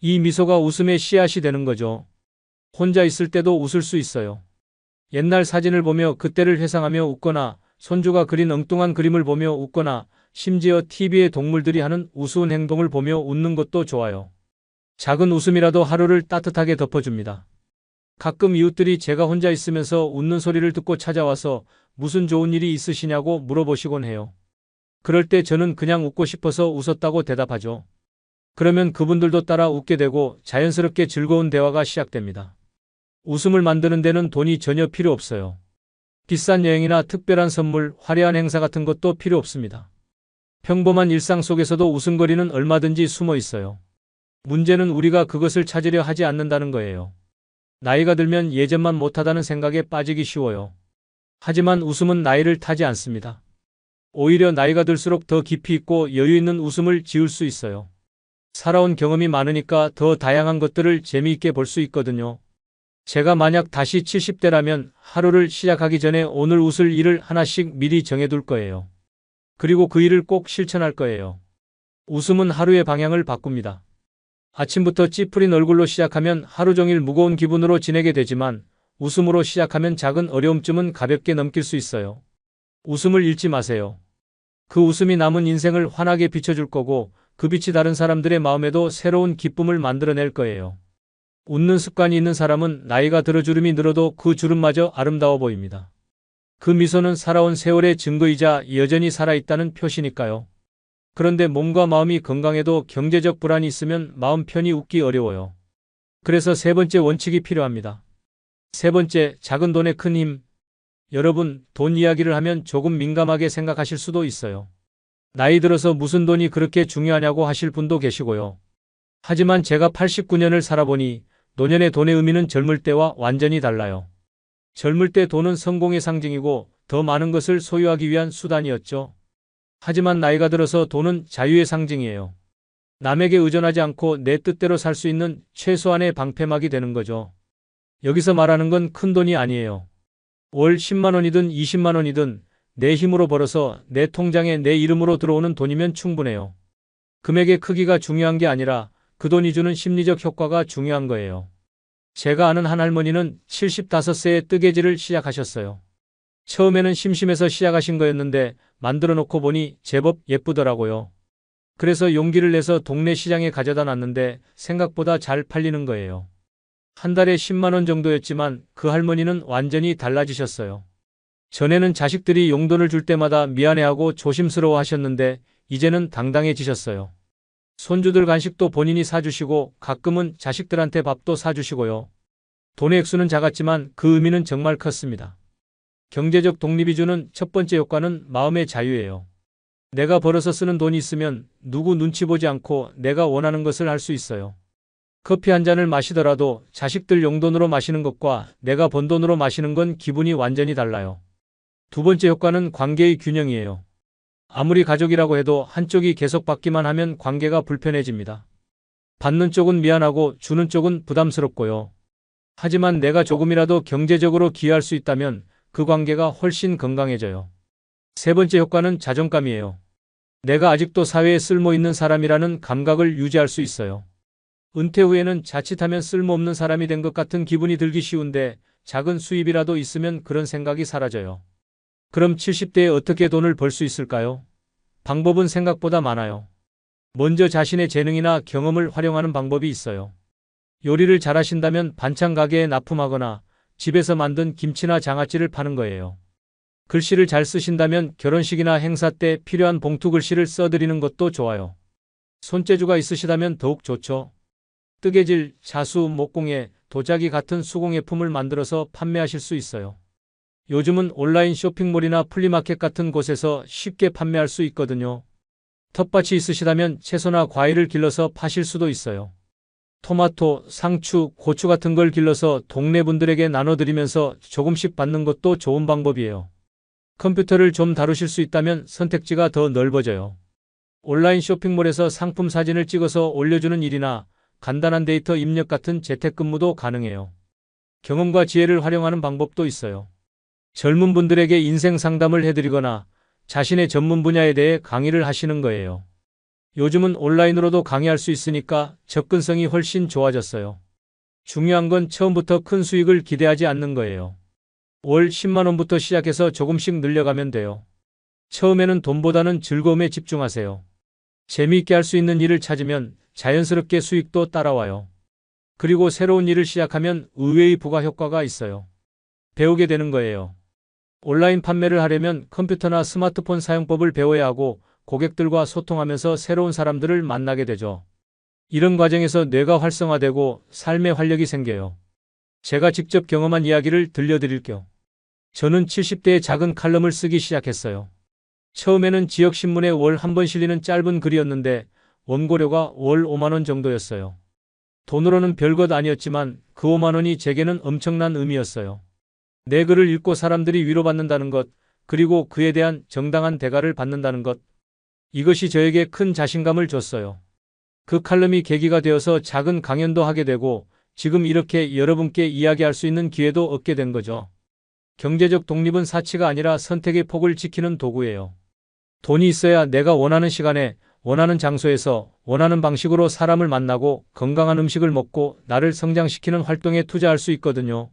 이 미소가 웃음의 씨앗이 되는 거죠. 혼자 있을 때도 웃을 수 있어요. 옛날 사진을 보며 그때를 회상하며 웃거나 손주가 그린 엉뚱한 그림을 보며 웃거나 심지어 TV의 동물들이 하는 우스운 행동을 보며 웃는 것도 좋아요. 작은 웃음이라도 하루를 따뜻하게 덮어줍니다. 가끔 이웃들이 제가 혼자 있으면서 웃는 소리를 듣고 찾아와서 무슨 좋은 일이 있으시냐고 물어보시곤 해요. 그럴 때 저는 그냥 웃고 싶어서 웃었다고 대답하죠. 그러면 그분들도 따라 웃게 되고 자연스럽게 즐거운 대화가 시작됩니다. 웃음을 만드는 데는 돈이 전혀 필요 없어요. 비싼 여행이나 특별한 선물, 화려한 행사 같은 것도 필요 없습니다. 평범한 일상 속에서도 웃음거리는 얼마든지 숨어 있어요. 문제는 우리가 그것을 찾으려 하지 않는다는 거예요. 나이가 들면 예전만 못하다는 생각에 빠지기 쉬워요. 하지만 웃음은 나이를 타지 않습니다. 오히려 나이가 들수록 더 깊이 있고 여유 있는 웃음을 지을 수 있어요. 살아온 경험이 많으니까 더 다양한 것들을 재미있게 볼 수 있거든요. 제가 만약 다시 70대라면 하루를 시작하기 전에 오늘 웃을 일을 하나씩 미리 정해둘 거예요. 그리고 그 일을 꼭 실천할 거예요. 웃음은 하루의 방향을 바꿉니다. 아침부터 찌푸린 얼굴로 시작하면 하루 종일 무거운 기분으로 지내게 되지만 웃음으로 시작하면 작은 어려움쯤은 가볍게 넘길 수 있어요. 웃음을 잃지 마세요. 그 웃음이 남은 인생을 환하게 비춰줄 거고 그 빛이 다른 사람들의 마음에도 새로운 기쁨을 만들어낼 거예요. 웃는 습관이 있는 사람은 나이가 들어 주름이 늘어도 그 주름마저 아름다워 보입니다. 그 미소는 살아온 세월의 증거이자 여전히 살아있다는 표시니까요. 그런데 몸과 마음이 건강해도 경제적 불안이 있으면 마음 편히 웃기 어려워요. 그래서 세 번째 원칙이 필요합니다. 세 번째, 작은 돈의 큰 힘. 여러분, 돈 이야기를 하면 조금 민감하게 생각하실 수도 있어요. 나이 들어서 무슨 돈이 그렇게 중요하냐고 하실 분도 계시고요. 하지만 제가 89년을 살아보니 노년의 돈의 의미는 젊을 때와 완전히 달라요. 젊을 때 돈은 성공의 상징이고 더 많은 것을 소유하기 위한 수단이었죠. 하지만 나이가 들어서 돈은 자유의 상징이에요. 남에게 의존하지 않고 내 뜻대로 살 수 있는 최소한의 방패막이 되는 거죠. 여기서 말하는 건 큰 돈이 아니에요. 월 10만 원이든 20만 원이든 내 힘으로 벌어서 내 통장에 내 이름으로 들어오는 돈이면 충분해요. 금액의 크기가 중요한 게 아니라 그 돈이 주는 심리적 효과가 중요한 거예요. 제가 아는 한 할머니는 75세에 뜨개질을 시작하셨어요. 처음에는 심심해서 시작하신 거였는데 만들어 놓고 보니 제법 예쁘더라고요. 그래서 용기를 내서 동네 시장에 가져다 놨는데 생각보다 잘 팔리는 거예요. 한 달에 10만 원 정도였지만 그 할머니는 완전히 달라지셨어요. 전에는 자식들이 용돈을 줄 때마다 미안해하고 조심스러워 하셨는데 이제는 당당해지셨어요. 손주들 간식도 본인이 사주시고 가끔은 자식들한테 밥도 사주시고요. 돈의 액수는 작았지만 그 의미는 정말 컸습니다. 경제적 독립이 주는 첫 번째 효과는 마음의 자유예요. 내가 벌어서 쓰는 돈이 있으면 누구 눈치 보지 않고 내가 원하는 것을 할 수 있어요. 커피 한 잔을 마시더라도 자식들 용돈으로 마시는 것과 내가 번 돈으로 마시는 건 기분이 완전히 달라요. 두 번째 효과는 관계의 균형이에요. 아무리 가족이라고 해도 한쪽이 계속 받기만 하면 관계가 불편해집니다. 받는 쪽은 미안하고 주는 쪽은 부담스럽고요. 하지만 내가 조금이라도 경제적으로 기여할 수 있다면 그 관계가 훨씬 건강해져요. 세 번째 효과는 자존감이에요. 내가 아직도 사회에 쓸모있는 사람이라는 감각을 유지할 수 있어요. 은퇴 후에는 자칫하면 쓸모없는 사람이 된 것 같은 기분이 들기 쉬운데 작은 수입이라도 있으면 그런 생각이 사라져요. 그럼 70대에 어떻게 돈을 벌 수 있을까요? 방법은 생각보다 많아요. 먼저 자신의 재능이나 경험을 활용하는 방법이 있어요. 요리를 잘하신다면 반찬 가게에 납품하거나 집에서 만든 김치나 장아찌를 파는 거예요. 글씨를 잘 쓰신다면 결혼식이나 행사 때 필요한 봉투 글씨를 써드리는 것도 좋아요. 손재주가 있으시다면 더욱 좋죠. 뜨개질, 자수, 목공예, 도자기 같은 수공예품을 만들어서 판매하실 수 있어요. 요즘은 온라인 쇼핑몰이나 플리마켓 같은 곳에서 쉽게 판매할 수 있거든요. 텃밭이 있으시다면 채소나 과일을 길러서 파실 수도 있어요. 토마토, 상추, 고추 같은 걸 길러서 동네 분들에게 나눠드리면서 조금씩 받는 것도 좋은 방법이에요. 컴퓨터를 좀 다루실 수 있다면 선택지가 더 넓어져요. 온라인 쇼핑몰에서 상품 사진을 찍어서 올려주는 일이나 간단한 데이터 입력 같은 재택근무도 가능해요. 경험과 지혜를 활용하는 방법도 있어요. 젊은 분들에게 인생 상담을 해드리거나 자신의 전문 분야에 대해 강의를 하시는 거예요. 요즘은 온라인으로도 강의할 수 있으니까 접근성이 훨씬 좋아졌어요. 중요한 건 처음부터 큰 수익을 기대하지 않는 거예요. 월 10만 원부터 시작해서 조금씩 늘려가면 돼요. 처음에는 돈보다는 즐거움에 집중하세요. 재미있게 할 수 있는 일을 찾으면 자연스럽게 수익도 따라와요. 그리고 새로운 일을 시작하면 의외의 부가 효과가 있어요. 배우게 되는 거예요. 온라인 판매를 하려면 컴퓨터나 스마트폰 사용법을 배워야 하고 고객들과 소통하면서 새로운 사람들을 만나게 되죠. 이런 과정에서 뇌가 활성화되고 삶의 활력이 생겨요. 제가 직접 경험한 이야기를 들려드릴게요. 저는 70대에 작은 칼럼을 쓰기 시작했어요. 처음에는 지역신문에 월 한 번 실리는 짧은 글이었는데 원고료가 월 5만 원 정도였어요. 돈으로는 별것 아니었지만 그 5만 원이 제게는 엄청난 의미였어요. 내 글을 읽고 사람들이 위로받는다는 것, 그리고 그에 대한 정당한 대가를 받는다는 것. 이것이 저에게 큰 자신감을 줬어요. 그 칼럼이 계기가 되어서 작은 강연도 하게 되고 지금 이렇게 여러분께 이야기할 수 있는 기회도 얻게 된 거죠. 경제적 독립은 사치가 아니라 선택의 폭을 지키는 도구예요. 돈이 있어야 내가 원하는 시간에, 원하는 장소에서, 원하는 방식으로 사람을 만나고 건강한 음식을 먹고 나를 성장시키는 활동에 투자할 수 있거든요.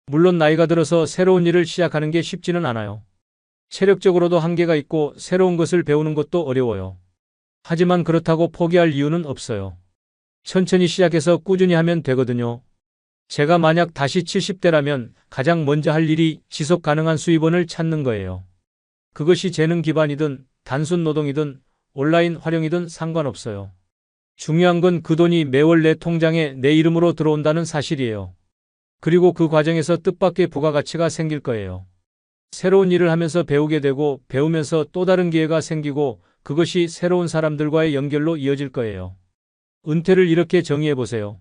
물론 나이가 들어서 새로운 일을 시작하는 게 쉽지는 않아요. 체력적으로도 한계가 있고 새로운 것을 배우는 것도 어려워요. 하지만 그렇다고 포기할 이유는 없어요. 천천히 시작해서 꾸준히 하면 되거든요. 제가 만약 다시 70대라면 가장 먼저 할 일이 지속 가능한 수입원을 찾는 거예요. 그것이 재능 기반이든 단순 노동이든 온라인 활용이든 상관없어요. 중요한 건 그 돈이 매월 내 통장에 내 이름으로 들어온다는 사실이에요. 그리고 그 과정에서 뜻밖의 부가가치가 생길 거예요. 새로운 일을 하면서 배우게 되고 배우면서 또 다른 기회가 생기고 그것이 새로운 사람들과의 연결로 이어질 거예요. 은퇴를 이렇게 정의해 보세요.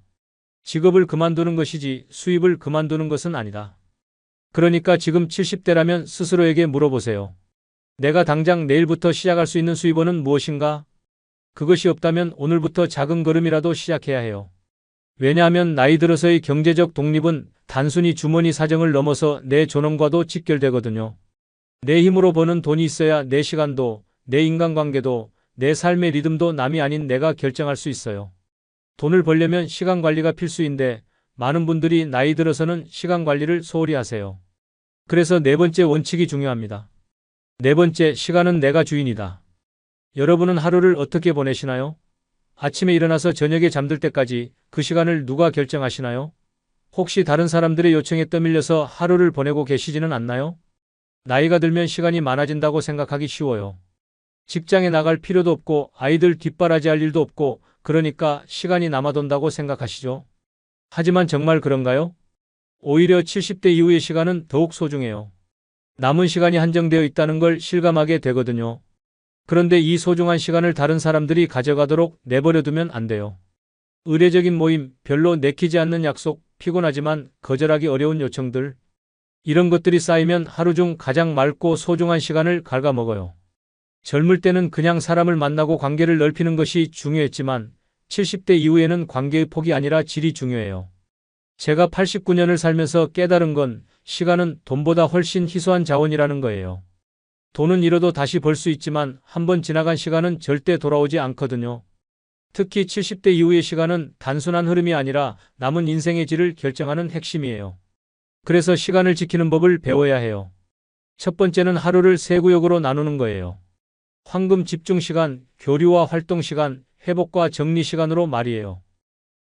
직업을 그만두는 것이지 수입을 그만두는 것은 아니다. 그러니까 지금 70대라면 스스로에게 물어보세요. 내가 당장 내일부터 시작할 수 있는 수입원은 무엇인가? 그것이 없다면 오늘부터 작은 걸음이라도 시작해야 해요. 왜냐하면 나이 들어서의 경제적 독립은 단순히 주머니 사정을 넘어서 내 존엄과도 직결되거든요. 내 힘으로 버는 돈이 있어야 내 시간도, 내 인간관계도, 내 삶의 리듬도 남이 아닌 내가 결정할 수 있어요. 돈을 벌려면 시간 관리가 필수인데 많은 분들이 나이 들어서는 시간 관리를 소홀히 하세요. 그래서 네 번째 원칙이 중요합니다. 네 번째, 시간은 내가 주인이다. 여러분은 하루를 어떻게 보내시나요? 아침에 일어나서 저녁에 잠들 때까지 그 시간을 누가 결정하시나요? 혹시 다른 사람들의 요청에 떠밀려서 하루를 보내고 계시지는 않나요? 나이가 들면 시간이 많아진다고 생각하기 쉬워요. 직장에 나갈 필요도 없고 아이들 뒷바라지할 일도 없고 그러니까 시간이 남아돈다고 생각하시죠? 하지만 정말 그런가요? 오히려 70대 이후의 시간은 더욱 소중해요. 남은 시간이 한정되어 있다는 걸 실감하게 되거든요. 그런데 이 소중한 시간을 다른 사람들이 가져가도록 내버려두면 안 돼요. 의례적인 모임, 별로 내키지 않는 약속, 피곤하지만 거절하기 어려운 요청들. 이런 것들이 쌓이면 하루 중 가장 맑고 소중한 시간을 갉아먹어요. 젊을 때는 그냥 사람을 만나고 관계를 넓히는 것이 중요했지만 70대 이후에는 관계의 폭이 아니라 질이 중요해요. 제가 89년을 살면서 깨달은 건 시간은 돈보다 훨씬 희소한 자원이라는 거예요. 돈은 잃어도 다시 벌 수 있지만 한번 지나간 시간은 절대 돌아오지 않거든요. 특히 70대 이후의 시간은 단순한 흐름이 아니라 남은 인생의 질을 결정하는 핵심이에요. 그래서 시간을 지키는 법을 배워야 해요. 첫 번째는 하루를 세 구역으로 나누는 거예요. 황금 집중 시간, 교류와 활동 시간, 회복과 정리 시간으로 말이에요.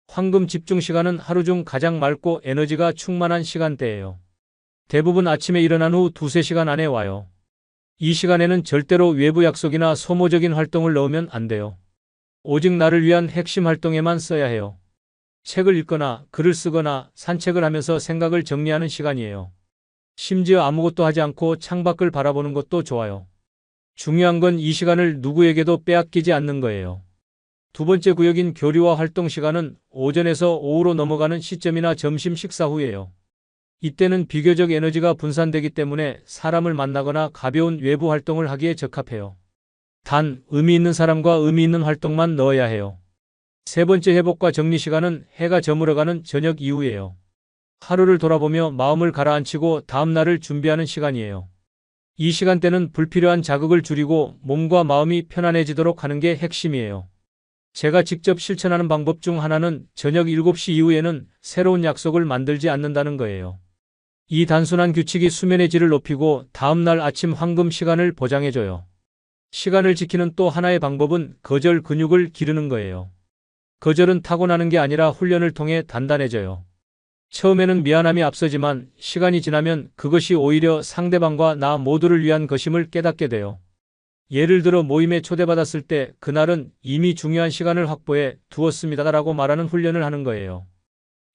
황금 집중 시간은 하루 중 가장 맑고 에너지가 충만한 시간대예요. 대부분 아침에 일어난 후 두세 시간 안에 와요. 이 시간에는 절대로 외부 약속이나 소모적인 활동을 넣으면 안 돼요. 오직 나를 위한 핵심 활동에만 써야 해요. 책을 읽거나 글을 쓰거나 산책을 하면서 생각을 정리하는 시간이에요. 심지어 아무것도 하지 않고 창밖을 바라보는 것도 좋아요. 중요한 건 이 시간을 누구에게도 빼앗기지 않는 거예요. 두 번째 구역인 교류와 활동 시간은 오전에서 오후로 넘어가는 시점이나 점심 식사 후예요. 이때는 비교적 에너지가 분산되기 때문에 사람을 만나거나 가벼운 외부 활동을 하기에 적합해요. 단, 의미 있는 사람과 의미 있는 활동만 넣어야 해요. 세 번째 회복과 정리 시간은 해가 저물어가는 저녁 이후예요. 하루를 돌아보며 마음을 가라앉히고 다음 날을 준비하는 시간이에요. 이 시간대는 불필요한 자극을 줄이고 몸과 마음이 편안해지도록 하는 게 핵심이에요. 제가 직접 실천하는 방법 중 하나는 저녁 7시 이후에는 새로운 약속을 만들지 않는다는 거예요. 이 단순한 규칙이 수면의 질을 높이고 다음날 아침 황금 시간을 보장해줘요. 시간을 지키는 또 하나의 방법은 거절 근육을 기르는 거예요. 거절은 타고나는 게 아니라 훈련을 통해 단단해져요. 처음에는 미안함이 앞서지만 시간이 지나면 그것이 오히려 상대방과 나 모두를 위한 것임을 깨닫게 돼요. 예를 들어 모임에 초대받았을 때 그날은 이미 중요한 시간을 확보해 두었습니다라고 말하는 훈련을 하는 거예요.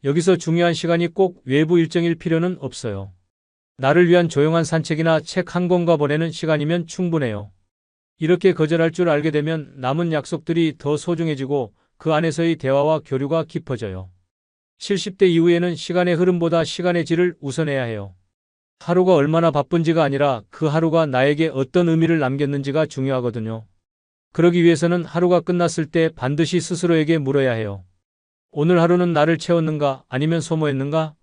여기서 중요한 시간이 꼭 외부 일정일 필요는 없어요. 나를 위한 조용한 산책이나 책 한 권과 보내는 시간이면 충분해요. 이렇게 거절할 줄 알게 되면 남은 약속들이 더 소중해지고 그 안에서의 대화와 교류가 깊어져요. 70대 이후에는 시간의 흐름보다 시간의 질을 우선해야 해요. 하루가 얼마나 바쁜지가 아니라 그 하루가 나에게 어떤 의미를 남겼는지가 중요하거든요. 그러기 위해서는 하루가 끝났을 때 반드시 스스로에게 물어야 해요. 오늘 하루는 나를 채웠는가 아니면 소모했는가?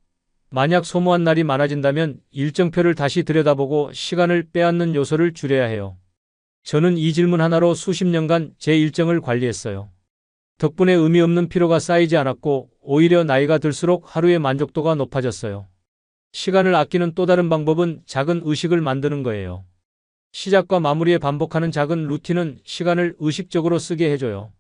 만약 소모한 날이 많아진다면 일정표를 다시 들여다보고 시간을 빼앗는 요소를 줄여야 해요. 저는 이 질문 하나로 수십 년간 제 일정을 관리했어요. 덕분에 의미 없는 피로가 쌓이지 않았고 오히려 나이가 들수록 하루의 만족도가 높아졌어요. 시간을 아끼는 또 다른 방법은 작은 의식을 만드는 거예요. 시작과 마무리에 반복하는 작은 루틴은 시간을 의식적으로 쓰게 해줘요.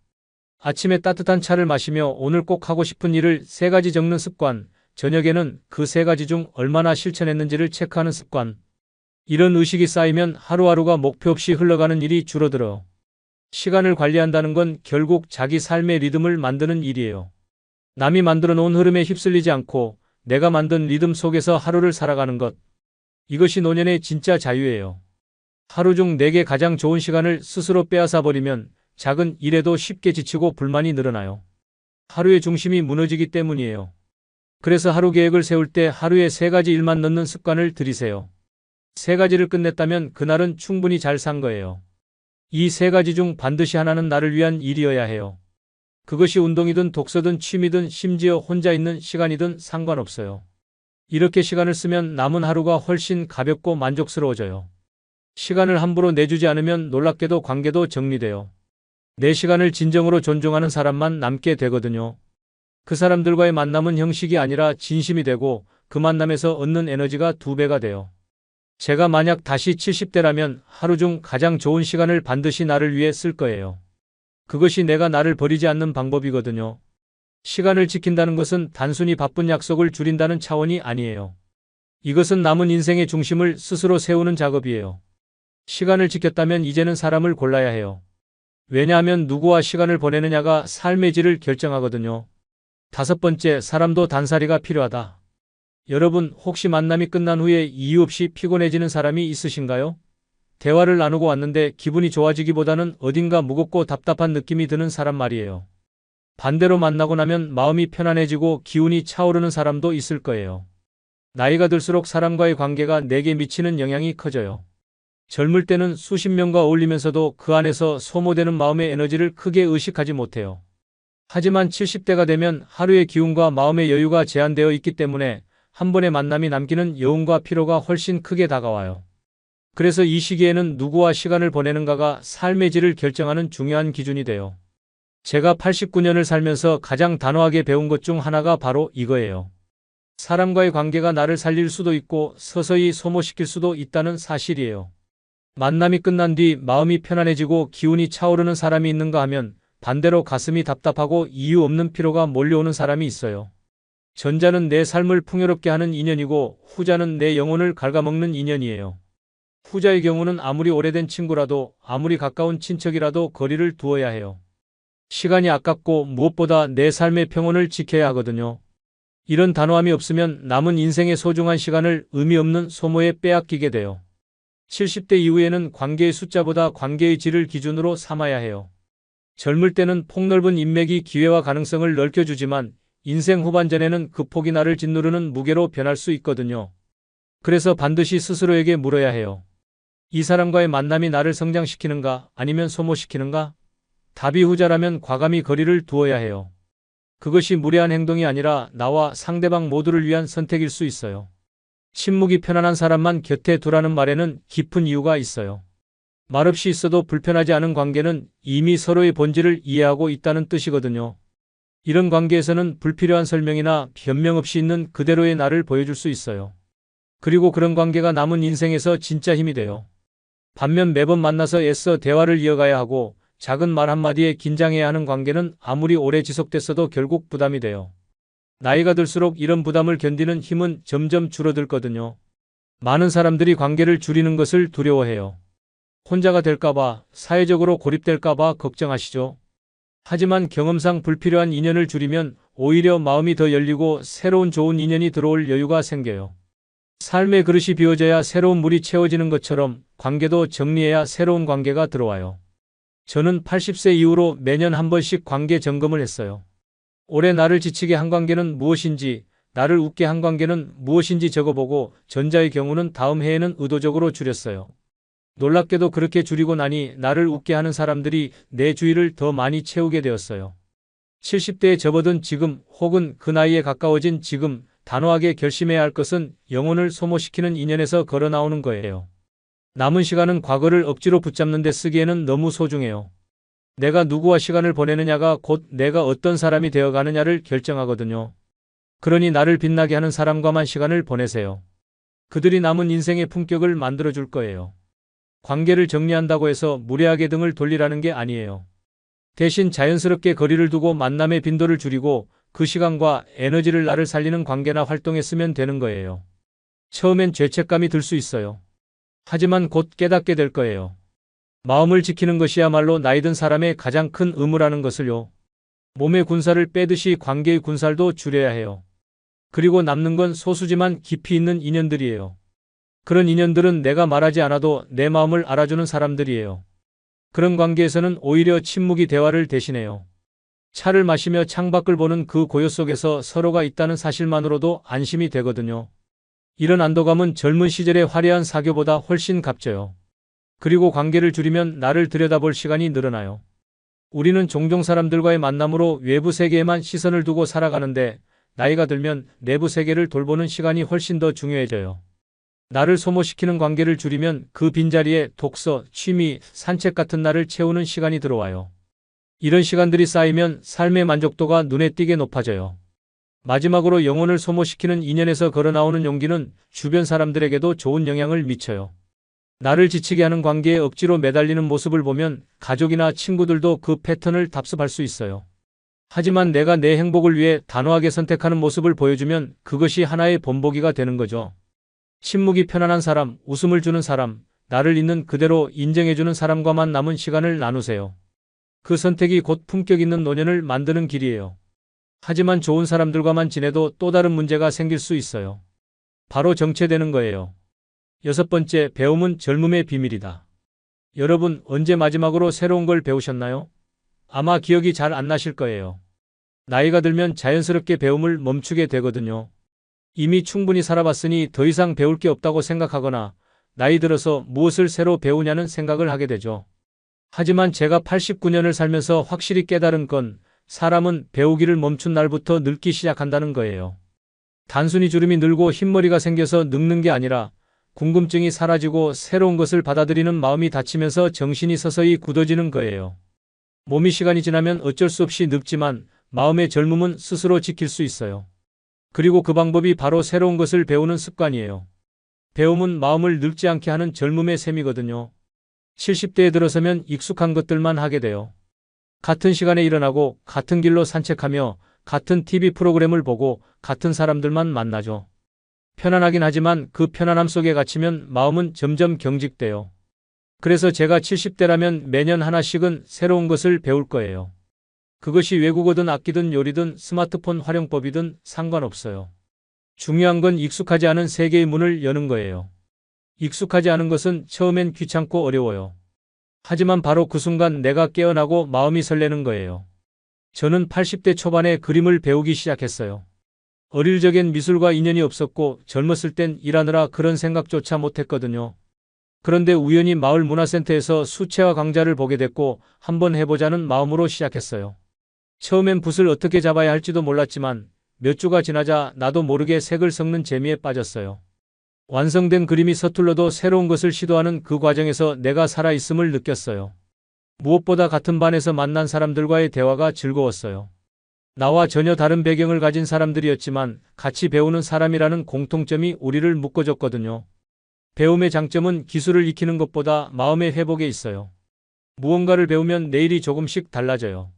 아침에 따뜻한 차를 마시며 오늘 꼭 하고 싶은 일을 3가지 적는 습관, 저녁에는 그 3가지 중 얼마나 실천했는지를 체크하는 습관. 이런 의식이 쌓이면 하루하루가 목표 없이 흘러가는 일이 줄어들어요. 시간을 관리한다는 건 결국 자기 삶의 리듬을 만드는 일이에요. 남이 만들어 놓은 흐름에 휩쓸리지 않고 내가 만든 리듬 속에서 하루를 살아가는 것. 이것이 노년의 진짜 자유예요. 하루 중 내게 가장 좋은 시간을 스스로 빼앗아 버리면 작은 일에도 쉽게 지치고 불만이 늘어나요. 하루의 중심이 무너지기 때문이에요. 그래서 하루 계획을 세울 때 하루에 3가지 일만 넣는 습관을 들이세요. 3가지를 끝냈다면 그날은 충분히 잘 산 거예요. 이 3가지 중 반드시 하나는 나를 위한 일이어야 해요. 그것이 운동이든 독서든 취미든 심지어 혼자 있는 시간이든 상관없어요. 이렇게 시간을 쓰면 남은 하루가 훨씬 가볍고 만족스러워져요. 시간을 함부로 내주지 않으면 놀랍게도 관계도 정리돼요. 내 시간을 진정으로 존중하는 사람만 남게 되거든요. 그 사람들과의 만남은 형식이 아니라 진심이 되고 그 만남에서 얻는 에너지가 2배가 돼요. 제가 만약 다시 70대라면 하루 중 가장 좋은 시간을 반드시 나를 위해 쓸 거예요. 그것이 내가 나를 버리지 않는 방법이거든요. 시간을 지킨다는 것은 단순히 바쁜 약속을 줄인다는 차원이 아니에요. 이것은 남은 인생의 중심을 스스로 세우는 작업이에요. 시간을 지켰다면 이제는 사람을 골라야 해요. 왜냐하면 누구와 시간을 보내느냐가 삶의 질을 결정하거든요. 5번째, 사람도 단살이가 필요하다. 여러분, 혹시 만남이 끝난 후에 이유 없이 피곤해지는 사람이 있으신가요? 대화를 나누고 왔는데 기분이 좋아지기보다는 어딘가 무겁고 답답한 느낌이 드는 사람 말이에요. 반대로 만나고 나면 마음이 편안해지고 기운이 차오르는 사람도 있을 거예요. 나이가 들수록 사람과의 관계가 내게 미치는 영향이 커져요. 젊을 때는 수십 명과 어울리면서도 그 안에서 소모되는 마음의 에너지를 크게 의식하지 못해요. 하지만 70대가 되면 하루의 기운과 마음의 여유가 제한되어 있기 때문에 한 번의 만남이 남기는 여운과 피로가 훨씬 크게 다가와요. 그래서 이 시기에는 누구와 시간을 보내는가가 삶의 질을 결정하는 중요한 기준이 돼요. 제가 89년을 살면서 가장 단호하게 배운 것 중 하나가 바로 이거예요. 사람과의 관계가 나를 살릴 수도 있고 서서히 소모시킬 수도 있다는 사실이에요. 만남이 끝난 뒤 마음이 편안해지고 기운이 차오르는 사람이 있는가 하면 반대로 가슴이 답답하고 이유 없는 피로가 몰려오는 사람이 있어요. 전자는 내 삶을 풍요롭게 하는 인연이고 후자는 내 영혼을 갉아먹는 인연이에요. 후자의 경우는 아무리 오래된 친구라도 아무리 가까운 친척이라도 거리를 두어야 해요. 시간이 아깝고 무엇보다 내 삶의 평온을 지켜야 하거든요. 이런 단호함이 없으면 남은 인생의 소중한 시간을 의미 없는 소모에 빼앗기게 돼요. 70대 이후에는 관계의 숫자보다 관계의 질을 기준으로 삼아야 해요. 젊을 때는 폭넓은 인맥이 기회와 가능성을 넓혀주지만 인생 후반전에는 그 폭이 나를 짓누르는 무게로 변할 수 있거든요. 그래서 반드시 스스로에게 물어야 해요. 이 사람과의 만남이 나를 성장시키는가 아니면 소모시키는가? 답이 후자라면 과감히 거리를 두어야 해요. 그것이 무례한 행동이 아니라 나와 상대방 모두를 위한 선택일 수 있어요. 침묵이 편안한 사람만 곁에 두라는 말에는 깊은 이유가 있어요. 말없이 있어도 불편하지 않은 관계는 이미 서로의 본질을 이해하고 있다는 뜻이거든요. 이런 관계에서는 불필요한 설명이나 변명 없이 있는 그대로의 나를 보여줄 수 있어요. 그리고 그런 관계가 남은 인생에서 진짜 힘이 돼요. 반면 매번 만나서 애써 대화를 이어가야 하고 작은 말 한마디에 긴장해야 하는 관계는 아무리 오래 지속됐어도 결국 부담이 돼요. 나이가 들수록 이런 부담을 견디는 힘은 점점 줄어들거든요. 많은 사람들이 관계를 줄이는 것을 두려워해요. 혼자가 될까봐, 사회적으로 고립될까봐 걱정하시죠. 하지만 경험상 불필요한 인연을 줄이면 오히려 마음이 더 열리고 새로운 좋은 인연이 들어올 여유가 생겨요. 삶의 그릇이 비워져야 새로운 물이 채워지는 것처럼 관계도 정리해야 새로운 관계가 들어와요. 저는 80세 이후로 매년 한 번씩 관계 점검을 했어요. 올해 나를 지치게 한 관계는 무엇인지, 나를 웃게 한 관계는 무엇인지 적어보고 전자의 경우는 다음 해에는 의도적으로 줄였어요. 놀랍게도 그렇게 줄이고 나니 나를 웃게 하는 사람들이 내 주위를 더 많이 채우게 되었어요. 70대에 접어든 지금 혹은 그 나이에 가까워진 지금 단호하게 결심해야 할 것은 영혼을 소모시키는 인연에서 걸어 나오는 거예요. 남은 시간은 과거를 억지로 붙잡는 데 쓰기에는 너무 소중해요. 내가 누구와 시간을 보내느냐가 곧 내가 어떤 사람이 되어가느냐를 결정하거든요. 그러니 나를 빛나게 하는 사람과만 시간을 보내세요. 그들이 남은 인생의 품격을 만들어줄 거예요. 관계를 정리한다고 해서 무례하게 등을 돌리라는 게 아니에요. 대신 자연스럽게 거리를 두고 만남의 빈도를 줄이고 그 시간과 에너지를 나를 살리는 관계나 활동에 쓰면 되는 거예요. 처음엔 죄책감이 들 수 있어요. 하지만 곧 깨닫게 될 거예요. 마음을 지키는 것이야말로 나이 든 사람의 가장 큰 의무라는 것을요. 몸의 군살을 빼듯이 관계의 군살도 줄여야 해요. 그리고 남는 건 소수지만 깊이 있는 인연들이에요. 그런 인연들은 내가 말하지 않아도 내 마음을 알아주는 사람들이에요. 그런 관계에서는 오히려 침묵이 대화를 대신해요. 차를 마시며 창밖을 보는 그 고요 속에서 서로가 있다는 사실만으로도 안심이 되거든요. 이런 안도감은 젊은 시절의 화려한 사교보다 훨씬 값져요. 그리고 관계를 줄이면 나를 들여다볼 시간이 늘어나요. 우리는 종종 사람들과의 만남으로 외부 세계에만 시선을 두고 살아가는데 나이가 들면 내부 세계를 돌보는 시간이 훨씬 더 중요해져요. 나를 소모시키는 관계를 줄이면 그 빈자리에 독서, 취미, 산책 같은 나를 채우는 시간이 들어와요. 이런 시간들이 쌓이면 삶의 만족도가 눈에 띄게 높아져요. 마지막으로 영혼을 소모시키는 인연에서 걸어나오는 용기는 주변 사람들에게도 좋은 영향을 미쳐요. 나를 지치게 하는 관계에 억지로 매달리는 모습을 보면 가족이나 친구들도 그 패턴을 답습할 수 있어요. 하지만 내가 내 행복을 위해 단호하게 선택하는 모습을 보여주면 그것이 하나의 본보기가 되는 거죠. 침묵이 편안한 사람, 웃음을 주는 사람, 나를 있는 그대로 인정해주는 사람과만 남은 시간을 나누세요. 그 선택이 곧 품격 있는 노년을 만드는 길이에요. 하지만 좋은 사람들과만 지내도 또 다른 문제가 생길 수 있어요. 바로 정체되는 거예요. 6번째, 배움은 젊음의 비밀이다. 여러분, 언제 마지막으로 새로운 걸 배우셨나요? 아마 기억이 잘 안 나실 거예요. 나이가 들면 자연스럽게 배움을 멈추게 되거든요. 이미 충분히 살아봤으니 더 이상 배울 게 없다고 생각하거나 나이 들어서 무엇을 새로 배우냐는 생각을 하게 되죠. 하지만 제가 89년을 살면서 확실히 깨달은 건 사람은 배우기를 멈춘 날부터 늙기 시작한다는 거예요. 단순히 주름이 늘고 흰머리가 생겨서 늙는 게 아니라 궁금증이 사라지고 새로운 것을 받아들이는 마음이 닫히면서 정신이 서서히 굳어지는 거예요. 몸이 시간이 지나면 어쩔 수 없이 늙지만 마음의 젊음은 스스로 지킬 수 있어요. 그리고 그 방법이 바로 새로운 것을 배우는 습관이에요. 배움은 마음을 늙지 않게 하는 젊음의 셈이거든요. 70대에 들어서면 익숙한 것들만 하게 돼요. 같은 시간에 일어나고 같은 길로 산책하며 같은 TV 프로그램을 보고 같은 사람들만 만나죠. 편안하긴 하지만 그 편안함 속에 갇히면 마음은 점점 경직돼요. 그래서 제가 70대라면 매년 하나씩은 새로운 것을 배울 거예요. 그것이 외국어든 악기든 요리든 스마트폰 활용법이든 상관없어요. 중요한 건 익숙하지 않은 세계의 문을 여는 거예요. 익숙하지 않은 것은 처음엔 귀찮고 어려워요. 하지만 바로 그 순간 내가 깨어나고 마음이 설레는 거예요. 저는 80대 초반에 그림을 배우기 시작했어요. 어릴 적엔 미술과 인연이 없었고 젊었을 땐 일하느라 그런 생각조차 못했거든요. 그런데 우연히 마을 문화센터에서 수채화 강좌를 보게 됐고 한번 해보자는 마음으로 시작했어요. 처음엔 붓을 어떻게 잡아야 할지도 몰랐지만 몇 주가 지나자 나도 모르게 색을 섞는 재미에 빠졌어요. 완성된 그림이 서툴러도 새로운 것을 시도하는 그 과정에서 내가 살아있음을 느꼈어요. 무엇보다 같은 반에서 만난 사람들과의 대화가 즐거웠어요. 나와 전혀 다른 배경을 가진 사람들이었지만 같이 배우는 사람이라는 공통점이 우리를 묶어줬거든요. 배움의 장점은 기술을 익히는 것보다 마음의 회복에 있어요. 무언가를 배우면 내일이 조금씩 달라져요.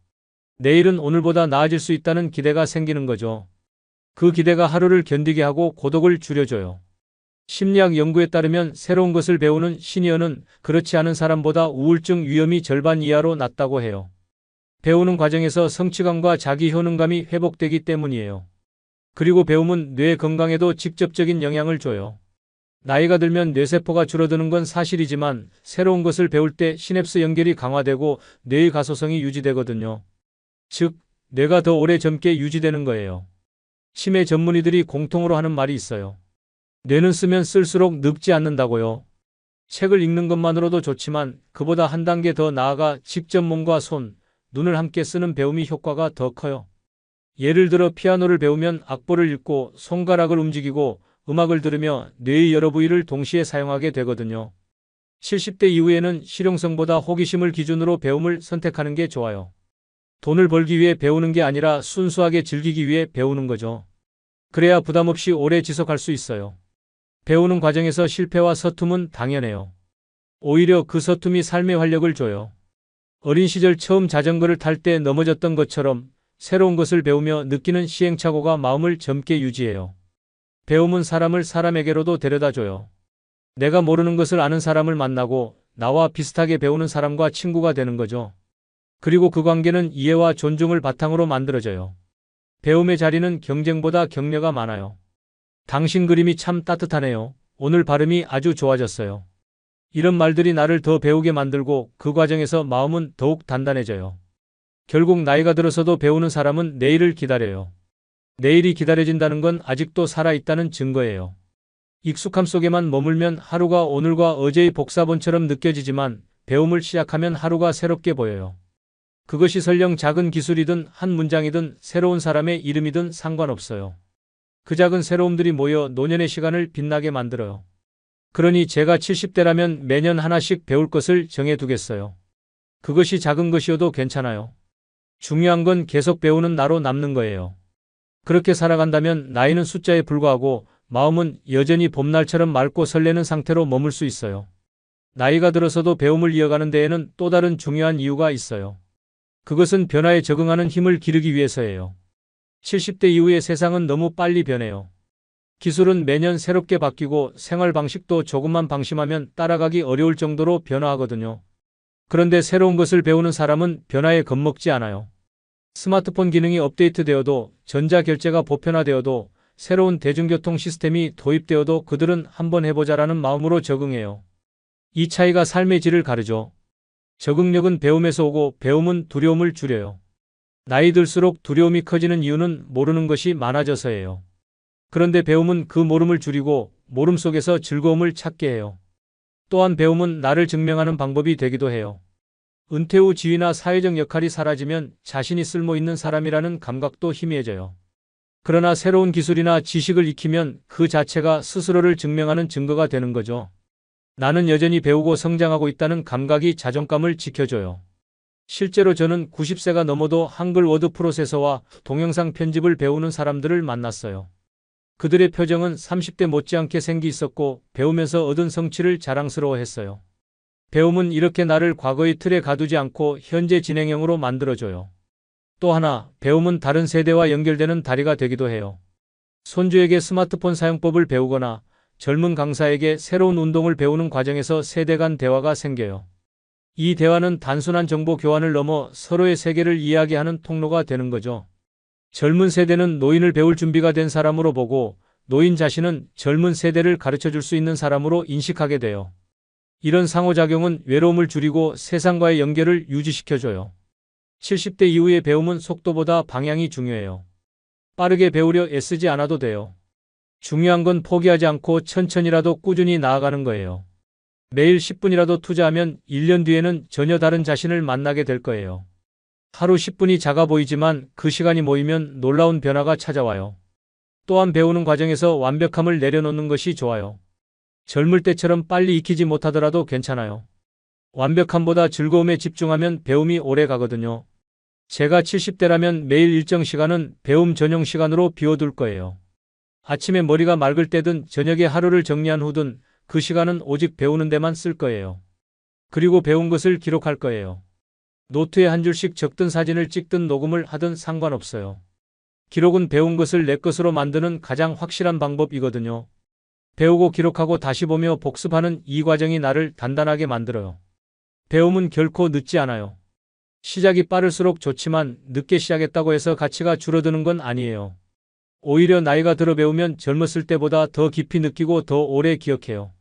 내일은 오늘보다 나아질 수 있다는 기대가 생기는 거죠. 그 기대가 하루를 견디게 하고 고독을 줄여줘요. 심리학 연구에 따르면 새로운 것을 배우는 시니어는 그렇지 않은 사람보다 우울증 위험이 절반 이하로 낮다고 해요. 배우는 과정에서 성취감과 자기 효능감이 회복되기 때문이에요. 그리고 배움은 뇌 건강에도 직접적인 영향을 줘요. 나이가 들면 뇌세포가 줄어드는 건 사실이지만 새로운 것을 배울 때 시냅스 연결이 강화되고 뇌의 가소성이 유지되거든요. 즉, 뇌가 더 오래 젊게 유지되는 거예요. 치매 전문의들이 공통으로 하는 말이 있어요. 뇌는 쓰면 쓸수록 늙지 않는다고요. 책을 읽는 것만으로도 좋지만 그보다 한 단계 더 나아가 직접 몸과 손, 눈을 함께 쓰는 배움이 효과가 더 커요. 예를 들어 피아노를 배우면 악보를 읽고 손가락을 움직이고 음악을 들으며 뇌의 여러 부위를 동시에 사용하게 되거든요. 70대 이후에는 실용성보다 호기심을 기준으로 배움을 선택하는 게 좋아요. 돈을 벌기 위해 배우는 게 아니라 순수하게 즐기기 위해 배우는 거죠. 그래야 부담 없이 오래 지속할 수 있어요. 배우는 과정에서 실패와 서툼은 당연해요. 오히려 그 서툼이 삶의 활력을 줘요. 어린 시절 처음 자전거를 탈 때 넘어졌던 것처럼 새로운 것을 배우며 느끼는 시행착오가 마음을 젊게 유지해요. 배움은 사람을 사람에게로도 데려다 줘요. 내가 모르는 것을 아는 사람을 만나고 나와 비슷하게 배우는 사람과 친구가 되는 거죠. 그리고 그 관계는 이해와 존중을 바탕으로 만들어져요. 배움의 자리는 경쟁보다 격려가 많아요. 당신 그림이 참 따뜻하네요. 오늘 발음이 아주 좋아졌어요. 이런 말들이 나를 더 배우게 만들고 그 과정에서 마음은 더욱 단단해져요. 결국 나이가 들어서도 배우는 사람은 내일을 기다려요. 내일이 기다려진다는 건 아직도 살아있다는 증거예요. 익숙함 속에만 머물면 하루가 오늘과 어제의 복사본처럼 느껴지지만 배움을 시작하면 하루가 새롭게 보여요. 그것이 설령 작은 기술이든 한 문장이든 새로운 사람의 이름이든 상관없어요. 그 작은 새로움들이 모여 노년의 시간을 빛나게 만들어요. 그러니 제가 70대라면 매년 하나씩 배울 것을 정해두겠어요. 그것이 작은 것이어도 괜찮아요. 중요한 건 계속 배우는 나로 남는 거예요. 그렇게 살아간다면 나이는 숫자에 불과하고 마음은 여전히 봄날처럼 맑고 설레는 상태로 머물 수 있어요. 나이가 들어서도 배움을 이어가는 데에는 또 다른 중요한 이유가 있어요. 그것은 변화에 적응하는 힘을 기르기 위해서예요. 70대 이후의 세상은 너무 빨리 변해요. 기술은 매년 새롭게 바뀌고 생활 방식도 조금만 방심하면 따라가기 어려울 정도로 변화하거든요. 그런데 새로운 것을 배우는 사람은 변화에 겁먹지 않아요. 스마트폰 기능이 업데이트되어도 전자결제가 보편화되어도 새로운 대중교통 시스템이 도입되어도 그들은 한번 해보자라는 마음으로 적응해요. 이 차이가 삶의 질을 가르죠. 적응력은 배움에서 오고 배움은 두려움을 줄여요. 나이 들수록 두려움이 커지는 이유는 모르는 것이 많아져서예요. 그런데 배움은 그 모름을 줄이고 모름 속에서 즐거움을 찾게 해요. 또한 배움은 나를 증명하는 방법이 되기도 해요. 은퇴 후 지위나 사회적 역할이 사라지면 자신이 쓸모있는 사람이라는 감각도 희미해져요. 그러나 새로운 기술이나 지식을 익히면 그 자체가 스스로를 증명하는 증거가 되는 거죠. 나는 여전히 배우고 성장하고 있다는 감각이 자존감을 지켜줘요. 실제로 저는 90세가 넘어도 한글 워드 프로세서와 동영상 편집을 배우는 사람들을 만났어요. 그들의 표정은 30대 못지않게 생기 있었고 배우면서 얻은 성취를 자랑스러워했어요. 배움은 이렇게 나를 과거의 틀에 가두지 않고 현재 진행형으로 만들어줘요. 또 하나, 배움은 다른 세대와 연결되는 다리가 되기도 해요. 손주에게 스마트폰 사용법을 배우거나 젊은 강사에게 새로운 운동을 배우는 과정에서 세대 간 대화가 생겨요. 이 대화는 단순한 정보 교환을 넘어 서로의 세계를 이야기하는 통로가 되는 거죠. 젊은 세대는 노인을 배울 준비가 된 사람으로 보고 노인 자신은 젊은 세대를 가르쳐줄 수 있는 사람으로 인식하게 돼요. 이런 상호작용은 외로움을 줄이고 세상과의 연결을 유지시켜줘요. 70대 이후의 배움은 속도보다 방향이 중요해요. 빠르게 배우려 애쓰지 않아도 돼요. 중요한 건 포기하지 않고 천천히라도 꾸준히 나아가는 거예요. 매일 10분이라도 투자하면 1년 뒤에는 전혀 다른 자신을 만나게 될 거예요. 하루 10분이 작아 보이지만 그 시간이 모이면 놀라운 변화가 찾아와요. 또한 배우는 과정에서 완벽함을 내려놓는 것이 좋아요. 젊을 때처럼 빨리 익히지 못하더라도 괜찮아요. 완벽함보다 즐거움에 집중하면 배움이 오래 가거든요. 제가 70대라면 매일 일정 시간은 배움 전용 시간으로 비워둘 거예요. 아침에 머리가 맑을 때든 저녁에 하루를 정리한 후든 그 시간은 오직 배우는 데만 쓸 거예요. 그리고 배운 것을 기록할 거예요. 노트에 한 줄씩 적든 사진을 찍든 녹음을 하든 상관없어요. 기록은 배운 것을 내 것으로 만드는 가장 확실한 방법이거든요. 배우고 기록하고 다시 보며 복습하는 이 과정이 나를 단단하게 만들어요. 배움은 결코 늦지 않아요. 시작이 빠를수록 좋지만 늦게 시작했다고 해서 가치가 줄어드는 건 아니에요. 오히려 나이가 들어 배우면 젊었을 때보다 더 깊이 느끼고 더 오래 기억해요.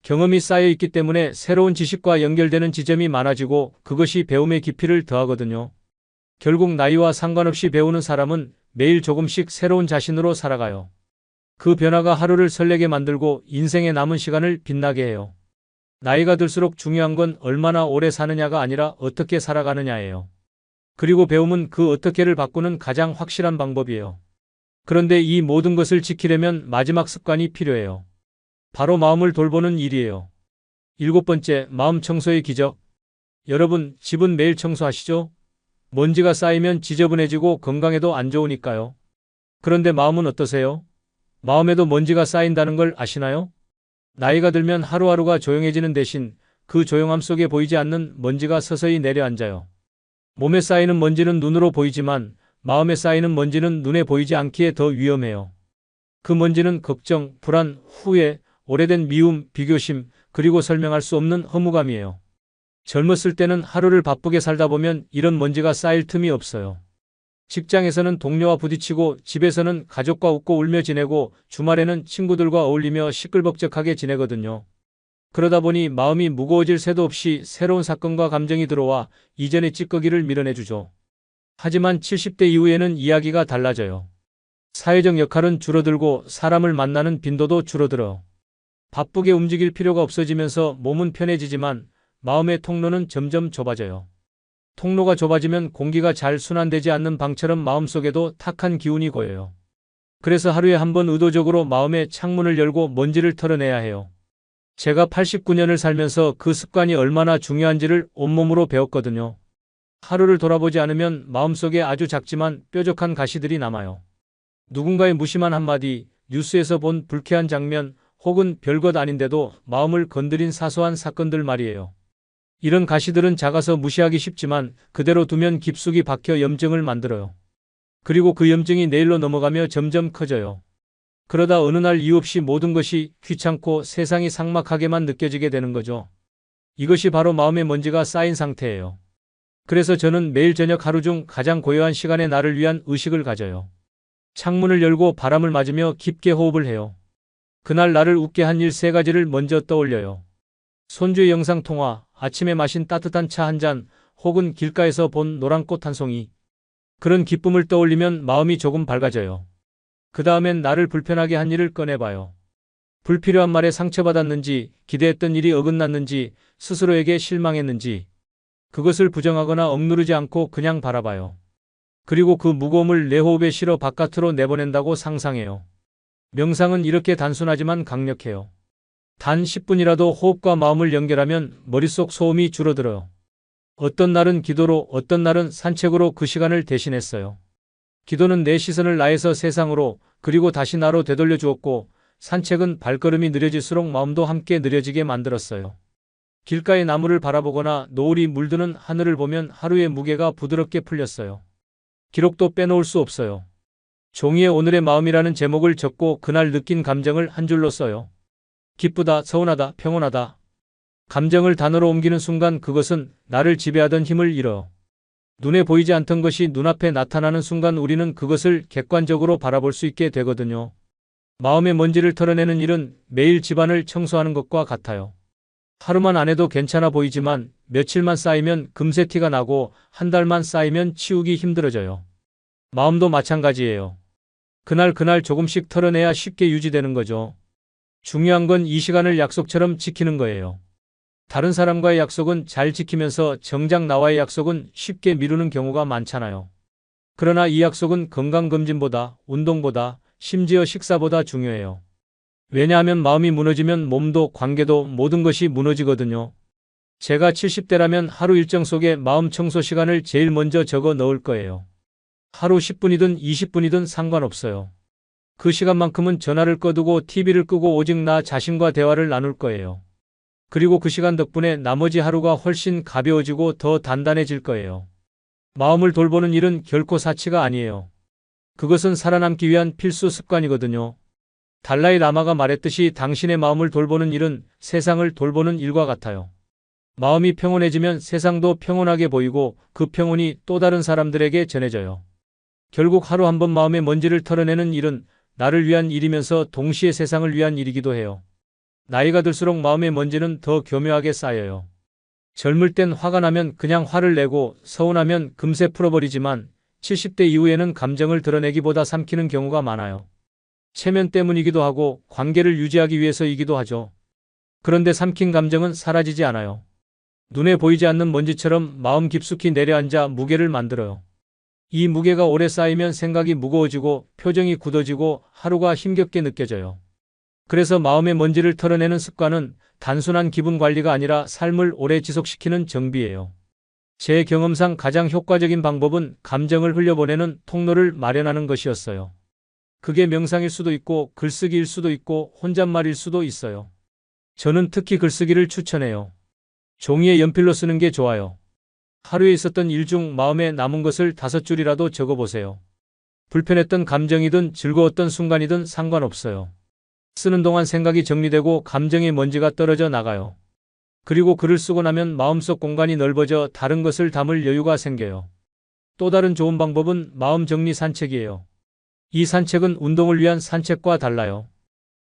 경험이 쌓여 있기 때문에 새로운 지식과 연결되는 지점이 많아지고 그것이 배움의 깊이를 더하거든요. 결국 나이와 상관없이 배우는 사람은 매일 조금씩 새로운 자신으로 살아가요. 그 변화가 하루를 설레게 만들고 인생의 남은 시간을 빛나게 해요. 나이가 들수록 중요한 건 얼마나 오래 사느냐가 아니라 어떻게 살아가느냐예요. 그리고 배움은 그 어떻게를 바꾸는 가장 확실한 방법이에요. 그런데 이 모든 것을 지키려면 마지막 습관이 필요해요. 바로 마음을 돌보는 일이에요. 7번째, 마음 청소의 기적. 여러분, 집은 매일 청소하시죠? 먼지가 쌓이면 지저분해지고 건강에도 안 좋으니까요. 그런데 마음은 어떠세요? 마음에도 먼지가 쌓인다는 걸 아시나요? 나이가 들면 하루하루가 조용해지는 대신 그 조용함 속에 보이지 않는 먼지가 서서히 내려앉아요. 몸에 쌓이는 먼지는 눈으로 보이지만 마음에 쌓이는 먼지는 눈에 보이지 않기에 더 위험해요. 그 먼지는 걱정, 불안, 후회, 오래된 미움, 비교심, 그리고 설명할 수 없는 허무감이에요. 젊었을 때는 하루를 바쁘게 살다 보면 이런 먼지가 쌓일 틈이 없어요. 직장에서는 동료와 부딪히고 집에서는 가족과 웃고 울며 지내고 주말에는 친구들과 어울리며 시끌벅적하게 지내거든요. 그러다 보니 마음이 무거워질 새도 없이 새로운 사건과 감정이 들어와 이전의 찌꺼기를 밀어내주죠. 하지만 70대 이후에는 이야기가 달라져요. 사회적 역할은 줄어들고 사람을 만나는 빈도도 줄어들어요. 바쁘게 움직일 필요가 없어지면서 몸은 편해지지만 마음의 통로는 점점 좁아져요. 통로가 좁아지면 공기가 잘 순환되지 않는 방처럼 마음속에도 탁한 기운이 고여요. 그래서 하루에 한 번 의도적으로 마음의 창문을 열고 먼지를 털어내야 해요. 제가 89년을 살면서 그 습관이 얼마나 중요한지를 온몸으로 배웠거든요. 하루를 돌아보지 않으면 마음속에 아주 작지만 뾰족한 가시들이 남아요. 누군가의 무심한 한마디, 뉴스에서 본 불쾌한 장면, 혹은 별것 아닌데도 마음을 건드린 사소한 사건들 말이에요. 이런 가시들은 작아서 무시하기 쉽지만 그대로 두면 깊숙이 박혀 염증을 만들어요. 그리고 그 염증이 내일로 넘어가며 점점 커져요. 그러다 어느 날 이유 없이 모든 것이 귀찮고 세상이 삭막하게만 느껴지게 되는 거죠. 이것이 바로 마음의 먼지가 쌓인 상태예요. 그래서 저는 매일 저녁 하루 중 가장 고요한 시간에 나를 위한 의식을 가져요. 창문을 열고 바람을 맞으며 깊게 호흡을 해요. 그날 나를 웃게 한 일 3가지를 먼저 떠올려요. 손주의 영상통화, 아침에 마신 따뜻한 차 한 잔, 혹은 길가에서 본 노란 꽃 한 송이. 그런 기쁨을 떠올리면 마음이 조금 밝아져요. 그 다음엔 나를 불편하게 한 일을 꺼내봐요. 불필요한 말에 상처받았는지, 기대했던 일이 어긋났는지, 스스로에게 실망했는지. 그것을 부정하거나 억누르지 않고 그냥 바라봐요. 그리고 그 무거움을 내 호흡에 실어 바깥으로 내보낸다고 상상해요. 명상은 이렇게 단순하지만 강력해요. 단 10분이라도 호흡과 마음을 연결하면 머릿속 소음이 줄어들어요. 어떤 날은 기도로, 어떤 날은 산책으로 그 시간을 대신했어요. 기도는 내 시선을 나에서 세상으로, 그리고 다시 나로 되돌려 주었고, 산책은 발걸음이 느려질수록 마음도 함께 느려지게 만들었어요. 길가의 나무를 바라보거나 노을이 물드는 하늘을 보면 하루의 무게가 부드럽게 풀렸어요. 기록도 빼놓을 수 없어요. 종이에 오늘의 마음이라는 제목을 적고 그날 느낀 감정을 한 줄로 써요. 기쁘다, 서운하다, 평온하다. 감정을 단어로 옮기는 순간 그것은 나를 지배하던 힘을 잃어요. 눈에 보이지 않던 것이 눈앞에 나타나는 순간 우리는 그것을 객관적으로 바라볼 수 있게 되거든요. 마음의 먼지를 털어내는 일은 매일 집안을 청소하는 것과 같아요. 하루만 안 해도 괜찮아 보이지만 며칠만 쌓이면 금세 티가 나고 한 달만 쌓이면 치우기 힘들어져요. 마음도 마찬가지예요. 그날 조금씩 털어내야 쉽게 유지되는 거죠. 중요한 건 이 시간을 약속처럼 지키는 거예요. 다른 사람과의 약속은 잘 지키면서 정작 나와의 약속은 쉽게 미루는 경우가 많잖아요. 그러나 이 약속은 건강검진보다, 운동보다, 심지어 식사보다 중요해요. 왜냐하면 마음이 무너지면 몸도 관계도 모든 것이 무너지거든요. 제가 70대라면 하루 일정 속에 마음 청소 시간을 제일 먼저 적어 넣을 거예요. 하루 10분이든 20분이든 상관없어요. 그 시간만큼은 전화를 꺼두고 TV를 끄고 오직 나 자신과 대화를 나눌 거예요. 그리고 그 시간 덕분에 나머지 하루가 훨씬 가벼워지고 더 단단해질 거예요. 마음을 돌보는 일은 결코 사치가 아니에요. 그것은 살아남기 위한 필수 습관이거든요. 달라이 라마가 말했듯이 당신의 마음을 돌보는 일은 세상을 돌보는 일과 같아요. 마음이 평온해지면 세상도 평온하게 보이고 그 평온이 또 다른 사람들에게 전해져요. 결국 하루 한 번 마음의 먼지를 털어내는 일은 나를 위한 일이면서 동시에 세상을 위한 일이기도 해요. 나이가 들수록 마음의 먼지는 더 교묘하게 쌓여요. 젊을 땐 화가 나면 그냥 화를 내고 서운하면 금세 풀어버리지만 70대 이후에는 감정을 드러내기보다 삼키는 경우가 많아요. 체면 때문이기도 하고 관계를 유지하기 위해서이기도 하죠. 그런데 삼킨 감정은 사라지지 않아요. 눈에 보이지 않는 먼지처럼 마음 깊숙이 내려앉아 무게를 만들어요. 이 무게가 오래 쌓이면 생각이 무거워지고 표정이 굳어지고 하루가 힘겹게 느껴져요. 그래서 마음의 먼지를 털어내는 습관은 단순한 기분 관리가 아니라 삶을 오래 지속시키는 정비예요. 제 경험상 가장 효과적인 방법은 감정을 흘려보내는 통로를 마련하는 것이었어요. 그게 명상일 수도 있고 글쓰기일 수도 있고 혼잣말일 수도 있어요. 저는 특히 글쓰기를 추천해요. 종이에 연필로 쓰는 게 좋아요. 하루에 있었던 일 중 마음에 남은 것을 5줄이라도 적어보세요. 불편했던 감정이든 즐거웠던 순간이든 상관없어요. 쓰는 동안 생각이 정리되고 감정의 먼지가 떨어져 나가요. 그리고 글을 쓰고 나면 마음속 공간이 넓어져 다른 것을 담을 여유가 생겨요. 또 다른 좋은 방법은 마음 정리 산책이에요. 이 산책은 운동을 위한 산책과 달라요.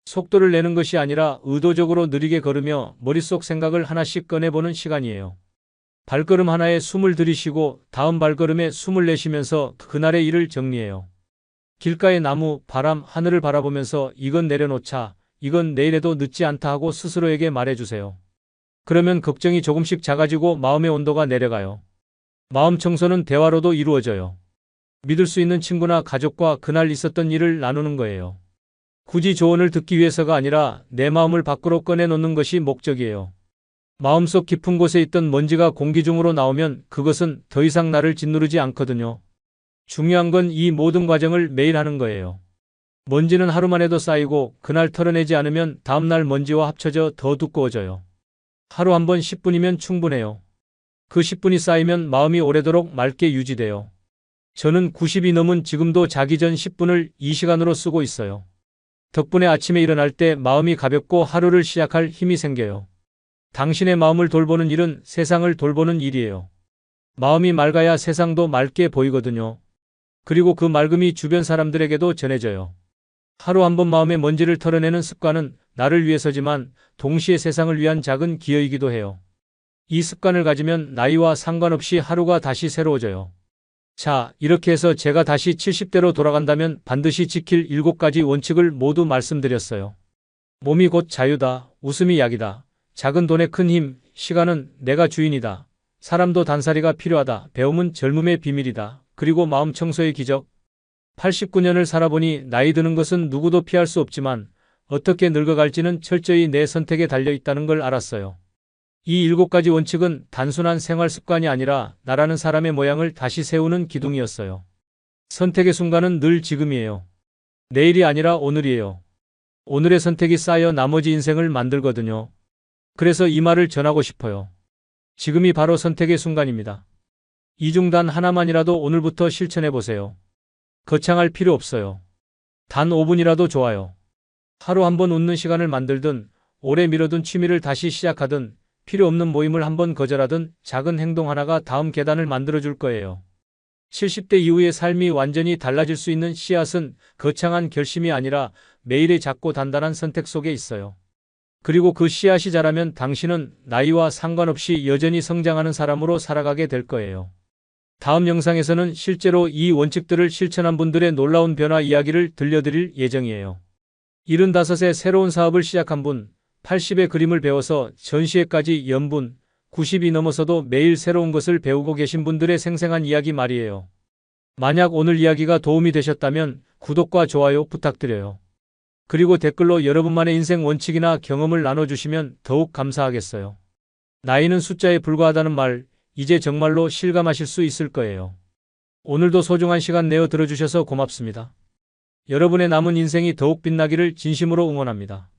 속도를 내는 것이 아니라 의도적으로 느리게 걸으며 머릿속 생각을 하나씩 꺼내보는 시간이에요. 발걸음 하나에 숨을 들이쉬고 다음 발걸음에 숨을 내쉬면서 그날의 일을 정리해요. 길가의 나무, 바람, 하늘을 바라보면서 이건 내려놓자, 이건 내일에도 늦지 않다 하고 스스로에게 말해주세요. 그러면 걱정이 조금씩 작아지고 마음의 온도가 내려가요. 마음 청소는 대화로도 이루어져요. 믿을 수 있는 친구나 가족과 그날 있었던 일을 나누는 거예요. 굳이 조언을 듣기 위해서가 아니라 내 마음을 밖으로 꺼내놓는 것이 목적이에요. 마음속 깊은 곳에 있던 먼지가 공기 중으로 나오면 그것은 더 이상 나를 짓누르지 않거든요. 중요한 건 이 모든 과정을 매일 하는 거예요. 먼지는 하루만 해도 쌓이고 그날 털어내지 않으면 다음날 먼지와 합쳐져 더 두꺼워져요. 하루 한 번 10분이면 충분해요. 그 10분이 쌓이면 마음이 오래도록 맑게 유지돼요. 저는 90이 넘은 지금도 자기 전 10분을 이 시간으로 쓰고 있어요. 덕분에 아침에 일어날 때 마음이 가볍고 하루를 시작할 힘이 생겨요. 당신의 마음을 돌보는 일은 세상을 돌보는 일이에요. 마음이 맑아야 세상도 맑게 보이거든요. 그리고 그 맑음이 주변 사람들에게도 전해져요. 하루 한 번 마음의 먼지를 털어내는 습관은 나를 위해서지만 동시에 세상을 위한 작은 기여이기도 해요. 이 습관을 가지면 나이와 상관없이 하루가 다시 새로워져요. 자, 이렇게 해서 제가 다시 70대로 돌아간다면 반드시 지킬 7가지 원칙을 모두 말씀드렸어요. 몸이 곧 자유다. 웃음이 약이다. 작은 돈에 큰 힘. 시간은 내가 주인이다. 사람도 단살이가 필요하다. 배움은 젊음의 비밀이다. 그리고 마음 청소의 기적. 89년을 살아보니 나이 드는 것은 누구도 피할 수 없지만 어떻게 늙어갈지는 철저히 내 선택에 달려 있다는 걸 알았어요. 이 7가지 원칙은 단순한 생활 습관이 아니라 나라는 사람의 모양을 다시 세우는 기둥이었어요. 선택의 순간은 늘 지금이에요. 내일이 아니라 오늘이에요. 오늘의 선택이 쌓여 나머지 인생을 만들거든요. 그래서 이 말을 전하고 싶어요. 지금이 바로 선택의 순간입니다. 이 중 단 하나만이라도 오늘부터 실천해 보세요. 거창할 필요 없어요. 단 5분이라도 좋아요. 하루 한 번 웃는 시간을 만들든 오래 미뤄둔 취미를 다시 시작하든 필요 없는 모임을 한번 거절하든 작은 행동 하나가 다음 계단을 만들어줄 거예요. 70대 이후의 삶이 완전히 달라질 수 있는 씨앗은 거창한 결심이 아니라 매일의 작고 단단한 선택 속에 있어요. 그리고 그 씨앗이 자라면 당신은 나이와 상관없이 여전히 성장하는 사람으로 살아가게 될 거예요. 다음 영상에서는 실제로 이 원칙들을 실천한 분들의 놀라운 변화 이야기를 들려드릴 예정이에요. 75세 새로운 사업을 시작한 분, 80의 그림을 배워서 전시회까지 연분, 90이 넘어서도 매일 새로운 것을 배우고 계신 분들의 생생한 이야기 말이에요. 만약 오늘 이야기가 도움이 되셨다면 구독과 좋아요 부탁드려요. 그리고 댓글로 여러분만의 인생 원칙이나 경험을 나눠주시면 더욱 감사하겠어요. 나이는 숫자에 불과하다는 말, 이제 정말로 실감하실 수 있을 거예요. 오늘도 소중한 시간 내어 들어주셔서 고맙습니다. 여러분의 남은 인생이 더욱 빛나기를 진심으로 응원합니다.